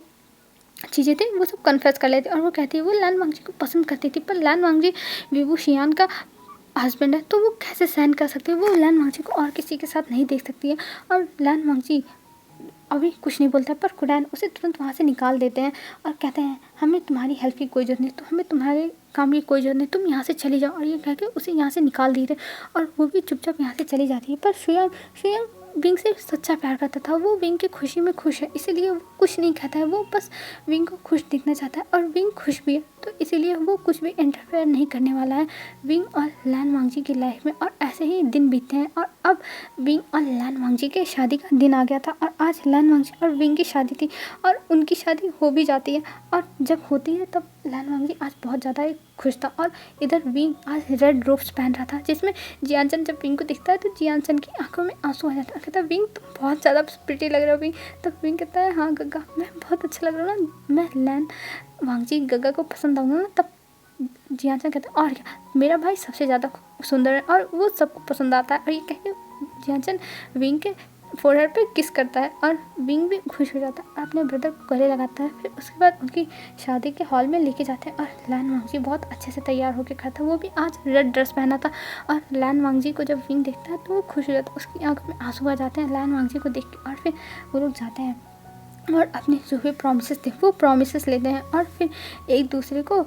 चीज़ें थी वो सब कन्फेस कर लेती और वो कहती है वो लैन वांगजी को पसंद करती थी, पर लैन वांगजी वीवू शियान का हस्बैंड है तो वो कैसे सहन कर सकती है, वो लैन वांगजी को और किसी के साथ नहीं देख सकती है। और लैन वांगजी अभी कुछ नहीं बोलता, पर कुरैन उसे तुरंत वहाँ से निकाल देते हैं और कहते हैं हमें तुम्हारी हेल्प की कोई ज़रूरत नहीं, तो हमें तुम्हारे काम की कोई ज़रूरत नहीं, तुम यहाँ से चली जाओ। और ये कह के उसे यहाँ से निकाल दिए थे और वो भी चुपचाप यहाँ से चली जाती है। पर शुयांग विंग से सच्चा प्यार करता था, वो विंग की खुशी में खुश है, इसीलिए वो कुछ नहीं कहता है, वो बस विंग को खुश दिखना चाहता है और विंग खुश भी है, तो इसीलिए वो कुछ भी इंटरफेयर नहीं करने वाला है विंग और लैन वांगजी की लाइफ में। और ऐसे ही दिन बीतते हैं और अब विंग और लैन वांगजी के शादी का दिन आ गया था और आज लैन वांगजी और विंग की शादी थी और उनकी शादी हो भी जाती है। और जब होती है तब लैन वांगजी आज बहुत ज़्यादा खुश था और इधर विंग आज रेड रोब्स पहन रहा था, जिसमें जियानचन जब विंग को दिखता है तो जियानचन की आंखों में आंसू आ जाता है। कहता है विंग तुम बहुत ज़्यादा प्रिटी लग रहे हो विंग। तब विंग कहता है हाँ गग्गा मैं बहुत अच्छा लग रहा हूँ ना, मैं लैन वांगजी गग्गा को पसंद आऊँगा ना। तब जियानचन कहता है और क्या, मेरा भाई सबसे ज़्यादा सुंदर है और वो सबको पसंद आता है। और ये कह के जियानचन विंग के फोरहेड पे किस करता है और विंग भी खुश हो जाता है, अपने ब्रदर को गले लगाता है। फिर उसके बाद उनकी शादी के हॉल में लेके जाते हैं और लैन वांगजी बहुत अच्छे से तैयार होकर खड़ा था, वो भी आज रेड ड्रेस पहना था। और लैन वांगजी को जब विंग देखता है तो वो खुश हो जाता है, उसकी आंखों में आंसू आ जाते हैं लैन वांगजी को देख के। और फिर वो लोग जाते हैं और अपने जो भी प्रॉमिसेस थे वो प्रॉमिसेस लेते हैं और फिर एक दूसरे को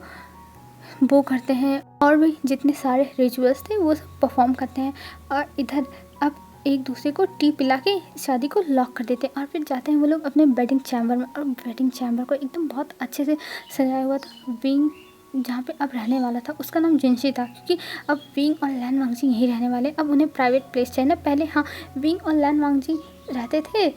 वो करते हैं और भी जितने सारे रिचुअल्स थे वो सब परफॉर्म करते हैं। और इधर अब एक दूसरे को टी पिला के शादी को लॉक कर देते हैं और फिर जाते हैं वो लोग अपने वेडिंग चैम्बर में। और वेडिंग चैम्बर को एकदम बहुत अच्छे से सजाया हुआ था। विंग जहाँ पे अब रहने वाला था उसका नाम जिनसी था, क्योंकि अब विंग और लैन वांगजी यहीं रहने वाले, अब उन्हें प्राइवेट प्लेस चाहिए ना। पहले हाँ विंग और लैन वांगजी रहते थे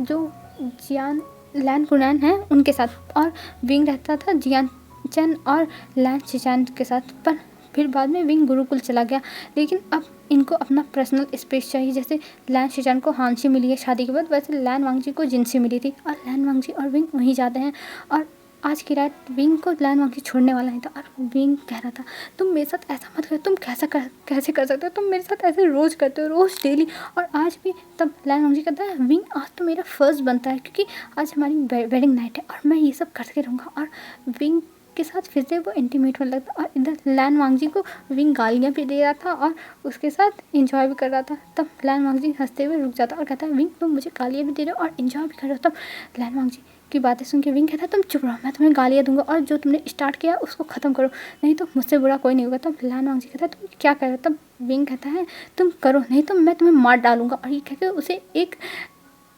जो जियान लैन कुरैन है उनके साथ और विंग रहता था जियान चैन और लैन शिचान के साथ। पर फिर बाद में विंग गुरुकुल चला गया, लेकिन अब इनको अपना पर्सनल स्पेस चाहिए। जैसे लैन शिचान को हांसी मिली है शादी के बाद, वैसे लैन वांगजी को जिनसी मिली थी और लैन वांगजी और विंग वहीं जाते हैं। और आज की रात विंग को लैन वांगजी छोड़ने वाला नहीं था और विंग कह रहा था तुम मेरे साथ ऐसा मत करो, तुम कैसे कर सकते हो, तुम मेरे साथ ऐसे रोज़ करते हो, रोज़ डेली और आज भी। तब लैन वांगजी कहता है विंग आज तो मेरा फर्ज बनता है, क्योंकि आज हमारी वेडिंग नाइट है और मैं ये सब करते रहूँगा। और विंग के साथ फिर से वो इंटीमेट होने लगता और इधर लैन वांगजी को विंग गालियाँ भी दे रहा था और उसके साथ इंजॉय भी कर रहा था। तब लैन वांगजी हंसते हुए रुक जाता और कहता है विंग तुम मुझे गालियाँ भी दे रहे हो और इंजॉय भी कर रहे हो। तब लैन वांगजी की बातें सुन के विंग कहता है तुम चुप रहो, मैं तुम्हें गालियाँ दूंगा और जो तुमने स्टार्ट किया उसको ख़त्म करो, नहीं तो मुझसे बुरा कोई नहीं होगा। तब लैन वांगजी कहता है तुम क्या कर रहे हो। तब विंग कहता है तुम करो नहीं तो मैं तुम्हें मार डालूंगा। और ये कहकर उसे एक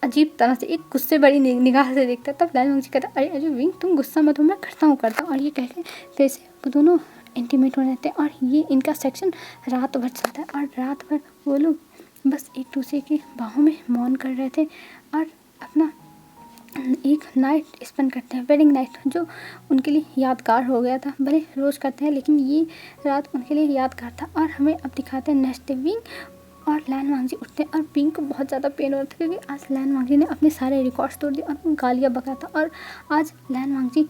अजीब तरह से एक गुस्से भरी निगाह से देखता है। तब लैन वांगजी कहता है अरे विंग तुम गुस्सा मत हो, मैं करता हूँ। और ये कह के फिर से वो दोनों इंटीमेट होने लगते हैं और ये इनका सेक्शन रात भर चलता है और रात भर वो लोग बस एक दूसरे की बाहों में मौन कर रहे थे और अपना एक नाइट स्पेंड करते हैं, वेडिंग नाइट, जो उनके लिए यादगार हो गया था। भले रोज़ करते हैं लेकिन ये रात उनके लिए यादगार था। और हमें अब दिखाते हैं नेक्स्ट डे विंग और लैन वांगजी उठते हैं और विंग को बहुत ज़्यादा पेन हो रहा था, क्योंकि आज लैन वांगजी ने अपने सारे रिकॉर्ड्स तोड़ दिए और गालियाँ बका था। और आज लैन वांगजी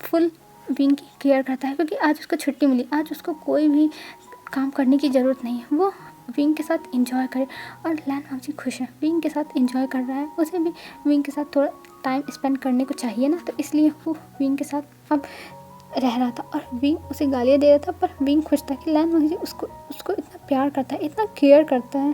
फुल विंग की केयर करता है, क्योंकि आज उसको छुट्टी मिली, आज उसको कोई भी काम करने की ज़रूरत नहीं है, वो विंग के साथ एंजॉय करे। और लैन वांगजी खुश है, विंग के साथ एंजॉय कर रहा है, उसे भी विंग के साथ थोड़ा टाइम स्पेंड करने को चाहिए ना, तो इसलिए वो विंग के साथ अब रह रहा था। और विंग उसे गालियाँ दे रहा था, पर विंग खुश था कि लैन वांगजी उसको उसको इतना प्यार करता है, इतना केयर करता है।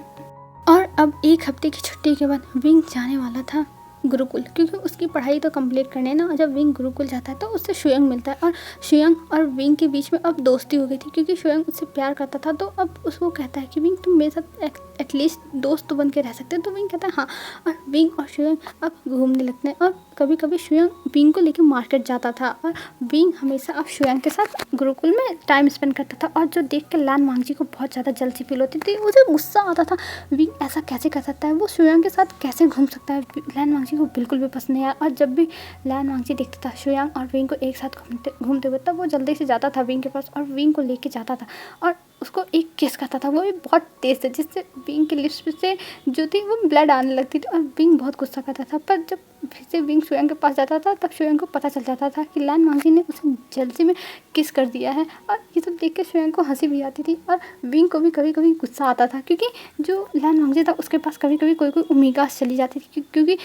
और अब एक हफ्ते की छुट्टी के बाद विंग जाने वाला था गुरुकुल, क्योंकि उसकी पढ़ाई तो कंप्लीट करनी है ना। और जब विंग गुरुकुल जाता है तो उससे शुयंग मिलता है, और शुयंग और विंग के बीच में अब दोस्ती हो गई थी, क्योंकि शुयंग उससे प्यार करता था। तो अब उसको कहता है कि विंग तुम मेरे साथ एटलीस्ट दोस्त तो बन के रह सकते हो। तो विंग कहता है हाँ। और विंग और शुयंग अब घूमने लगते हैं, और कभी कभी शुयंग विंग को लेकर मार्केट जाता था, और विंग हमेशा अब शुयंग के साथ गुरुकुल में टाइम स्पेंड करता था। और जो देख कर लैन वांगजी को बहुत ज़्यादा जल्दी फील होती थी, उसे गुस्सा आता था, विंग ऐसा कैसे कर सकता है, वो शुयंग के साथ कैसे घूम सकता है। लैन वांगजी को बिल्कुल भी पसंद नहीं आया। और जब भी लैन वांगजी देखता था शुयंग और विंग को एक साथ घूमते हुए, तब वो जल्दी से जाता था विंग के पास और विंग को लेके जाता था और उसको एक किस करता था, वो भी बहुत तेज से, जिससे विंग के लिप्स से जो थी वो ब्लड आने लगती थी। और विंग बहुत गुस्सा करता था, पर जब फिर से विंग शुयंग के पास जाता था, तब शुयंग को पता चल जाता था कि लैन वांगजी ने उसे जल्दी में किस कर दिया है। और ये सब देख के शुयंग को हंसी भी आती थी, और विंग को भी कभी कभी गुस्सा आता था, क्योंकि जो लैन वांगजी था उसके पास कभी कभी कोई कोई उम्मीद चली जाती थी, क्योंकि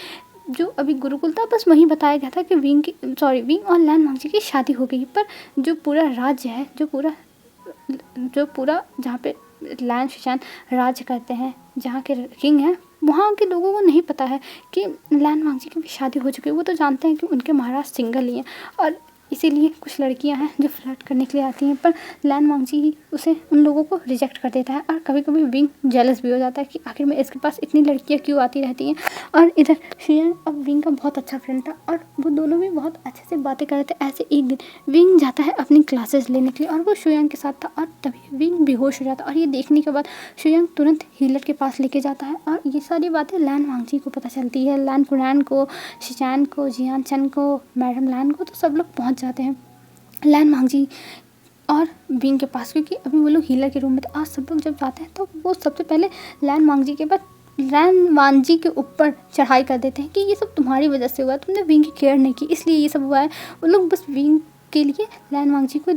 जो अभी गुरुकुल था बस वहीं बताया गया था कि विंग और लैन वांगजी की शादी हो गई। पर जो पूरा राज्य है, जो पूरा जहाँ पे लैन शिचान राज्य करते हैं, जहाँ के किंग हैं, वहाँ के लोगों को नहीं पता है कि लैन वांगजी की भी शादी हो चुकी है। वो तो जानते हैं कि उनके महाराज सिंगल ही हैं, और इसीलिए कुछ लड़कियां हैं जो फ्लर्ट करने के लिए आती हैं, पर लैन वांगजी ही उसे उन लोगों को रिजेक्ट कर देता है। और कभी कभी विंग जेलस भी हो जाता है कि आखिर में इसके पास इतनी लड़कियां क्यों आती रहती हैं। और इधर शुयंग अब विंग का बहुत अच्छा फ्रेंड था, और वो दोनों भी बहुत अच्छे से बातें कर रहे थे। ऐसे एक दिन विंग जाता है अपनी क्लासेस लेने के लिए, और वो शुयंग के साथ था, और तभी विंग बेहोश हो जाता है। और ये देखने के बाद शुयंग तुरंत हीलर के पास लेके जाता है, और ये सारी बातें लैन वांगजी को पता चलती है, लैन कुरैन को, शिचान को, जियान चन को, मैडम लैन को, तो सब लोग पहुंच जाते हैं लैन वांगजी और विंग के पास, क्योंकि अभी वो लोग हीलर के रूम में थे। आज सब लोग जब जाते हैं तो वो सबसे पहले लैन वांगजी के बाद लैन वांगजी के ऊपर चढ़ाई कर देते हैं कि ये सब तुम्हारी वजह से हुआ है, तुमने विंग की केयर नहीं की, इसलिए ये सब हुआ है। वो लोग बस विंग के लिए लैन वांगजी को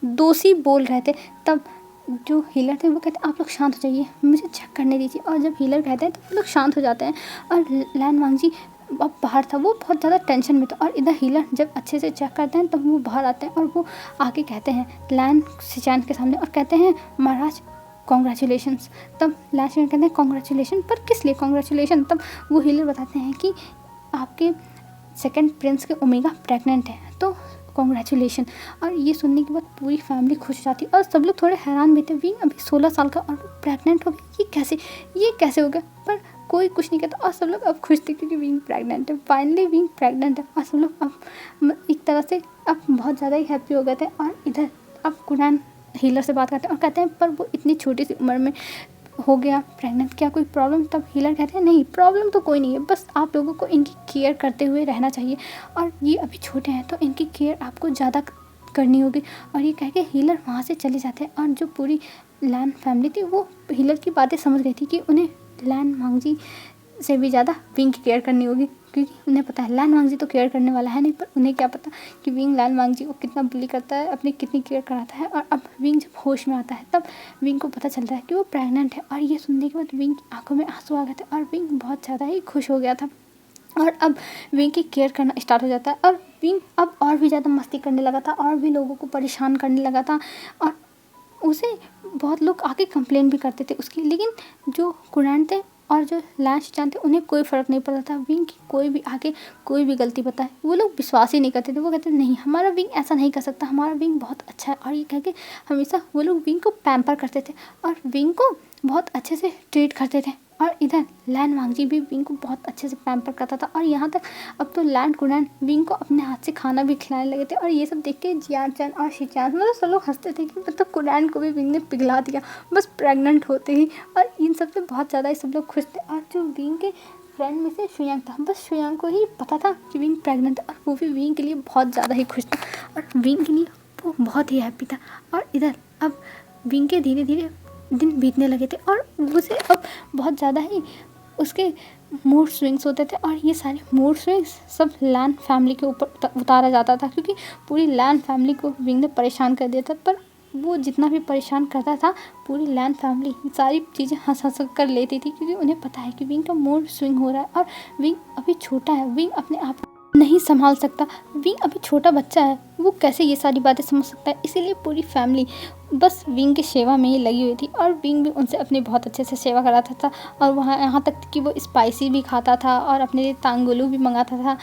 दोषी बोल रहे थे। तब जो हीलर थे वो कहते आप लोग शांत हो जाइए, मुझे चेक करने दीजिए। और जब हीलर कहते हैं तो वो लोग शांत हो जाते हैं, और लैन वांगजी अब बाहर था, वो बहुत ज़्यादा टेंशन में था। और इधर हीलर जब अच्छे से चेक करते हैं तब वो बाहर आते हैं, और वो आके कहते हैं लैन शिचान के सामने, और कहते हैं महाराज कॉन्ग्रेचुलेशंस। तब लैन शिचान कहते हैं कॉन्ग्रेचुलेशन, पर किस लिए कॉन्ग्रेचुलेशन। तब वो हीलर बताते हैं कि आपके सेकंड प्रिंस के ओमेगा प्रेग्नेंट है, तो कॉन्ग्रेचुलेशन। और ये सुनने के बाद पूरी फैमिली खुश हो जाती है, और सब लोग थोड़े हैरान भी थे, विंग अभी 16 साल का और वो प्रेग्नेंट हो गई, ये कैसे हो गया। पर कोई कुछ नहीं कहता, और सब लोग अब खुश थे क्योंकि विंग प्रेग्नेंट है, फाइनली विंग प्रेग्नेंट है। और सब लोग अब एक तरह से अब बहुत ज़्यादा ही हैप्पी हो गए थे। और इधर अब कुरैन हीलर से बात करते हैं और कहते हैं पर वो इतनी छोटी सी उम्र में हो गया प्रेग्नेंट, क्या कोई प्रॉब्लम। तब हीलर कहते हैं नहीं, प्रॉब्लम तो कोई नहीं है, बस आप लोगों को इनकी केयर करते हुए रहना चाहिए, और ये अभी छोटे हैं तो इनकी केयर आपको ज़्यादा करनी होगी। और ये कह के हीलर वहाँ से चले जाते हैं। और जो पूरी लैन फैमिली थी वो हीलर की बातें समझ गई थी कि उन्हें लैन वांगजी से भी ज़्यादा विंग की केयर करनी होगी, क्योंकि उन्हें पता है लैन वांगजी तो केयर करने वाला है नहीं, पर उन्हें क्या पता कि विंग लैन वांगजी को कितना बुली करता है, अपनी कितनी केयर कराता है। और अब विंग जब होश में आता है तब विंग को पता चलता है कि वो प्रेग्नेंट है, और ये सुनने के बाद विंग की आंखों में आंसू आ गए थे, और विंग बहुत ज़्यादा ही खुश हो गया था। और अब विंग की केयर करना स्टार्ट हो जाता है, और विंग अब और भी ज़्यादा मस्ती करने लगा था, और भी लोगों को परेशान करने लगा था, और उसे बहुत लोग आके कंप्लेन भी करते थे उसकी। लेकिन जो कुरैन थे और जो लैन शिचान थे उन्हें कोई फ़र्क नहीं पड़ता था, विंग की कोई भी आके कोई भी गलती बताए वो लोग विश्वास ही नहीं करते थे। वो कहते थे नहीं, हमारा विंग ऐसा नहीं कर सकता, हमारा विंग बहुत अच्छा है। और ये कह के हमेशा वो लोग विंग को पैम्पर करते थे और विंग को बहुत अच्छे से ट्रीट करते थे। और इधर लैन वांगजी भी विंग को बहुत अच्छे से पैम्पर करता था, और यहाँ तक अब तो लैन कुरैन विंग को अपने हाथ से खाना भी खिलाने लगे थे। और ये सब देख के जियान चैन और शिचान मतलब सब लोग हंसते थे कि मतलब कुरैन को भी विंग ने पिघला दिया बस प्रेग्नेंट होते ही। और इन सब से बहुत ज़्यादा ही सब लोग खुश थे। और जो विंग के फ्रेंड में से शुयांग था, बस शुयांग को ही पता था कि विंग प्रेग्नेंट है, और वो भी विंग के लिए बहुत ज़्यादा ही खुश था, और विंग के लिए वो बहुत ही हैप्पी था। और इधर अब विंग के धीरे धीरे दिन बीतने लगे थे, और उसे अब बहुत ज़्यादा ही उसके मूड स्विंग्स होते थे। और ये सारे मूड स्विंग्स सब लैन फैमिली के ऊपर उतारा जाता था, क्योंकि पूरी लैन फैमिली को विंग ने परेशान कर दिया था। पर वो जितना भी परेशान करता था पूरी लैन फैमिली सारी चीज़ें हंस हंस कर लेती थी, क्योंकि उन्हें पता है कि विंग का मूड स्विंग हो रहा है और विंग अभी छोटा है, विंग अपने आप नहीं संभाल सकता, विंग अभी छोटा बच्चा है, वो कैसे ये सारी बातें समझ सकता है। इसीलिए पूरी फैमिली बस विंग की सेवा में ही लगी हुई थी और विंग भी उनसे अपनी बहुत अच्छे से सेवा कराता था। और वहाँ यहाँ तक कि वो स्पाइसी भी खाता था और अपने लिए तांगुलू भी मंगाता था,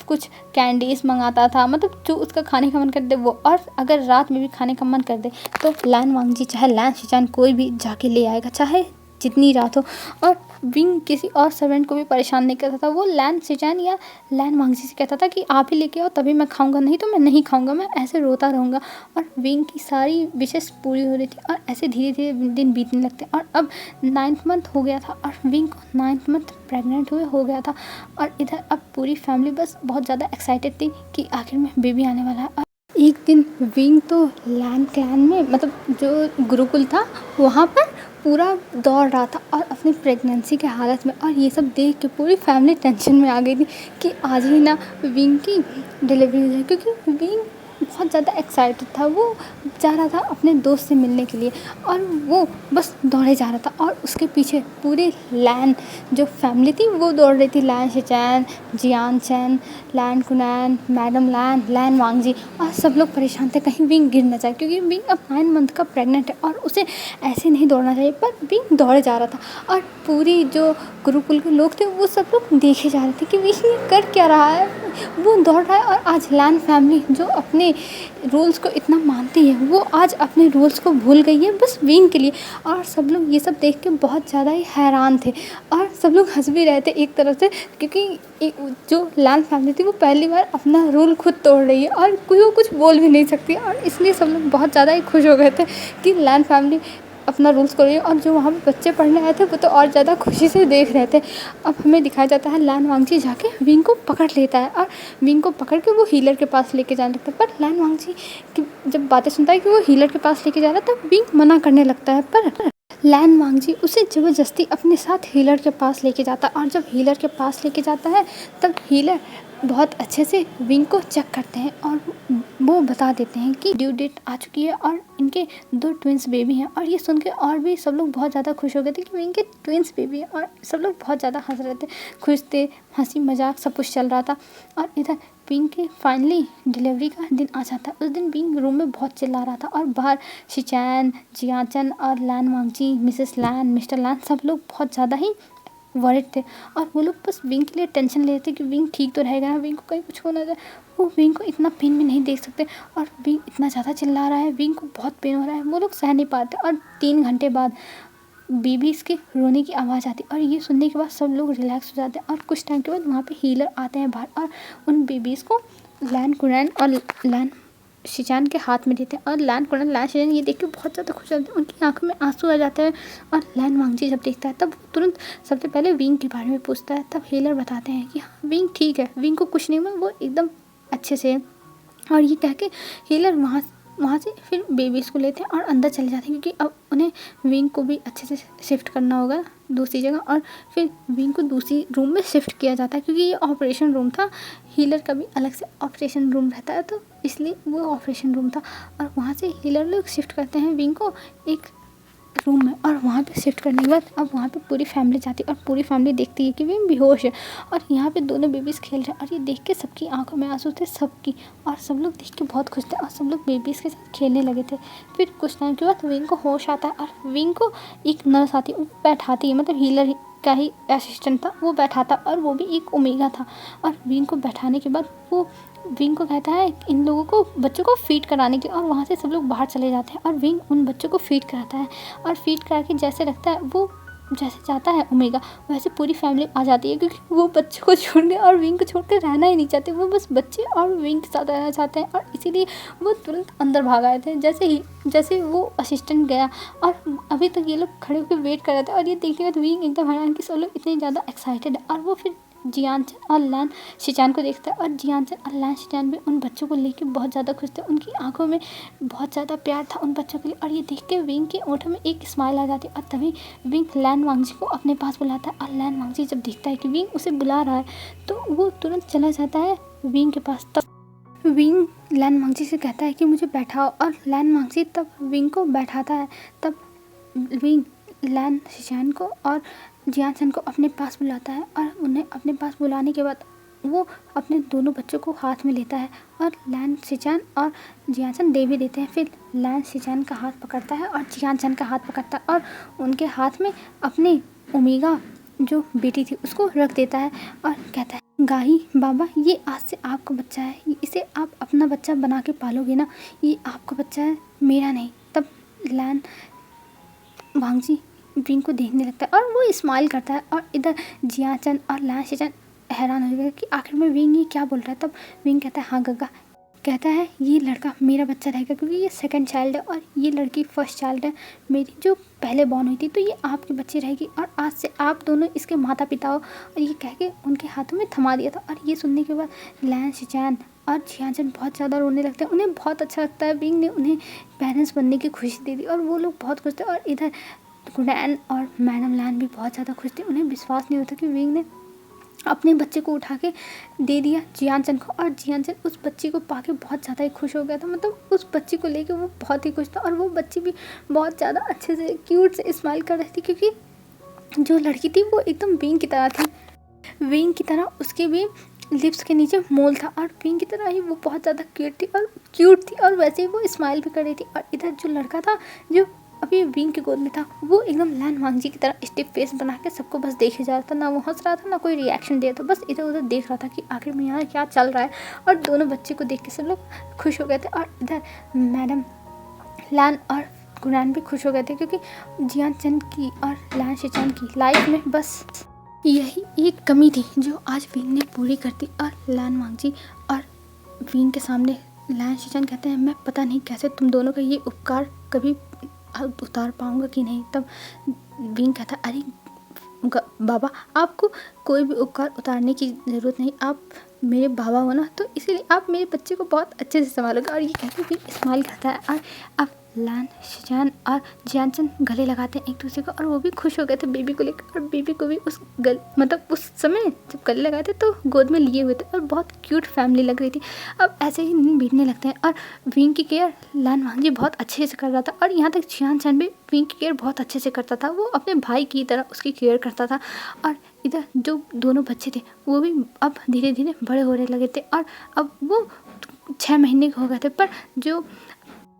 कुछ कैंडीज मंगाता था, मतलब जो उसका खाने का मन कर दे वो। और अगर रात में भी खाने का मन कर दे तो लैन वांगजी चाहे लैन शिचान कोई भी जाके ले आएगा, चाहे जितनी रात हो। और विंग किसी और सर्वेंट को भी परेशान नहीं करता था, वो लैन शिचान या लैन वांगजी से कहता था कि आप ही लेके आओ तभी मैं खाऊंगा, नहीं तो मैं नहीं खाऊंगा, मैं ऐसे रोता रहूँगा। और विंग की सारी विशेष पूरी हो रही थी और ऐसे धीरे धीरे दिन बीतने लगते। और अब 9th मंथ हो गया था और विंग को 9th मंथ प्रेग्नेंट हुए हो गया था। और इधर अब पूरी फैमिली बस बहुत ज़्यादा एक्साइटेड थी कि आखिर में बेबी आने वाला है। और एक दिन विंग तो लैन क्लैन में, मतलब जो गुरुकुल था वहाँ पर पूरा दौड़ रहा था और अपनी प्रेगनेंसी के हालत में। और ये सब देख के पूरी फैमिली टेंशन में आ गई थी कि आज ही ना विंग की डिलीवरी हो जाए, क्योंकि विंग बहुत ज़्यादा एक्साइटेड था। वो जा रहा था अपने दोस्त से मिलने के लिए और वो बस दौड़े जा रहा था और उसके पीछे पूरी लैन जो फैमिली थी वो दौड़ रही थी। लैन शिचैन, जियान चैन, लैन कुनैन, मैडम लैन, लैन वांगजी, और सब लोग परेशान थे कहीं विंग गिर न जाए, क्योंकि विंग अब 9 मंथ का प्रेग्नेंट है और उसे ऐसे नहीं दौड़ना चाहिए। पर विंग दौड़े जा रहा था और पूरी जो गुरुकुल के लोग थे वो सब लोग देखे जा रहे थे कि विंग ये कर क्या रहा है, वो दौड़ रहा है। और आज लैन फैमिली जो अपने रूल्स को इतना मानती है वो आज अपने रूल्स को भूल गई है बस विंग के लिए। और सब लोग ये सब देख के बहुत ज़्यादा ही हैरान थे और सब लोग हंस भी रहे थे एक तरफ से, क्योंकि जो लैन फैमिली थी वो पहली बार अपना रूल खुद तोड़ रही है और कोई वो कुछ बोल भी नहीं सकती। और इसलिए सब लोग बहुत ज़्यादा ही खुश हो गए थे कि लैन फैमिली अपना रूल्स कर रही है। और जो वहाँ पे बच्चे पढ़ने आए थे वो तो और ज़्यादा खुशी से देख रहे थे। अब हमें दिखाया जाता है लैन वांगजी जाके विंग को पकड़ लेता है और विंग को पकड़ के वो हीलर के पास लेके जाने लगता है। पर लैन वांगजी की जब बातें सुनता है कि वो हीलर के पास लेके जा रहा है तब विंग मना करने लगता है। पर लैन वांगजी उसे ज़बरदस्ती अपने साथ हीलर के पास लेके जाता है। और जब हीलर के पास लेके जाता है तब हीलर बहुत अच्छे से विंग को चेक करते हैं और वो बता देते हैं कि ड्यू डेट आ चुकी है और इनके 2 ट्विंस बेबी हैं। और ये सुन के और भी सब लोग बहुत ज़्यादा खुश हो गए थे कि विंग के ट्विंस बेबी हैं। और सब लोग बहुत ज़्यादा हंस रहे थे, खुश थे, हंसी मजाक सब कुछ चल रहा था। और इधर विंग के फाइनली डिलीवरी का दिन आ जाता है। उस दिन विंग रूम में बहुत चिल्ला रहा था और बाहर शिचैन, जियाचन और लैन वांगजी, मिसेस लैन, मिस्टर लैन सब लोग बहुत ज़्यादा ही वरिड थे। और वो लोग बस विंग के लिए टेंशन ले रहे थे कि विंग ठीक तो रहेगा, विंग को कहीं कुछ हो ना जाए। वो विंग को इतना पेन में नहीं देख सकते और विंग इतना ज़्यादा चिल्ला रहा है, विंग को बहुत पेन हो रहा है, वो लोग सह नहीं पाते। और 3 घंटे बाद बेबीज़ के रोने की आवाज़ आती और ये सुनने के बाद सब लोग रिलैक्स हो जाते हैं। और कुछ टाइम के बाद वहाँ पे हीलर आते हैं बाहर और उन बेबीज़ को लैन कुनैन और लैन शिचान के हाथ में देते हैं। और लैन कुनैन, लैन शिचान ये देख के बहुत ज़्यादा खुश होते हैं, उनकी आंखों में आंसू आ जाते हैं। और लैन वांगजी जब देखता है तब तुरंत सबसे पहले विंग के बारे में पूछता है। तब हीलर बताते हैं कि हाँ विंग ठीक है, विंग को कुछ नहीं हुआ, वो एकदम अच्छे से है। और ये कह के हीलर वहाँ से फिर बेबीज़ को लेते हैं और अंदर चले जाते हैं, क्योंकि अब उन्हें विंग को भी अच्छे से शिफ्ट करना होगा दूसरी जगह। और फिर विंग को दूसरी रूम में शिफ्ट किया जाता है, क्योंकि ये ऑपरेशन रूम था, हीलर का भी अलग से ऑपरेशन रूम रहता है तो इसलिए वो ऑपरेशन रूम था। और वहाँ से हीलर लोग शिफ्ट करते हैं विंग को एक रूम में। और वहाँ पे शिफ्ट करने के बाद अब वहाँ पे पूरी फैमिली जाती है और पूरी फैमिली देखती है कि विंग बेहोश है और यहाँ पे दोनों बेबीज़ खेल रहे हैं। और ये देख के सबकी आंखों में आंसू थे, सबकी, और सब लोग देख के बहुत खुश थे और सब लोग बेबीज़ के साथ खेलने लगे थे। फिर कुछ टाइम के बाद विंग को होश आता है और विंग को एक नर्स आती है, वो बैठाती है, मतलब हीलर का ही असिस्टेंट था, वो बैठाता और वो भी एक ओमेगा था। और विंग को बैठाने के बाद वो विंग को कहता है इन लोगों को, बच्चों को फीड कराने के। और वहाँ से सब लोग बाहर चले जाते हैं और विंग उन बच्चों को फीड कराता है। और फीड करा के जैसे लगता है वो जैसे जाता है ओमेगा, वैसे पूरी फैमिली आ जाती है, क्योंकि वो बच्चों को छोड़ के और विंग को छोड़ कर रहना ही नहीं चाहते। वो बस बच्चे और विंग के साथ रहना चाहते हैं और इसीलिए वो तुरंत अंदर भाग आए थे जैसे वो असिस्टेंट गया। और अभी तक ये लोग खड़े होकर वेट कर रहे थे और ये देखने के बाद विंग एकदम हैरान कि सब लोग इतने ज़्यादा एक्साइटेड है। और वो फिर जियानचन और लैन शिचान को देखता है और जियानचन और लैन शिचान भी उन बच्चों को लेके बहुत ज़्यादा खुश थे, उनकी आंखों में बहुत ज़्यादा प्यार था उन बच्चों के लिए। और ये देख के विंग के ओठों में एक स्माइल आ जाती है और तभी विंग लैन वांगजी को अपने पास बुलाता है। और लैन वांगजी जब देखता है कि विंग उसे बुला रहा है तो वो तुरंत चला जाता है विंग के पास। तब विंग लैन वांगजी से कहता है कि मुझे बैठाओ, और लैन वांगजी तब विंग को बैठाता है। तब विंग लैन शिचान को और जियानसन को अपने पास बुलाता है, और उन्हें अपने पास बुलाने के बाद वो अपने दोनों बच्चों को हाथ में लेता है और लैन शिचान और जियानसन दे भी देते हैं। फिर लैन शिचान का हाथ पकड़ता है और जियानसन का हाथ पकड़ता है और उनके हाथ में अपनी ओमेगा जो बेटी थी उसको रख देता है और कहता है, गाही बाबा, ये आज से आपका बच्चा है, इसे आप अपना बच्चा बना के पालोगे ना, ये आपका बच्चा है, मेरा नहीं। तब लैन वांगजी विंग को देखने लगता है और वो स्माइल करता है, और इधर जियानसन और लैन शिचान हैरान हो गए कि आखिर में विंग ये क्या बोल रहा है। तब विंग कहता है, हाँ गग्गा, कहता है ये लड़का मेरा बच्चा रहेगा क्योंकि ये सेकंड चाइल्ड है और ये लड़की फर्स्ट चाइल्ड है मेरी जो पहले बॉर्न हुई थी, तो ये आपकी बच्ची रहेगी और आज से आप दोनों इसके माता पिता हो। और ये कह के उनके हाथों में थमा दिया था। और ये सुनने के बाद लैन शिचान और जियानसन बहुत ज़्यादा रोने लगते हैं। उन्हें बहुत अच्छा लगता है, विंग ने उन्हें पेरेंट्स बनने की खुशी दे दी और वो लोग बहुत खुश थे। और इधर गुडैन और मैडम लैन भी बहुत ज़्यादा खुश थे। उन्हें विश्वास नहीं होता कि विंग ने अपने बच्चे को उठा के दे दिया जियानसन को, और जियानसन उस बच्ची को पाके बहुत ज़्यादा ही खुश हो गया था। मतलब उस बच्ची को लेके वो बहुत ही खुश था, और वो बच्ची भी बहुत ज़्यादा अच्छे से क्यूट से स्माइल कर रही थी क्योंकि जो लड़की थी वो एकदम विंग की तरह थी। विंग की तरह उसके भी लिप्स के नीचे मोल था, और विंग की तरह ही वो बहुत ज़्यादा क्यूट थी और वैसे ही वो स्माइल भी कर रही थी। और इधर जो लड़का था जो अभी विंग की गोद में था वो एकदम लैन वांगजी की तरह स्टिफ फेस बना के सबको बस देखे जा रहा था, ना वो हंस रहा था ना कोई रिएक्शन दे रहा था, बस इधर उधर देख रहा था कि आखिर में यहाँ क्या चल रहा है। और दोनों बच्चे को देख के सब लोग खुश हो गए थे, और इधर मैडम लैन और गुडैन भी खुश हो गए थे क्योंकि जियानसन की और लैन शिचान की लाइफ में बस यही एक कमी थी जो आज विंग ने पूरी कर दी। और लैन वांगजी और विंग के सामने लैन शिचान कहते हैं, मैं पता नहीं कैसे तुम दोनों का ये उपकार कभी उतार पाऊंगा कि नहीं। तब विंग कहता, अरे बाबा, आपको कोई भी उपकार उतारने की ज़रूरत नहीं, आप मेरे बाबा हो ना, तो इसीलिए आप मेरे बच्चे को बहुत अच्छे से संभालोगे। और ये कहते हुए स्माइल करता है, और अब लैन शिचान और जियानसन गले लगाते हैं एक दूसरे को, और वो भी खुश हो गए थे बेबी को लेकर। और बेबी को भी उस समय जब गले लगाए थे तो गोद में लिए हुए थे और बहुत क्यूट फैमिली लग रही थी। अब ऐसे ही दिन बीतने लगते हैं और विंग की केयर लैन वांगजी बहुत अच्छे से कर रहा था, और यहाँ तक जियानसन भी विंग की केयर बहुत अच्छे से करता था। वो अपने भाई की तरह उसकी केयर करता था। और इधर जो दोनों बच्चे थे वो भी अब धीरे धीरे बड़े होने लगे थे, और अब वो 6 महीने के हो गए थे। पर जो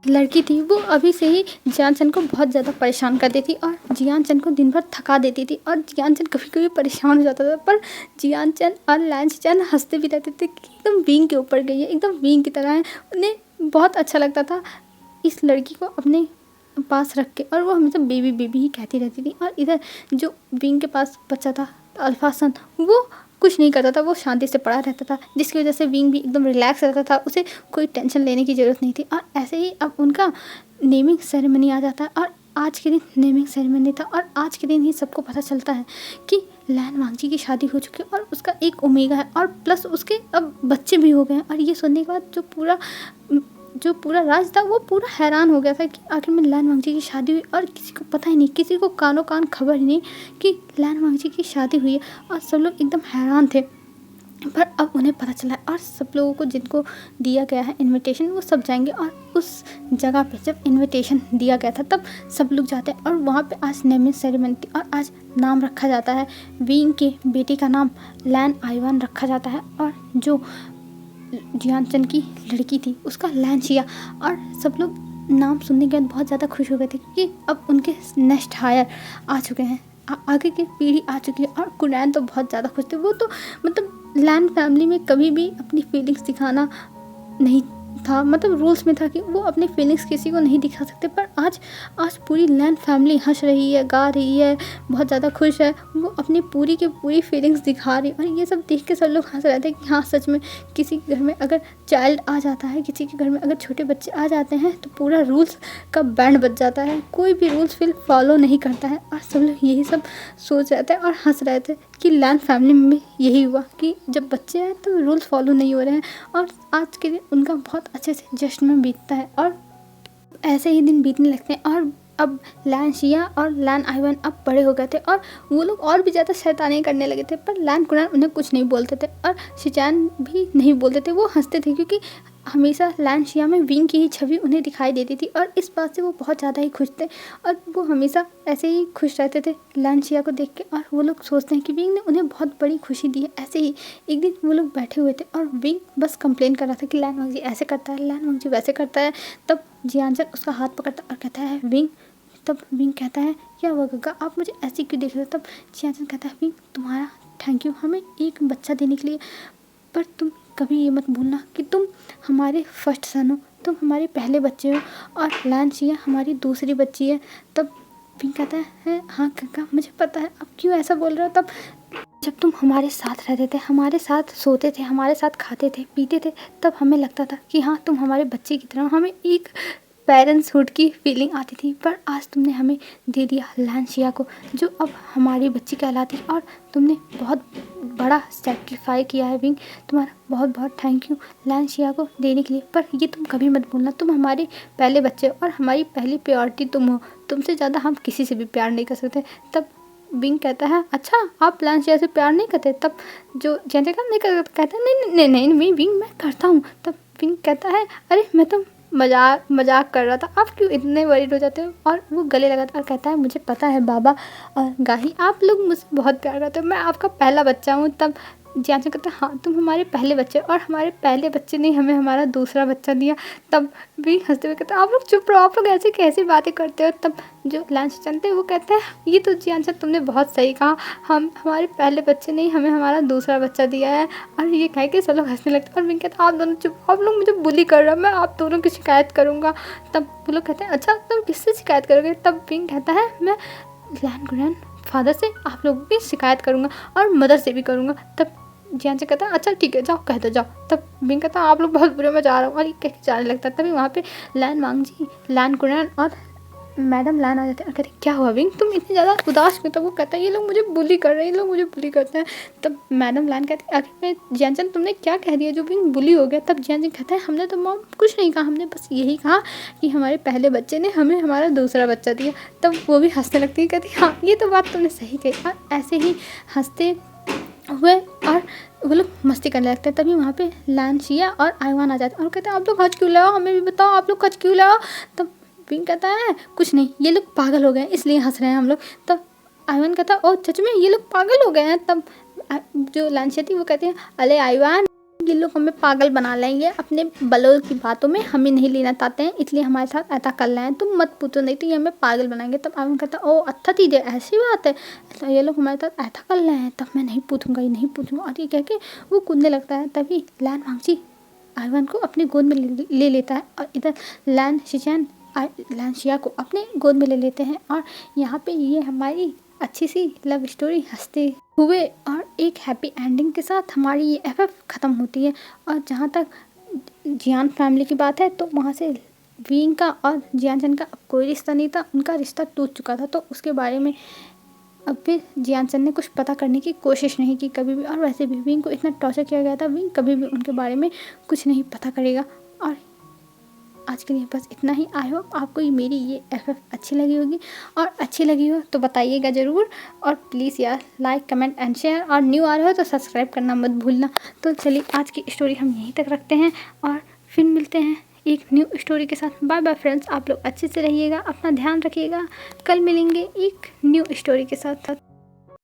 लड़की थी वो अभी से ही जियानसन को बहुत ज़्यादा परेशान कर देती और जियानसन को दिन भर थका देती थी, और जियानसन कभी कभी परेशान हो जाता था। पर जियानसन और लैन शिचान हंसते भी रहते थे कि एकदम विंग के ऊपर गई है, एकदम विंग की तरह है। उन्हें बहुत अच्छा लगता था इस लड़की को अपने पास रख के, और वो हमेशा बेबी बेबी ही कहती रहती थी। और इधर जो विंग के पास बच्चा था अल्फासन, वो कुछ नहीं करता था, वो शांति से पड़ा रहता था, जिसकी वजह से विंग भी एकदम रिलैक्स रहता था, उसे कोई टेंशन लेने की ज़रूरत नहीं थी। और ऐसे ही अब उनका नेमिंग सेरेमनी आ जाता है, और आज के दिन नेमिंग सेरेमनी था, और आज के दिन ही सबको पता चलता है कि लैन वांगजी की शादी हो चुकी है और उसका एक ओमेगा है, और प्लस उसके अब बच्चे भी हो गए हैं। और ये सुनने के बाद जो पूरा राज था वो पूरा हैरान हो गया था कि आखिर में लैन वांगजी की शादी हुई, और किसी को पता ही नहीं, किसी को कानों कान खबर ही नहीं कि लैन वांगजी की शादी हुई है। और सब लोग एकदम हैरान थे, पर अब उन्हें पता चला है, और सब लोगों को जिनको दिया गया है इनविटेशन वो सब जाएंगे। और उस जगह पे जब इनविटेशन दिया गया था तब सब लोग जाते हैं, और वहाँ पे आज नेमिंग सेरेमनी थी, और आज नाम रखा जाता है विंग के बेटी का नाम लैन आइवान रखा जाता है, और जो जियानसन की लड़की थी उसका लैन शिया। और सब लोग नाम सुनने के बाद बहुत ज़्यादा खुश हो गए थे क्योंकि अब उनके नेक्स्ट हायर आ चुके हैं, आगे की पीढ़ी आ चुकी है। और गुडैन तो बहुत ज़्यादा खुश थे, वो तो मतलब लैन फैमिली में कभी भी अपनी फीलिंग्स दिखाना नहीं था, मतलब रूल्स में था कि वो अपनी फीलिंग्स किसी को नहीं दिखा सकते। पर आज पूरी लैन फैमिली हंस रही है, गा रही है, बहुत ज़्यादा खुश है, वो अपनी पूरी की पूरी फीलिंग्स दिखा रही है। और ये सब देख के सब लोग हंस रहे थे कि हाँ सच में किसी के घर में अगर चाइल्ड आ जाता है, किसी के घर में अगर छोटे बच्चे आ जाते हैं तो पूरा रूल्स का बैंड बज जाता है, कोई भी रूल्स फिर फॉलो नहीं करता है। और सब लोग यही सब सोच रहे थे और हंस रहे थे कि लैन फैमिली में यही हुआ कि जब बच्चे हैं तो रूल्स फॉलो नहीं हो रहे हैं, और आज के दिन उनका बहुत अच्छे से जश्न में बीतता है। और ऐसे ही दिन बीतने लगते हैं, और अब लैन शिया और लैन आइवान अब बड़े हो गए थे, और वो लोग और भी ज़्यादा शैतानी करने लगे थे। पर लैन गुडैन उन्हें कुछ नहीं बोलते थे, और शिचान भी नहीं बोलते थे, वो हंसते थे क्योंकि हमेशा लानशिया में विंग की ही छवि उन्हें दिखाई देती थी और इस बात से वो बहुत ज़्यादा ही खुश थे और वो हमेशा ऐसे ही खुश रहते थे लानशिया को देख के। और वो लोग सोचते हैं कि विंग ने उन्हें बहुत बड़ी खुशी दी है। ऐसे ही एक दिन वो लोग बैठे हुए थे और विंग बस कंप्लेन कर रहा था कि लैन वांग जी ऐसे करता है, लैन वांग जी वैसे करता है। तब जियानचन उसका हाथ पकड़ता और कहता है विंग। तब विंग कहता है क्या हुआ गग्गा, आप मुझे ऐसे क्यों देख रहे हो। तब जियानचन कहता है विंग तुम्हारा थैंक यू हमें एक बच्चा देने के लिए, पर तुम कभी ये मत भूलना कि तुम हमारे फर्स्ट सन हो, तुम हमारे पहले बच्चे हो और लानशिया हमारी दूसरी बच्ची है। तब विंग कहता है हाँ गग्गा मुझे पता है, अब क्यों ऐसा बोल रहे हो। तब जब तुम हमारे साथ रहते थे, हमारे साथ सोते थे, हमारे साथ खाते थे पीते थे, तब हमें लगता था कि हाँ तुम हमारे बच्चे की तरह, हमें एक पेरेंट्सहुड की फीलिंग आती थी। पर आज तुमने हमें दे दिया लानशिया को, जो अब हमारी बच्ची कहलाती है और तुमने बहुत बड़ा सेक्रीफाई किया है विंग। तुम्हारा बहुत बहुत थैंक यू लानशिया को देने के लिए। पर ये तुम कभी मत भूलना तुम हमारे पहले बच्चे हो और हमारी पहली प्रायोरिटी तुम हो, तुमसे ज़्यादा हम किसी से भी प्यार नहीं कर सकते। तब विंग कहता है अच्छा आप लानशिया से प्यार नहीं करते। तब जो जेंटे का नहीं कर कहता है नहीं नहीं नहीं नहीं विंग मैं करता हूँ। तब विंग कहता है अरे मैं तो मजाक कर रहा था, आप क्यों इतने वरीड हो जाते हो। और वो गले लगाता और कहता है मुझे पता है बाबा और गाही आप लोग मुझसे बहुत प्यार करते हो, मैं आपका पहला बच्चा हूँ। तब जियानचन कहता है हाँ तुम हमारे पहले बच्चे और हमारे पहले बच्चे ने हमें हमारा दूसरा बच्चा दिया। तब भी हंसते हुए कहते हैं आप लोग चुप रहो, आप लोग ऐसे कैसी बातें करते हो। तब जो लानशिया हैं वो कहते हैं ये तो जियानचन तुमने बहुत सही कहा, हम हमारे पहले बच्चे ने हमें हमारा दूसरा बच्चा दिया है। और ये कह के सब लोग हंसने लगते हैं और विंग कहता है आप दोनों चुप, आप लोग मुझे बुली कर रहे हो, मैं आप दोनों की शिकायत करूँगा। तब वो लोग कहते हैं अच्छा तुम किससे शिकायत करोगे। तब विंग कहता है मैं लैन ग्रैंड फादर से आप लोगों की शिकायत करूँगा और मदर से भी करूँगा। तब जियानचन कहता है अच्छा ठीक है जाओ कह दो जाओ। तब विंग कहता है आप लोग बहुत बुरे, मैं जा रहा हूँ। और ये कह के जाने लगता है। तभी वहाँ पे लैन वांग जी, लैन कुरैन और मैडम लैन आ जाते हैं और कहते हैं क्या हुआ विंग तुम इतनी ज़्यादा उदास क्यों। तब वो कहता है ये लोग मुझे बुली कर रहे हैं, ये लोग मुझे बुली करते हैं। तब मैडम लैन कहती है आखिर में जियानचन तुमने क्या कह दिया जो विंग बुली हो गया। तब जियानचन कहता है हमने तो मॉम कुछ नहीं कहा, हमने बस यही कहा कि हमारे पहले बच्चे ने हमें हमारा दूसरा बच्चा दिया। तब वो भी हंसने लगती है, कहती हाँ ये तो बात तुमने सही कही। और ऐसे ही हंसते हुए और वो लोग मस्ती करने लगते हैं। तभी वहाँ पे लानशिया और आईवान आ जाते हैं और कहते हैं आप लोग हंस क्यों लगाओ, हमें भी बताओ आप लोग हंस क्यों लगाओ। तब विंग कहता है कुछ नहीं ये लोग पागल हो गए हैं इसलिए हंस रहे हैं हम लोग। तब आईवान कहता है ओ सच में ये लोग पागल हो गए हैं। तब जो लानशिया थी वो कहती है अरे आईवान ये लोग हमें पागल बना लेंगे, अपने बलों की बातों में हमें नहीं लेना चाहते हैं इसलिए हमारे साथ ऐसा कर रहे हैं, तुम मत पूछो नहीं तो ये हमें पागल बनाएंगे। तब आईवान कहता है ओ अच्छा दीदी ऐसी बात है, तो ये लोग हमारे साथ ऐसा कर रहे हैं, तब मैं नहीं पूछूंगा ये नहीं पूछूंगा। और ये कह के वो कूदने लगता है। तभी लैन वांग जी आईवान को अपनी गोद में ले लेता है और इधर लैन शिचैन लानशिया को अपने गोद में ले लेते हैं। और यहाँ पे ये हमारी अच्छी सी लव स्टोरी हंसते हुए और एक हैप्पी एंडिंग के साथ हमारी ये एफएफ ख़त्म होती है। और जहाँ तक जियान फैमिली की बात है तो वहाँ से विंग का और जियानचन का अब कोई रिश्ता नहीं था, उनका रिश्ता टूट चुका था। तो उसके बारे में अब फिर जियानचन ने कुछ पता करने की कोशिश नहीं की कभी भी। और वैसे भी विंग को इतना टॉर्चर किया गया था, विंग कभी भी उनके बारे में कुछ नहीं पता करेगा। और आज के लिए बस इतना ही। आई होप आपको ये मेरी ये एफएफ अच्छी लगी होगी, और अच्छी लगी हो तो बताइएगा ज़रूर। और प्लीज़ यार लाइक कमेंट एंड शेयर, और न्यू आ रहे हो तो सब्सक्राइब करना मत भूलना। तो चलिए आज की स्टोरी हम यहीं तक रखते हैं और फिर मिलते हैं एक न्यू स्टोरी के साथ। बाय बाय फ्रेंड्स, आप लोग अच्छे से रहिएगा, अपना ध्यान रखिएगा। कल मिलेंगे एक न्यू स्टोरी के साथ।